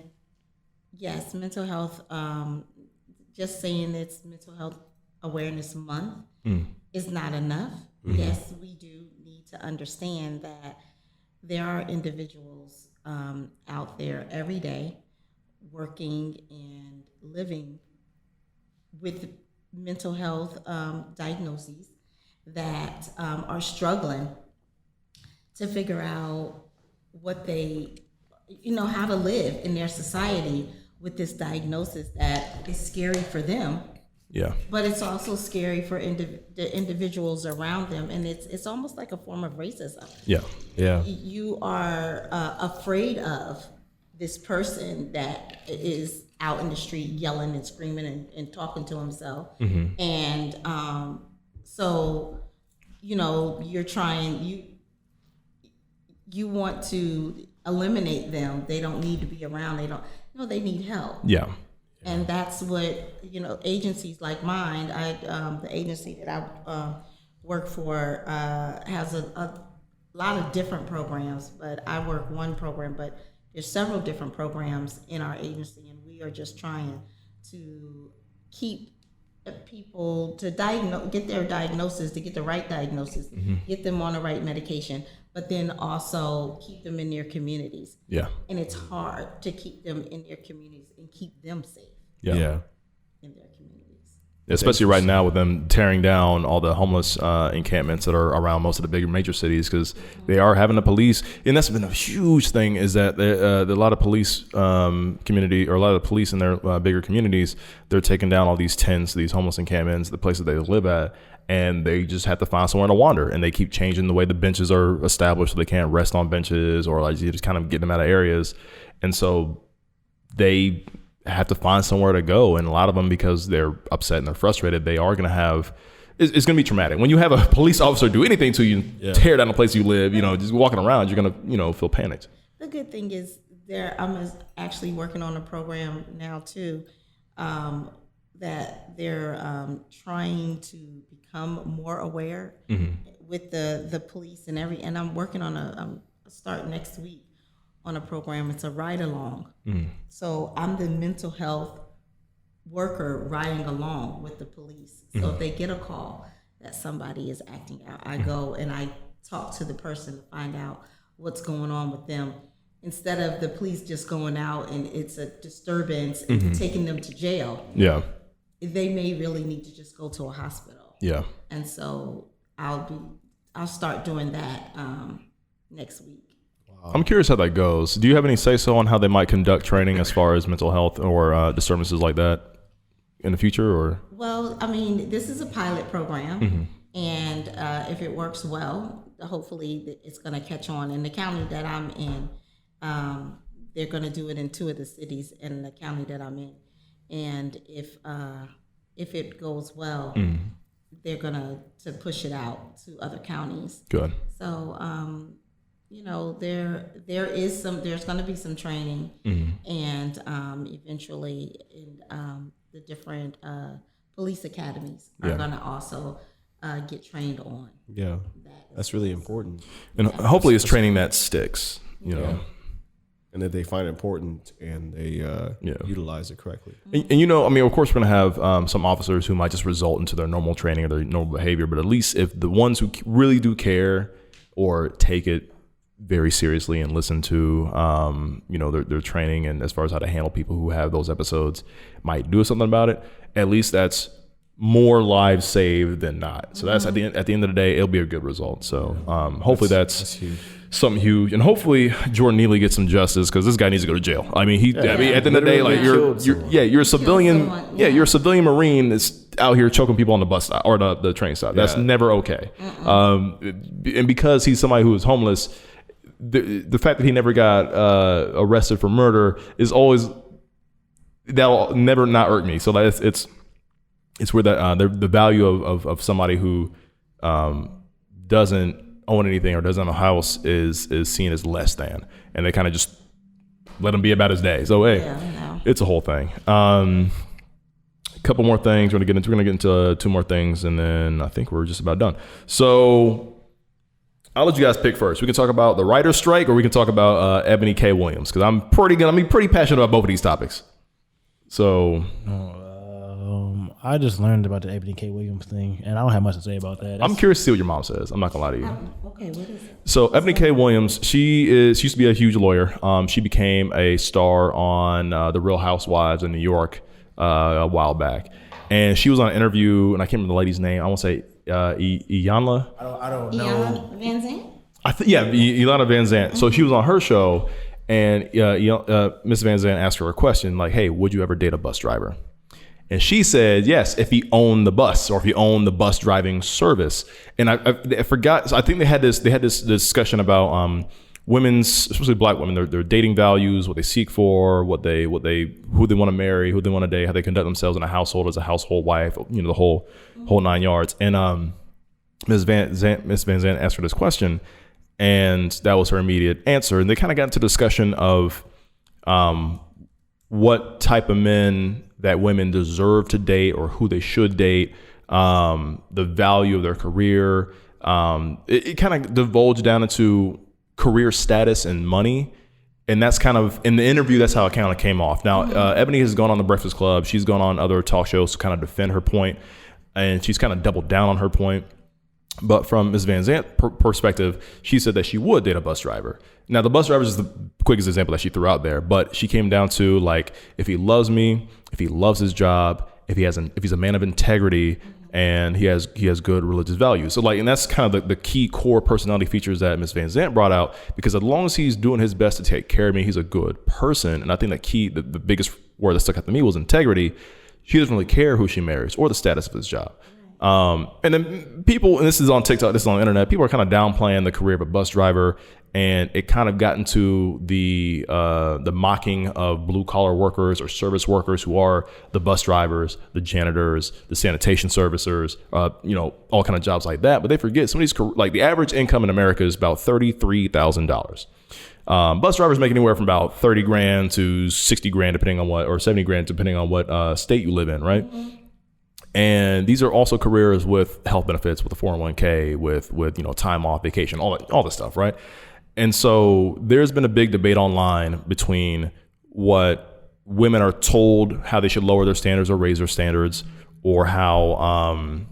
yes, mental health, just saying it's Mental Health Awareness Month is not enough. Yes, we do need to understand that there are individuals out there every day working and living with mental health diagnoses that are struggling to figure out what they, how to live in their society with this diagnosis that is scary for them. Yeah. But it's also scary for the individuals around them, and it's almost like a form of racism. Yeah. Yeah. You are afraid of this person that is out in the street yelling and screaming and talking to himself, and so you're trying you want to eliminate them. They don't need to be around. They need help. Yeah. And that's what, agencies like mine, the agency that I work for has a lot of different programs, but I work one program, but there's several different programs in our agency, and we are just trying to keep people to get their diagnosis, to get the right diagnosis, get them on the right medication, but then also keep them in their communities. Yeah. And it's hard to keep them in their communities and keep them safe. Yeah. In their communities. Especially right now with them tearing down all the homeless encampments that are around most of the bigger major cities, because they are having the police, and that's been a huge thing, is that a lot of police community, or a lot of the police in their bigger communities, they're taking down all these tents, these homeless encampments, the places they live at, and they just have to find somewhere to wander, and they keep changing the way the benches are established so they can't rest on benches, or like you just kind of get them out of areas. And so they have to find somewhere to go, and a lot of them, because they're upset and they're frustrated, they are going to have, it's going to be traumatic when you have a police officer do anything to you, tear down the place you live, just walking around, you're going to feel panicked. The good thing is I'm actually working on a program now too, that they're trying to become more aware with the police and I'm working on a start next week on a program. It's a ride along. So I'm the mental health worker riding along with the police. So if they get a call that somebody is acting out, I go and I talk to the person to find out what's going on with them, instead of the police just going out and it's a disturbance and taking them to jail. Yeah. They may really need to just go to a hospital. Yeah. And so I'll start doing that next week. I'm curious how that goes. Do you have any say-so on how they might conduct training as far as mental health or disturbances like that in the future? Or well, I mean, this is a pilot program, and if it works well, hopefully it's going to catch on. In the county that I'm in, they're going to do it in 2 of the cities in the county that I'm in, and if it goes well, they're going to push it out to other counties. Good. So. There's going to be some training, and eventually in the different police academies are going to also get trained on. Yeah, that's really important. And hopefully it's training that sticks, know. And that they find it important and they utilize it correctly. And of course we're going to have some officers who might just result into their normal training or their normal behavior, but at least if the ones who really do care or take it very seriously and listen to their training, and as far as how to handle people who have those episodes, might do something about it, at least that's more lives saved than not. So that's at the end of the day, it'll be a good result. So hopefully that's huge. Something huge, and hopefully Jordan Neely gets some justice, because this guy needs to go to jail. I mean, at the end of the day, like you're a civilian, you're a civilian Marine that's out here choking people on the bus stop or the train stop. That's never okay. And because he's somebody who is homeless, the fact that he never got arrested for murder is always, that'll never not irk me. So that it's where that the value of somebody who doesn't own anything or doesn't own a house is seen as less than, and they kind of just let him be about his day. So it's a whole thing. A couple more things we're gonna get into 2 more things, and then I think we're just about done. So I'll let you guys pick first. We can talk about the writer's strike, or we can talk about Eboni K Williams, because I'm pretty passionate about both of these topics. So I just learned about the Eboni K Williams thing, and I don't have much to say about that. I'm curious to see what your mom says. I'm not gonna lie to you. Okay, what is it? So Eboni K Williams, she used to be a huge lawyer. She became a star on The Real Housewives in New York a while back, and she was on an interview, and I can't remember the lady's name. I want to say Iyanla. I don't know. Iyanla Van Zandt? Iyanla Van Zandt. So she was on her show, and Miss Van Zandt asked her a question like, "Hey, would you ever date a bus driver?" And she said, yes, if he owned the bus, or if he owned the bus driving service. And I forgot. So I think they had this discussion about women's, especially Black women, their dating values, what they seek for, who they want to marry, who they want to date, how they conduct themselves in a household as a household wife, the whole 9 yards. And Miss Van Zandt asked her this question, and that was her immediate answer. And they kind of got into discussion of what type of men that women deserve to date, or who they should date, the value of their career. It kind of divulged down into career status and money. And that's kind of, in the interview, that's how it kind of came off. Now, Eboni has gone on The Breakfast Club. She's gone on other talk shows to kind of defend her point, and she's kind of doubled down on her point. But from Ms. Van Zant's perspective, she said that she would date a bus driver. Now, the bus driver is the quickest example that she threw out there, but she came down to, like, if he loves me, if he loves his job, if he's a man of integrity, and he has good religious values. So, like, and that's kind of the key core personality features that Ms. Van Zant brought out, because as long as he's doing his best to take care of me, he's a good person. And I think the biggest word that stuck out to me was integrity. She doesn't really care who she marries or the status of his job. And then people, and this is on TikTok, this is on the internet, people are kind of downplaying the career of a bus driver, and it kind of got into the mocking of blue collar workers or service workers who are the bus drivers, the janitors, the sanitation servicers, all kind of jobs like that. But they forget some of these, like, the average income in America is about $33,000. Bus drivers make anywhere from about 30 grand to 60 grand, depending on or 70 grand, depending on what state you live in, right? Mm-hmm. And these are also careers with health benefits, with a 401k, with time off, vacation, all this stuff, right? And so there's been a big debate online between what women are told how they should lower their standards or raise their standards, or how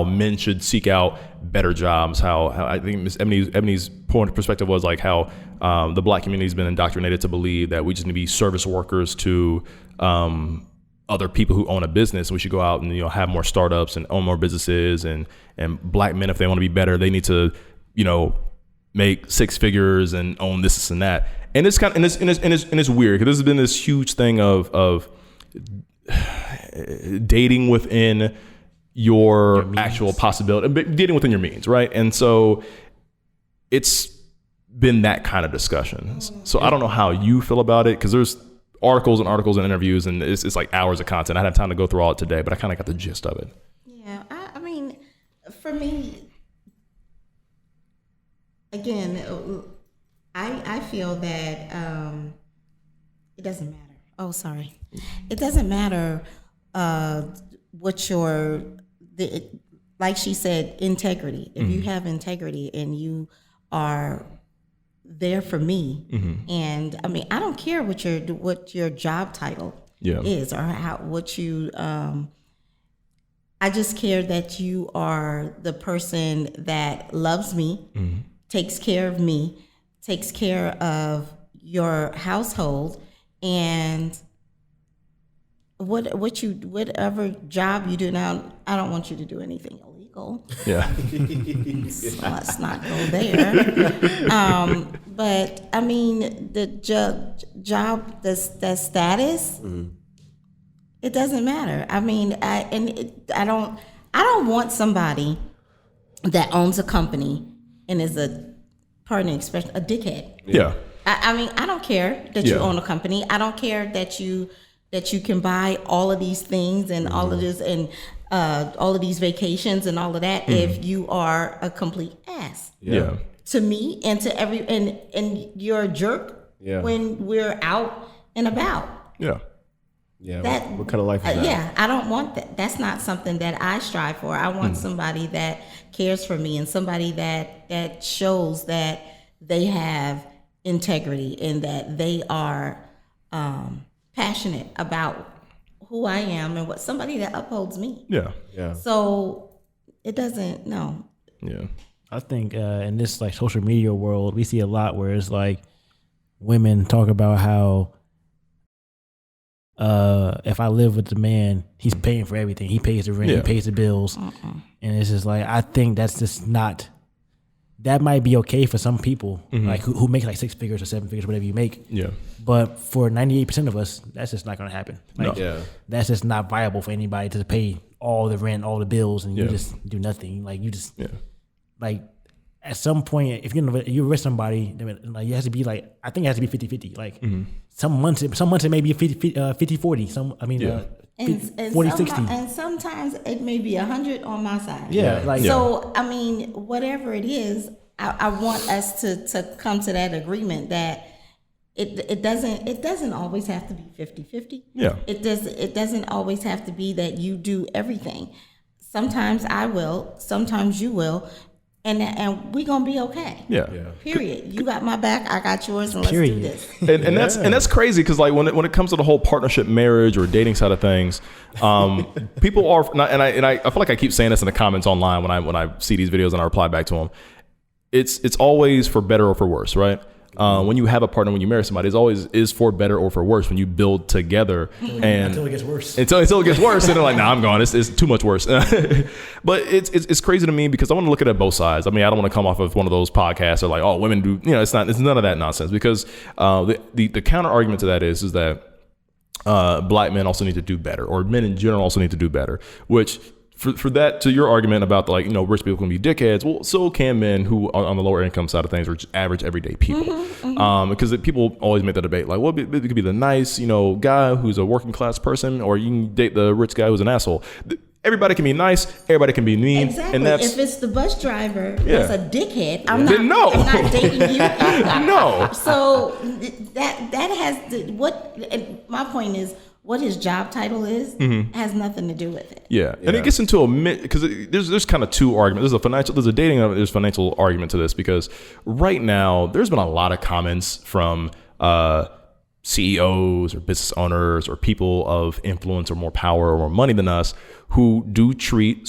men should seek out better jobs. How I think Ms. Eboni's point of perspective was like how the Black community has been indoctrinated to believe that we just need to be service workers to other people who own a business. We should go out and have more startups and own more businesses, and Black men, if they want to be better, they need to make six figures and own this and that. And it's kind of and it's weird, because there's been this huge thing of dating within your actual possibility, dating within your means, right? And so it's been that kind of discussion. So I don't know how you feel about it, because there's articles and interviews, and it's like hours of content. I don't have time to go through all it today, but I kind of got the gist of it. Yeah, I mean, for me, again, I feel that it doesn't matter. Oh, sorry. It doesn't matter what like she said, integrity. If you have integrity and you are there for me, and I mean, I don't care what your job title is, or what you I just care that you are the person that loves me, takes care of me, takes care of your household, and whatever job you do now, I don't want you to do anything illegal. Yeah. So let's not go there. But I mean, the job, the status, it doesn't matter. I mean, I don't want somebody that owns a company and is pardon the expression, a dickhead. Yeah. I mean, I don't care that you own a company. I don't care that you can buy all of these things and all of this and all of these vacations and all of that if you are a complete ass. Yeah. To me and to and you're a jerk when we're out and about. Yeah. Yeah. What kind of life is that? Yeah, I don't want that. That's not something that I strive for. I want somebody that cares for me and somebody that shows that they have integrity and that they are passionate about who I am and somebody that upholds me. Yeah. Yeah. So it doesn't, no. Yeah. I think in this like social media world, we see a lot where it's like women talk about how if I live with the man, he's paying for everything. He pays the rent, he pays the bills. And it's just like, I think that's just not, that might be okay for some people, like who make like 6 figures or 7 figures, whatever you make. Yeah. But for 98% of us, that's just not going to happen. Like, that's just not viable for anybody to pay all the rent, all the bills, and you just do nothing. Like you just, like at some point, if you're with somebody, like it has to be like, I think it has to be 50-50. Like some months it may be 50-40. Some, I mean, 40-60. And sometimes it may be 100 on my side. Yeah. Like, so, I mean, whatever it is, I want us to come to that agreement that it doesn't always have to be 50-50. Yeah. It doesn't always have to be that you do everything. Sometimes I will, sometimes you will. And we're gonna be okay. Yeah. Period. You got my back, I got yours, and let's do this. And that's crazy because like when it comes to the whole partnership, marriage, or dating side of things, people are not, and I feel like I keep saying this in the comments online when I see these videos and I reply back to them. It's always for better or for worse, right? When you have a partner, when you marry somebody, it's always is for better or for worse when you build together. And until it gets worse. Until it gets worse, and they're like, "Nah, I'm gone. It's too much worse." But it's crazy to me because I want to look at it both sides. I mean, I don't want to come off of one of those podcasts that are like, "Oh, women do." It's none of that nonsense. Because the counter argument to that is that black men also need to do better, or men in general also need to do better, which. For that, to your argument about rich people can be dickheads, well, so can men who are on the lower income side of things, or just average everyday people. Because people always make the debate like, well, it could be the nice, guy who's a working class person, or you can date the rich guy who's an asshole. Everybody can be nice. Everybody can be mean. Exactly. And if it's the bus driver that's a dickhead, I'm not dating you. No. So that has my point is. What his job title is has nothing to do with it. Yeah. And it gets into because there's kind of two arguments. There's financial argument to this, because right now there's been a lot of comments from CEOs or business owners or people of influence or more power or more money than us who do treat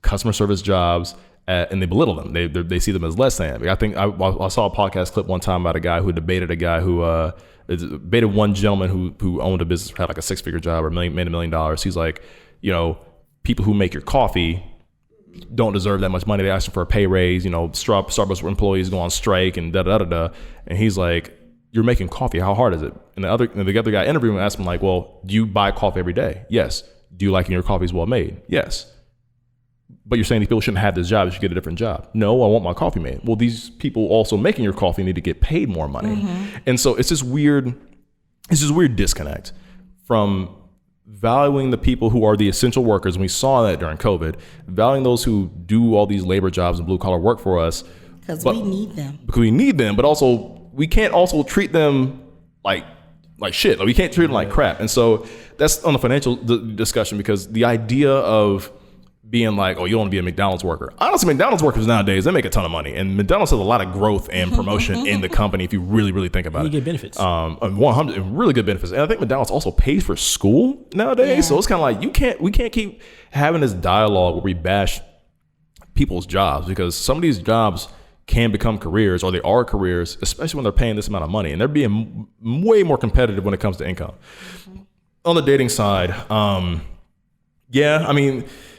customer service jobs and they belittle them. They see them as less than. I think I saw a podcast clip one time about a guy who debated a guy who debated one gentleman who owned a business, had like a 6-figure job, or made $1 million. He's like, people who make your coffee don't deserve that much money. They ask him for a pay raise. Starbucks employees go on strike and da-da-da-da. And he's like, you're making coffee. How hard is it? And the other guy interviewing him asked him like, well, do you buy coffee every day? Yes. Do you like your coffees well made? Yes. But you're saying these people shouldn't have this job, they should get a different job. No, I want my coffee made. Well, these people also making your coffee need to get paid more money. And so it's this weird disconnect from valuing the people who are the essential workers. And we saw that during COVID, valuing those who do all these labor jobs and blue collar work for us. Because we need them. Because we need them, but also we can't also treat them like shit. Like we can't treat them like crap. And so that's on the financial discussion, because the idea of being like, oh, you don't want to be a McDonald's worker. Honestly, McDonald's workers nowadays, they make a ton of money. And McDonald's has a lot of growth and promotion in the company if you really, really think about it. You get benefits. 100 really good benefits. And I think McDonald's also pays for school nowadays. Yeah. So it's kind of like we can't keep having this dialogue where we bash people's jobs, because some of these jobs can become careers, or they are careers, especially when they're paying this amount of money. And they're being way more competitive when it comes to income. On the dating side,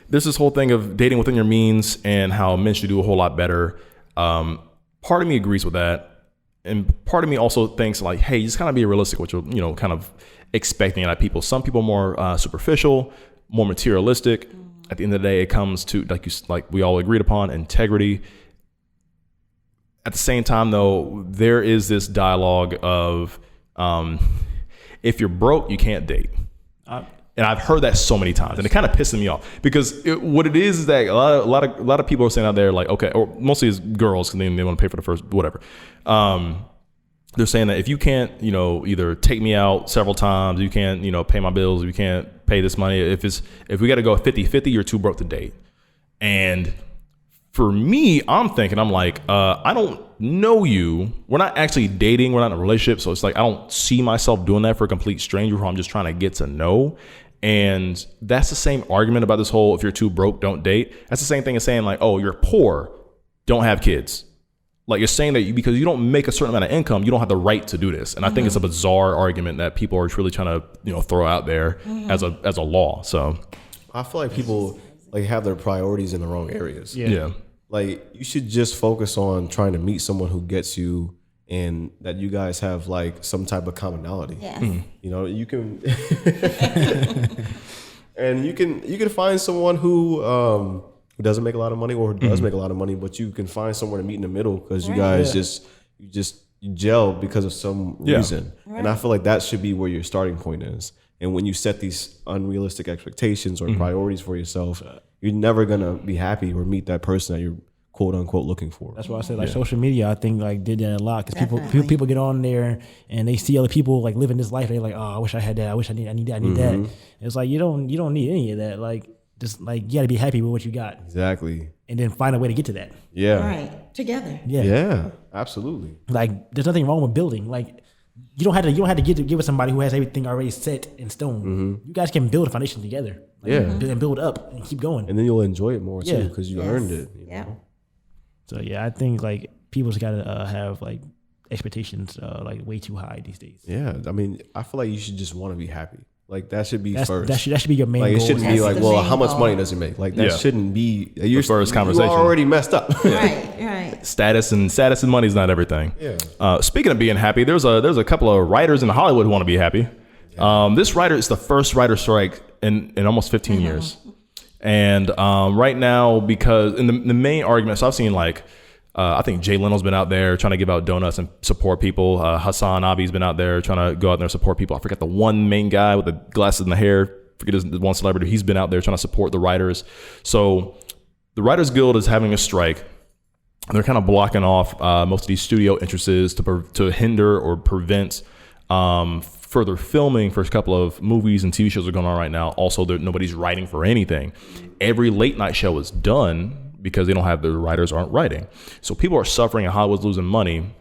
there's this whole thing of dating within your means and how men should do a whole lot better. Part of me agrees with that. And part of me also thinks like, hey, just kind of be realistic with your, kind of expecting out of people. Some people are more superficial, more materialistic. At the end of the day, it comes to, like we all agreed upon, integrity. At the same time, though, there is this dialogue of if you're broke, you can't date. And I've heard that so many times, and it kind of pisses me off, because what it is that a lot of people are saying out there, like, okay, or mostly it's girls, because they want to pay for the first whatever. They're saying that if you can't, either take me out several times, you can't, pay my bills, you can't pay this money. If we got to go 50-50, you're too broke to date. And for me, I'm like, I don't know you. We're not actually dating. We're not in a relationship. So it's like, I don't see myself doing that for a complete stranger who I'm just trying to get to know. And that's the same argument about this whole, if you're too broke, don't date. That's the same thing as saying like, oh, you're poor, don't have kids. Like you're saying that because you don't make a certain amount of income, you don't have the right to do this. And I think it's a bizarre argument that people are really trying to, throw out there as a law. So I feel like people like have their priorities in the wrong areas. Yeah. Like you should just focus on trying to meet someone who gets you, and that you guys have like some type of commonality. Yes. You can and you can find someone who doesn't make a lot of money, or who does make a lot of money, but you can find somewhere to meet in the middle, because you guys you gel because of some reason. Right. And I feel like that should be where your starting point is. And when you set these unrealistic expectations or priorities for yourself, you're never gonna be happy or meet that person that you're quote unquote looking for. That's why I said social media, I think like did that a lot, because people get on there and they see other people like living this life. They're like, oh, I wish I had that. I wish I need that. I need that. It's like you don't need any of that. Like just like you got to be happy with what you got. Exactly. and then find a way to get to that. Yeah. Right. Together. Yeah. Yeah. Absolutely. Like there's nothing wrong with building. Like you don't have to give it somebody who has everything already set in stone. You guys can build a foundation together. Like, and build up and keep going. And then you'll enjoy it more too because you earned it. You know? So I think like people's got to have like expectations like way too high these days. Yeah, I mean, I feel like you should just want to be happy. Like that should be first. That should be your main goal. Like it shouldn't be like, well, how much money does he make? Like that shouldn't be your first conversation. You're already messed up. Right. Status and money is not everything. Yeah. Speaking of being happy, there's a couple of writers in Hollywood who want to be happy. This writer is the first writer strike in almost 15 years. And right now, because in the main argument, so I've seen like, I think Jay Leno's been out there trying to give out donuts and support people. Hassan Abi's been out there trying to go out there and support people. I forget the one main guy with the glasses and the hair. Forget his one celebrity. He's been out there trying to support the writers. So the Writers Guild is having a strike. They're kind of blocking off most of these studio entrances to hinder or prevent further filming for a couple of movies and TV shows that are going on right now. Also, nobody's writing for anything. Every late night show is done because they don't have the writers aren't writing. So people are suffering and Hollywood's losing money.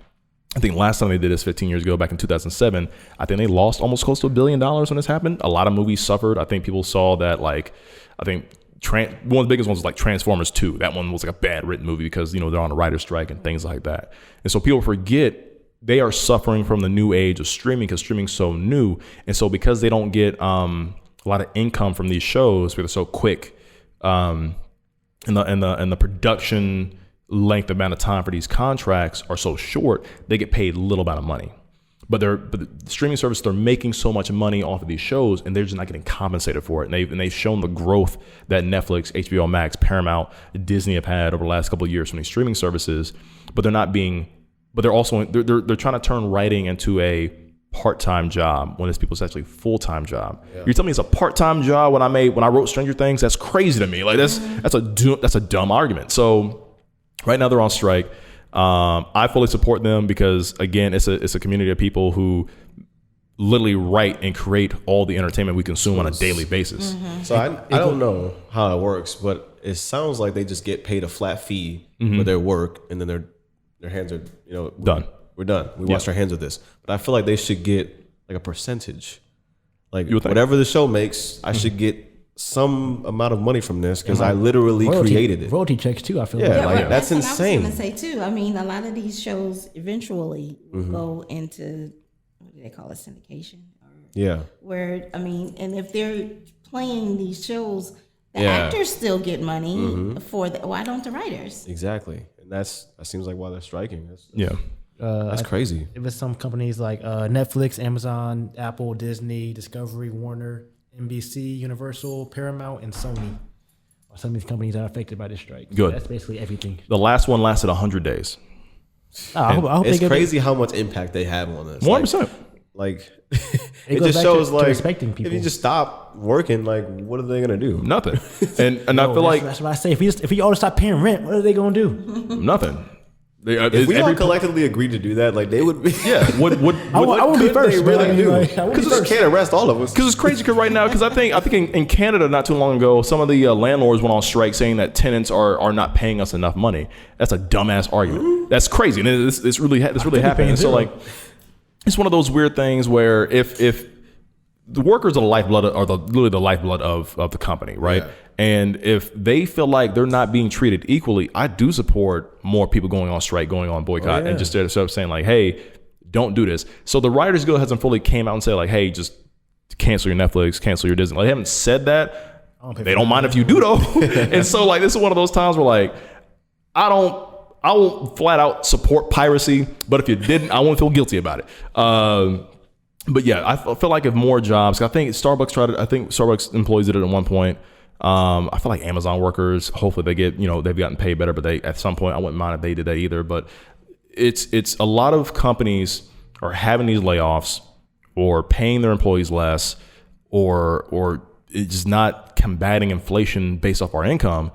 I think last time they did this 15 years ago, back in 2007, I think they lost almost close to $1 billion when this happened. A lot of movies suffered. I think people saw that, like, I think one of the biggest ones was like Transformers 2. That one was like a bad written movie because, they're on a writer's strike and things like that. And so people forget they are suffering from the new age of streaming because streaming's so new. And so because they don't get a lot of income from these shows because they're so quick, and the production length amount of time for these contracts are so short, they get paid little amount of money. But the streaming service, they're making so much money off of these shows and they're just not getting compensated for it. And they've shown the growth that Netflix, HBO Max, Paramount, Disney have had over the last couple of years from these streaming services, but they're trying to turn writing into a part-time job when it's people's actually full-time job. You're telling me it's a part-time job when I wrote Stranger Things? That's crazy to me. Like that's a dumb argument. So right now they're on strike. I fully support them because again, it's a community of people who literally write and create all the entertainment we consume on a daily basis. So I don't know how it works, but it sounds like they just get paid a flat fee for their work and then their hands are done. We're done. We washed our hands of this. But I feel like they should get like a percentage. Like whatever the show makes, I should get some amount of money from this because I literally created it. Royalty checks too, I feel that's insane. I was going to say too. I mean, a lot of these shows eventually will go into, what do they call it, syndication? Where, I mean, and if they're playing these shows, the actors still get money for why don't the writers? Exactly. And that seems like why they're striking. That's crazy. It was some companies like Netflix, Amazon, Apple, Disney, Discovery, Warner, NBC, Universal, Paramount, and Sony. Some of these companies are affected by this strike. Good. So that's basically everything. The last one lasted 100 days. I hope it's crazy how much impact they have on this. 100%. Like it just shows like respecting people. If you just stop working, like what are they gonna do? Nothing. And I feel like that's what I say. If we all stop paying rent, what are they gonna do? Nothing. If we all collectively agreed to do that, like they would be. Yeah. What I would be first. They really do? Because you can't arrest all of us. Because it's crazy. Because right now, because I think in Canada not too long ago, some of the landlords went on strike saying that tenants are not paying us enough money. That's a dumbass argument. That's crazy, and it's really happening. And so like, it's one of those weird things where if the workers are the lifeblood literally the lifeblood of the company, right? Yeah. And if they feel like they're not being treated equally, I do support more people going on strike, going on boycott, and just instead of saying like, hey, don't do this. So the Writers Guild hasn't fully came out and said like, hey, just cancel your Netflix, cancel your Disney. Like, they haven't said that. They don't mind if you do though. And so like, this is one of those times where like, I won't flat out support piracy, but if you didn't, I won't feel guilty about it. But yeah, I feel like if more jobs, I think Starbucks employees did it at one point. I feel like Amazon workers, hopefully they get, they've gotten paid better, but they, at some point, I wouldn't mind if they did that either. But it's a lot of companies are having these layoffs or paying their employees less or it's just not combating inflation based off our income.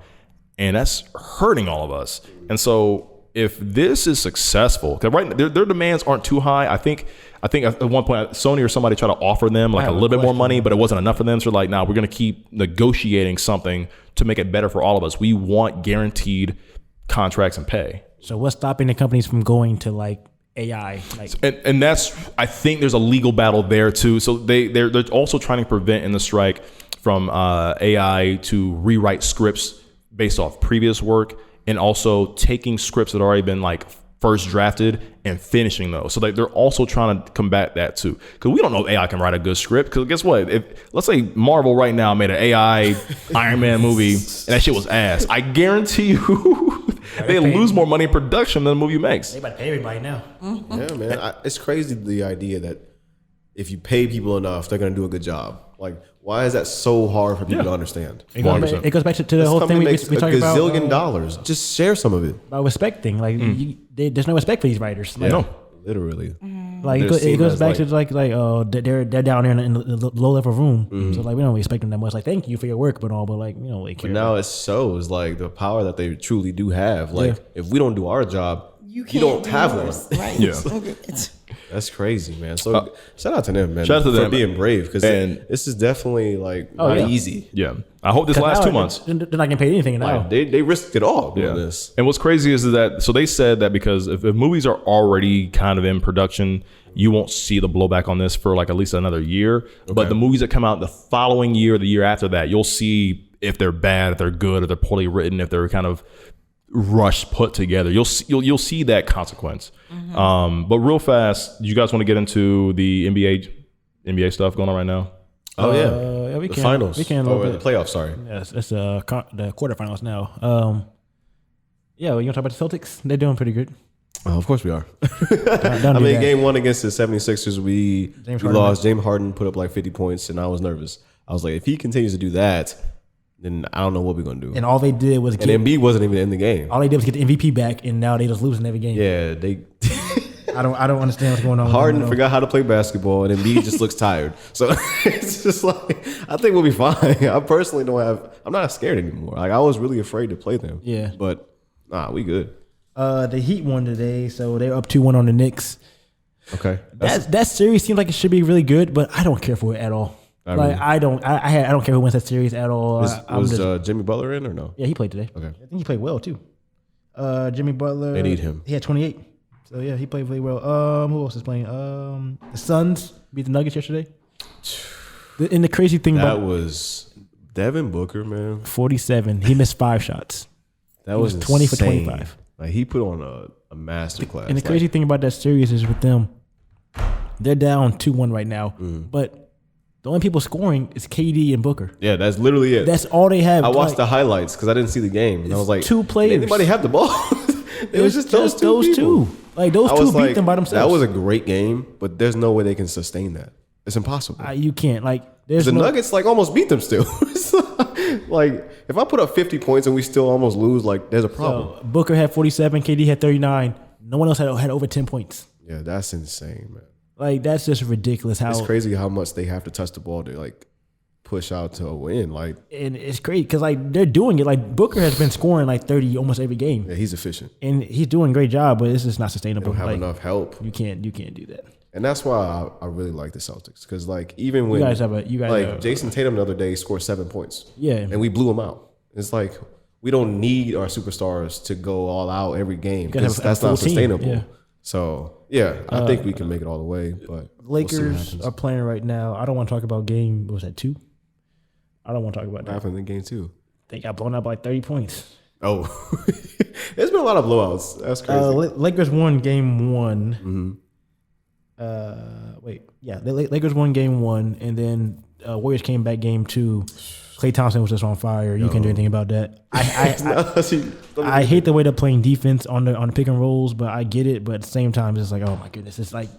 And that's hurting all of us. And so if this is successful, because their demands aren't too high. I think at one point Sony or somebody tried to offer them like a little bit more money, but it wasn't enough for them. So like, nah, we're going to keep negotiating something to make it better for all of us. We want guaranteed contracts and pay. So what's stopping the companies from going to like AI? Like, and that's, I think there's a legal battle there too. So they're also trying to prevent in the strike from AI to rewrite scripts based off previous work, and also taking scripts that already been like first drafted and finishing those. So they're also trying to combat that too. Because we don't know if AI can write a good script. Because guess what? If let's say Marvel right now made an AI Iron Man movie and that shit was ass, I guarantee you they lose more money in production than the movie makes. They about to pay everybody now. Yeah, man. It's crazy the idea that if you pay people enough, they're gonna do a good job. Like, why is that so hard for people to understand? It goes back to the whole thing we talked about. $1 gazillion. Just share some of it. About respecting, like there's no respect for these writers. Like, no, literally. Like it goes back to like they're down there in the low level room, so like we don't really respect them that much. Like, thank you for your work, but like we don't really care. But now it shows like the power that they truly do have. Like if we don't do our job, you don't have one. Right. Yeah. That's crazy, man. So shout out to them, man. Shout out to them for being brave, because this is definitely like not easy. Yeah, I hope this lasts 2 months. They're not getting paid anything now. Like, they risked it all doing this. And what's crazy is that, so they said that because if movies are already kind of in production, you won't see the blowback on this for like at least another year. Okay. But the movies that come out the following year, the year after that, you'll see if they're bad, if they're good, if they're poorly written, if they're kind of rushed put together. You'll see that consequence. But real fast, do you guys want to get into the NBA stuff going on right now? Oh yeah, we the can, finals. We can the playoffs. Sorry. Yes, it's the quarterfinals now. Yeah, well, you want to talk about the Celtics? They're doing pretty good. Of course we are. Don't I mean, game one against the 76ers, we lost. James Harden put up like 50 points, and I was nervous. I was like, if he continues to do that, then I don't know what we're gonna do. And all they did was and Embiid wasn't even in the game. All they did was get the MVP back, and now they just losing every game. Yeah, they. I don't understand what's going on. Harden forgot how to play basketball, and Embiid just looks tired. So it's just like, I think we'll be fine. I personally I'm not scared anymore. Like, I was really afraid to play them. Yeah, but we good. The Heat won today, so they're up 2-1 on the Knicks. Okay, that series seems like it should be really good, but I don't care for it at all. I don't care who wins that series at all. Was Jimmy Butler in or no? Yeah, he played today. Okay, I think he played well too. Jimmy Butler. They need him. He had 28. So yeah, he played really well. Who else is playing? The Suns beat the Nuggets yesterday. And the crazy thing that was Devin Booker, man. 47. He missed 5 shots. That was 20 for 25. Like, he put on a masterclass. And the crazy thing about that series is with them, they're down 2-1 right now. But the only people scoring is KD and Booker. Yeah, that's literally it. That's all they have. I watched the highlights because I didn't see the game, and I was like, 2 players. Did anybody have the ball? It was just those two. Like, those two beat them by themselves. That was a great game, but there's no way they can sustain that. It's impossible. You can't. Like, there's the Nuggets like almost beat them still. Like, if I put up 50 points and we still almost lose, like, there's a problem. So, Booker had 47, KD had 39. No one else had over 10 points. Yeah, that's insane, man. Like, that's just ridiculous. It's crazy how much they have to touch the ball to like push out to a win. Like, and it's great because like they're doing it. Like, Booker has been scoring like 30 almost every game. Yeah, he's efficient and he's doing a great job, but it's just not sustainable. They don't have enough help. You can't do that. And that's why I really like the Celtics, because like even when Jason Tatum the other day scored 7 points, and we blew him out. It's like, we don't need our superstars to go all out every game because that's not sustainable. Yeah. So yeah, I think we can make it all the way. But Lakers are playing right now. I don't want to talk about game. What was that, 2? I don't want to talk about that. What happened in game 2? They got blown out by 30 points. Oh, there's been a lot of blowouts. That's crazy. Lakers won game 1. Lakers won game 1, and then Warriors came back game 2. Klay Thompson was just on fire. You can't do anything about that. I hate the way they're playing defense on the pick and rolls, but I get it. But at the same time, it's like, oh my goodness, it's like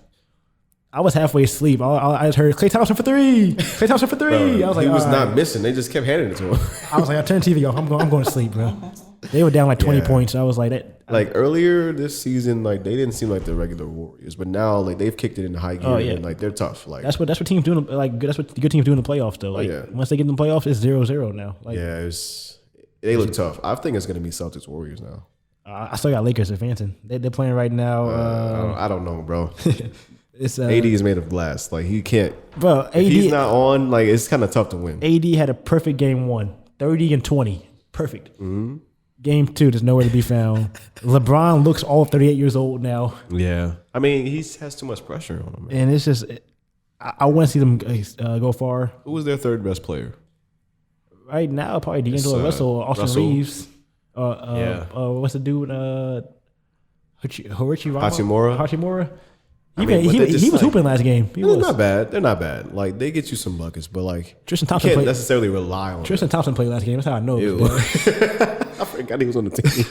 I was halfway asleep. I just heard Klay Thompson for 3. Klay Thompson for 3. Bro, I was like, he was not missing. They just kept handing it to him. I was like, I turned the TV off. I'm going to sleep, bro. They were down like 20 points. I was like that. Like earlier this season, like they didn't seem like the regular Warriors, but now like they've kicked it into high gear and like they're tough. Like that's what teams doing. Like that's what good teams do in the playoffs though. Like once they get in the playoffs, it's 0-0 now. Like, they look tough. I think it's gonna be Celtics Warriors now. I still got Lakers advancing. They're playing right now. I don't know, bro. It's AD is made of glass. Like he can't. Bro, AD, if he's not on. Like it's kind of tough to win. AD had a perfect game 1. 30 and 20. Perfect. Mm-hmm. Game 2, there's nowhere to be found. LeBron looks all 38 years old now. Yeah. I mean, he has too much pressure on him. Man. And it's just, I want to see them go far. Who was their third best player? Right now, probably D'Angelo Russell or Austin Reeves. What's the dude? Hachimura. He was hooping last game. He was not bad. They're not bad. Like they get you some buckets, but like Tristan Thompson you can't necessarily rely on. Tristan Thompson played last game. That's how I know. I forgot he was on the team.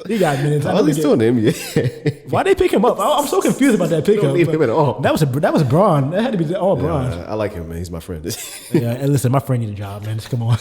He got minutes. At least still in the NBA. Why they pick him up? I'm so confused about that pickup. Don't need him at all. That was Braun. That had to be all Braun. I like him, man. He's my friend. Yeah, and listen, my friend needs a job, man. Just come on.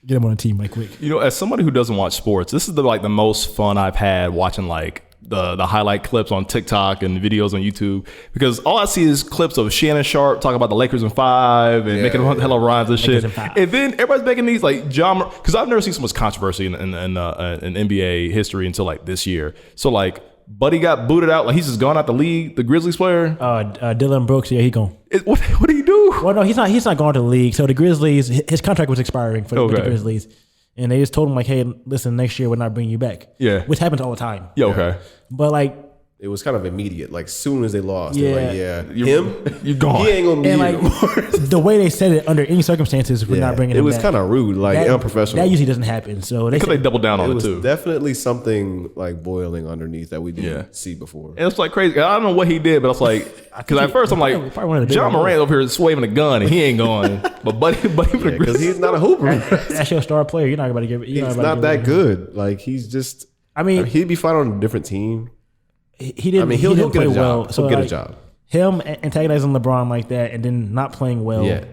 Get him on a team right quick. You know, as somebody who doesn't watch sports, this is the most fun I've had watching like the highlight clips on TikTok and videos on YouTube, because all I see is clips of Shannon Sharp talking about the Lakers in 5 and making hella rhymes and shit. And then everybody's making these like John, because I've never seen so much controversy in NBA history until like this year. So like Buddy got booted out, like he's just gone out the league. The Grizzlies player, Dylan Brooks, yeah, he gone. What did he do? Well, no, he's not going to the league. So the Grizzlies, his contract was expiring for the Grizzlies. And they just told him like, hey, listen, next year we're not bringing you back. Yeah. Which happens all the time. Yeah, okay. But like, it was kind of immediate. Like soon as they lost, yeah, they're like, you're gone. He ain't gonna be and here like anymore. The way they said it, under any circumstances, we're not bringing him back. It was kind of rude, like unprofessional. That usually doesn't happen. So they doubled down on it too. Definitely something like boiling underneath that we didn't see before. And it's like crazy. I don't know what he did, but I was like, because at first I'm like, John Morant over here is waving a gun and he ain't going. But Buddy because he's not a hooper. That's your star player. You're not about to give it. He's not that good. Like he's just. I mean, he'd be fine on a different team. He didn't. I mean, he'll get a job. Well, so he'll get like, a job. Him antagonizing LeBron like that and then not playing well. Yeah,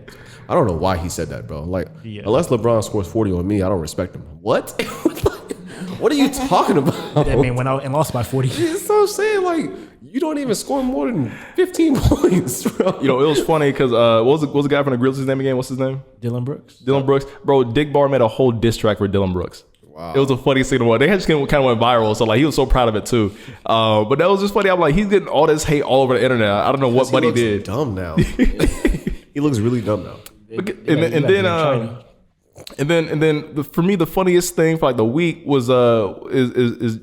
I don't know why he said that, bro. Like, unless LeBron scores 40 on me, I don't respect him. What? What are you talking about? That man went out and lost by 40. That's what I'm saying. Like, you don't even score more than 15 points, bro. You know, it was funny because what was the guy from the Grizzlies' name again? What's his name? Dylan Brooks. Dylan Brooks, bro. Dick Barr made a whole diss track for Dylan Brooks. Wow. It was the funniest thing in the world. They just kind of went viral, so like he was so proud of it too. But that was just funny. I'm like, he's getting all this hate all over the internet. I don't know what Buddy did. Dumb now. He looks really dumb now. And then for me, the funniest thing for like the week was is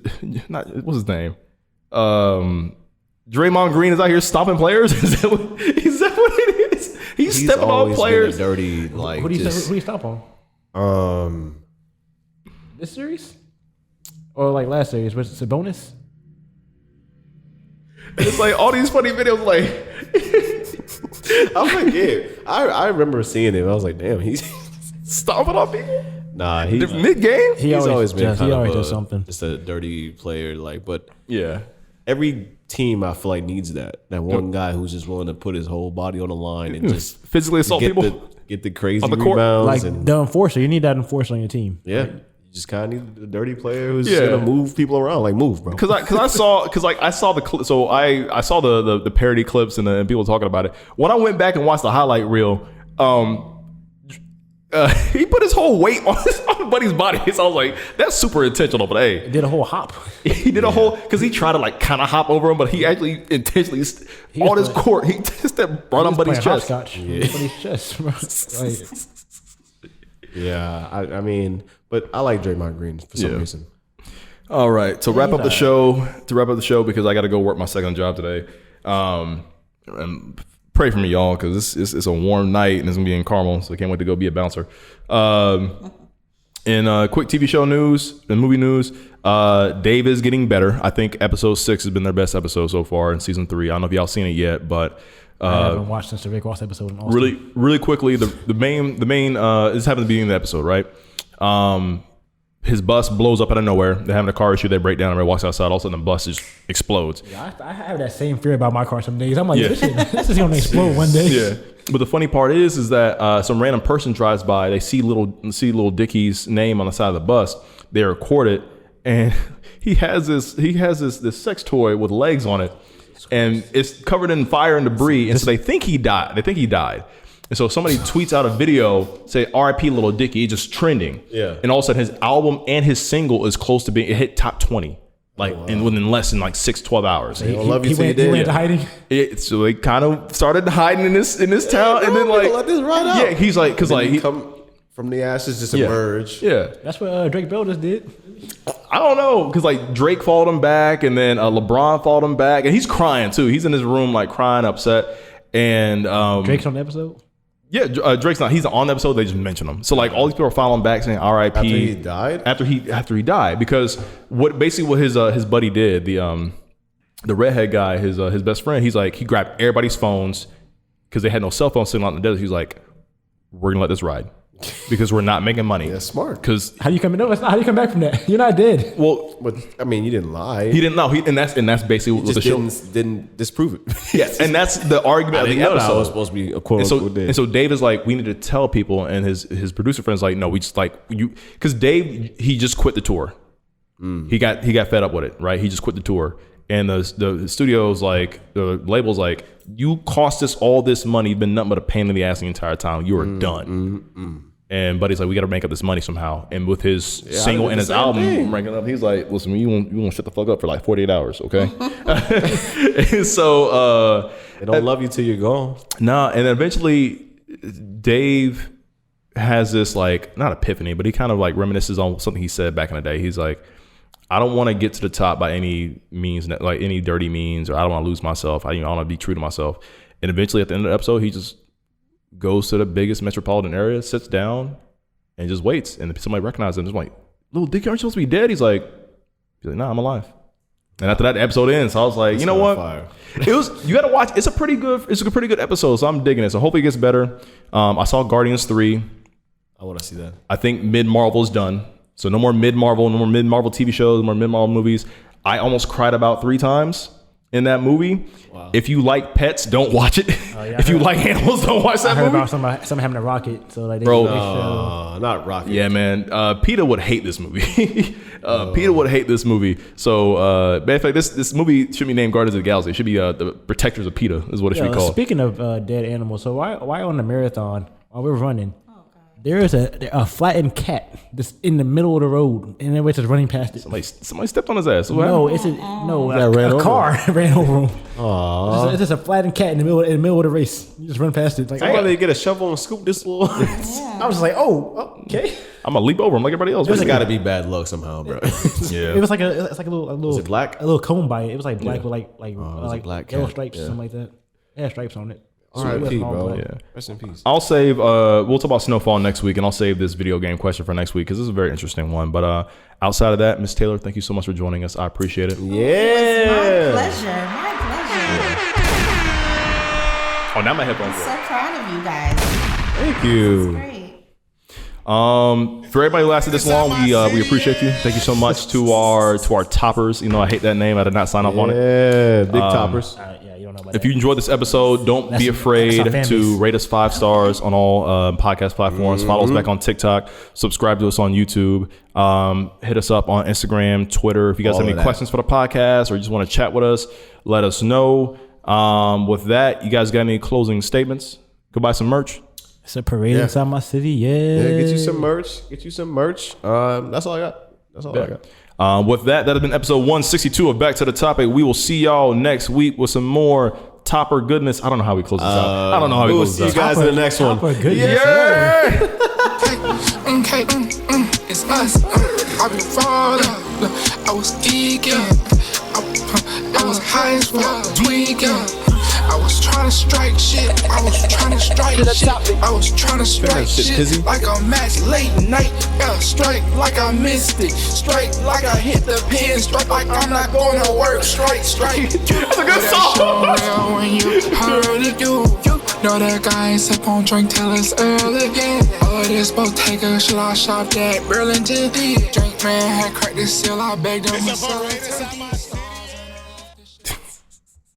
not what's his name? Draymond Green is out here stopping players. Is that what it is? He's stepping on players. Been a dirty, like, who do you stop on? This series? Or like last series? Was it a bonus? It's like all these funny videos like I was like, yeah. I remember seeing it. I was like, damn, he's stomping on people. Nah, he's mid-game. He's always been kind of something. Just a dirty player, like, but yeah. Every team I feel like needs that one guy who's just willing to put his whole body on the line and just physically assault people, get the crazy on the court. rebounds, like and the enforcer. You need that enforcer on your team. Yeah. You just kind of need a dirty player who's gonna move people around. Like, move, bro. Because I saw the so I saw the parody clips and people talking about it. When I went back and watched the highlight reel, he put his whole weight on Buddy's body. So I was like, that's super intentional. But hey, he did a whole hop. He did a whole, because he tried to like kind of hop over him, but he actually intentionally on his court. He just brought on Buddy's chest. Buddy's chest, bro. Yeah, I mean, but I like Draymond Green for some reason. All right, to wrap up the show, because I got to go work my second job today. And pray for me, y'all, because it's a warm night and it's gonna be in Carmel, so I can't wait to go be a bouncer. In quick TV show news and movie news, Dave is getting better. I think episode 6 has been their best episode so far in season 3. I don't know if y'all seen it yet, but I haven't watched since the Rick Ross episode in Austin. Really quickly, the main this happened at the beginning of the episode, right? His bus blows up out of nowhere. They're having a car issue. They break down. Everybody walks outside. All of a sudden, the bus just explodes. Yeah, I have that same fear about my car some days. I'm like, this is going to explode one day. Yeah. But the funny part is that some random person drives by. They see little Dickie's name on the side of the bus. They record it, and he has this sex toy with legs on it, and it's covered in fire and debris. And so they think he died. And so somebody tweets out a video, say R.I.P. Little Dicky, just trending. Yeah. And all of a sudden his album and his single is close to being, it hit top 20. Like within less than like 6-12 hours. He went into hiding. So they kind of started hiding in this town, and then like let this ride out. Yeah, he's like, because like From the ashes, just emerge. Yeah. That's what Drake Bell just did. I don't know, because like Drake followed him back, and then LeBron followed him back, and he's crying too. He's in his room like crying, upset, and Drake's on the episode. Yeah, Drake's not. He's on the episode. They just mention him. So like all these people are following back saying R.I.P. After he died. After he died, because what his buddy did, the redhead guy, his best friend, he's like he grabbed everybody's phones because they had no cell phone signal out in the desert. He's like, we're gonna let this ride. Because we're not making money. That's smart. Because how you come? No, that's not how you come back from that. You're not dead. Well, but I mean, you didn't lie. He didn't know. And that's basically what the show didn't disprove it. Yes, and that's the argument of the episode. That was supposed to be a quote unquote. And so Dave is like, we need to tell people, and his producer friend's like, no, we just like you, because Dave he just quit the tour. He got fed up with it, right? He just quit the tour, and the studio's like, the label's like, you cost us all this money. You've been nothing but a pain in the ass the entire time. You are done. And Buddy's like, we got to make up this money somehow. And with his single and his album ranking up, he's like, listen, you won't shut the fuck up for like 48 hours, okay? And so they don't love you till you're gone. Nah, and then eventually Dave has this like, not epiphany, but he kind of like reminisces on something he said back in the day. He's like, I don't want to get to the top by any means, like any dirty means, or I don't want to lose myself. I want to be true to myself. And eventually at the end of the episode, he just goes to the biggest metropolitan area, sits down, and just waits. And somebody recognizes him. Just like, little Dicky, aren't you supposed to be dead? He's like, nah, I'm alive. And after that, the episode ends. So I was like, you know what? You got to watch. It's a pretty good episode. So I'm digging it. So hopefully it gets better. I saw Guardians 3. I want to see that. I think mid-Marvel's done. So no more mid-Marvel, no more mid-Marvel TV shows, no more mid-Marvel movies. I almost cried about 3 times in that movie. Wow. If you like pets, don't watch it. If you like animals, don't watch that movie. I heard about something having a rocket. So like, not rocket. Yeah, man. PETA would hate this movie. PETA would hate this movie. So, matter of fact, this movie should be named Guardians of the Galaxy. It should be the Protectors of PETA is what it should be called. Speaking of dead animals, so why on the marathon while we're running, there is a flattened cat that's in the middle of the road, and everybody's just running past it. Somebody stepped on his ass. No, a car ran over him. It's just a flattened cat in the middle of the race. You just run past it. Like, somebody get a shovel and scoop this little. I was just like, okay. I'm gonna leap over him like everybody else. There's got to be bad luck somehow, bro. Yeah, it was like a little. Was it black? A little cone bite. It was like black with like black yellow stripes, something like that. It had stripes on it. R.I.P. bro. Yeah. Rest in peace. I'll save. We'll talk about Snowfall next week, and I'll save this video game question for next week because this is a very interesting one. But outside of that, Miss Taylor, thank you so much for joining us. I appreciate it. Yeah, my pleasure. Oh, now my headphones. I'm so proud of you guys. Thank you. That's great. For everybody who lasted this long, we appreciate you. Thank you so much to our toppers. You know, I hate that name. I did not sign up on it. Yeah, big toppers. You don't know about if you enjoyed this episode, don't be afraid to rate us 5 stars on all podcast platforms. Follow us back on TikTok. Subscribe to us on YouTube. Hit us up on Instagram, Twitter. If you guys have any questions for the podcast or you just want to chat with us, let us know. With that, you guys got any closing statements? Go buy some merch. It's a parade inside my city. Yeah, get you some merch. That's all I got. With that has been episode 162 of Back to the Topic. We will see y'all next week with some more topper goodness. I don't know how we close this out. I don't know how we close this out. See you guys in the next one. Yeah. Okay, it's us. I've been falling. I was geeking. I was high as fuck, tweaking. I was trying to strike shit. I was trying to strike shit like a match late night. Yeah, strike like I missed it. Strike like I hit the pin. Strike like I'm not going to work. Strike. That's a good song. When you heard it, you know that guy ain't sip on drink till it's early again. Oh, this Bottega, should I shop that Burlington? Drink man had cracked the seal. I begged him.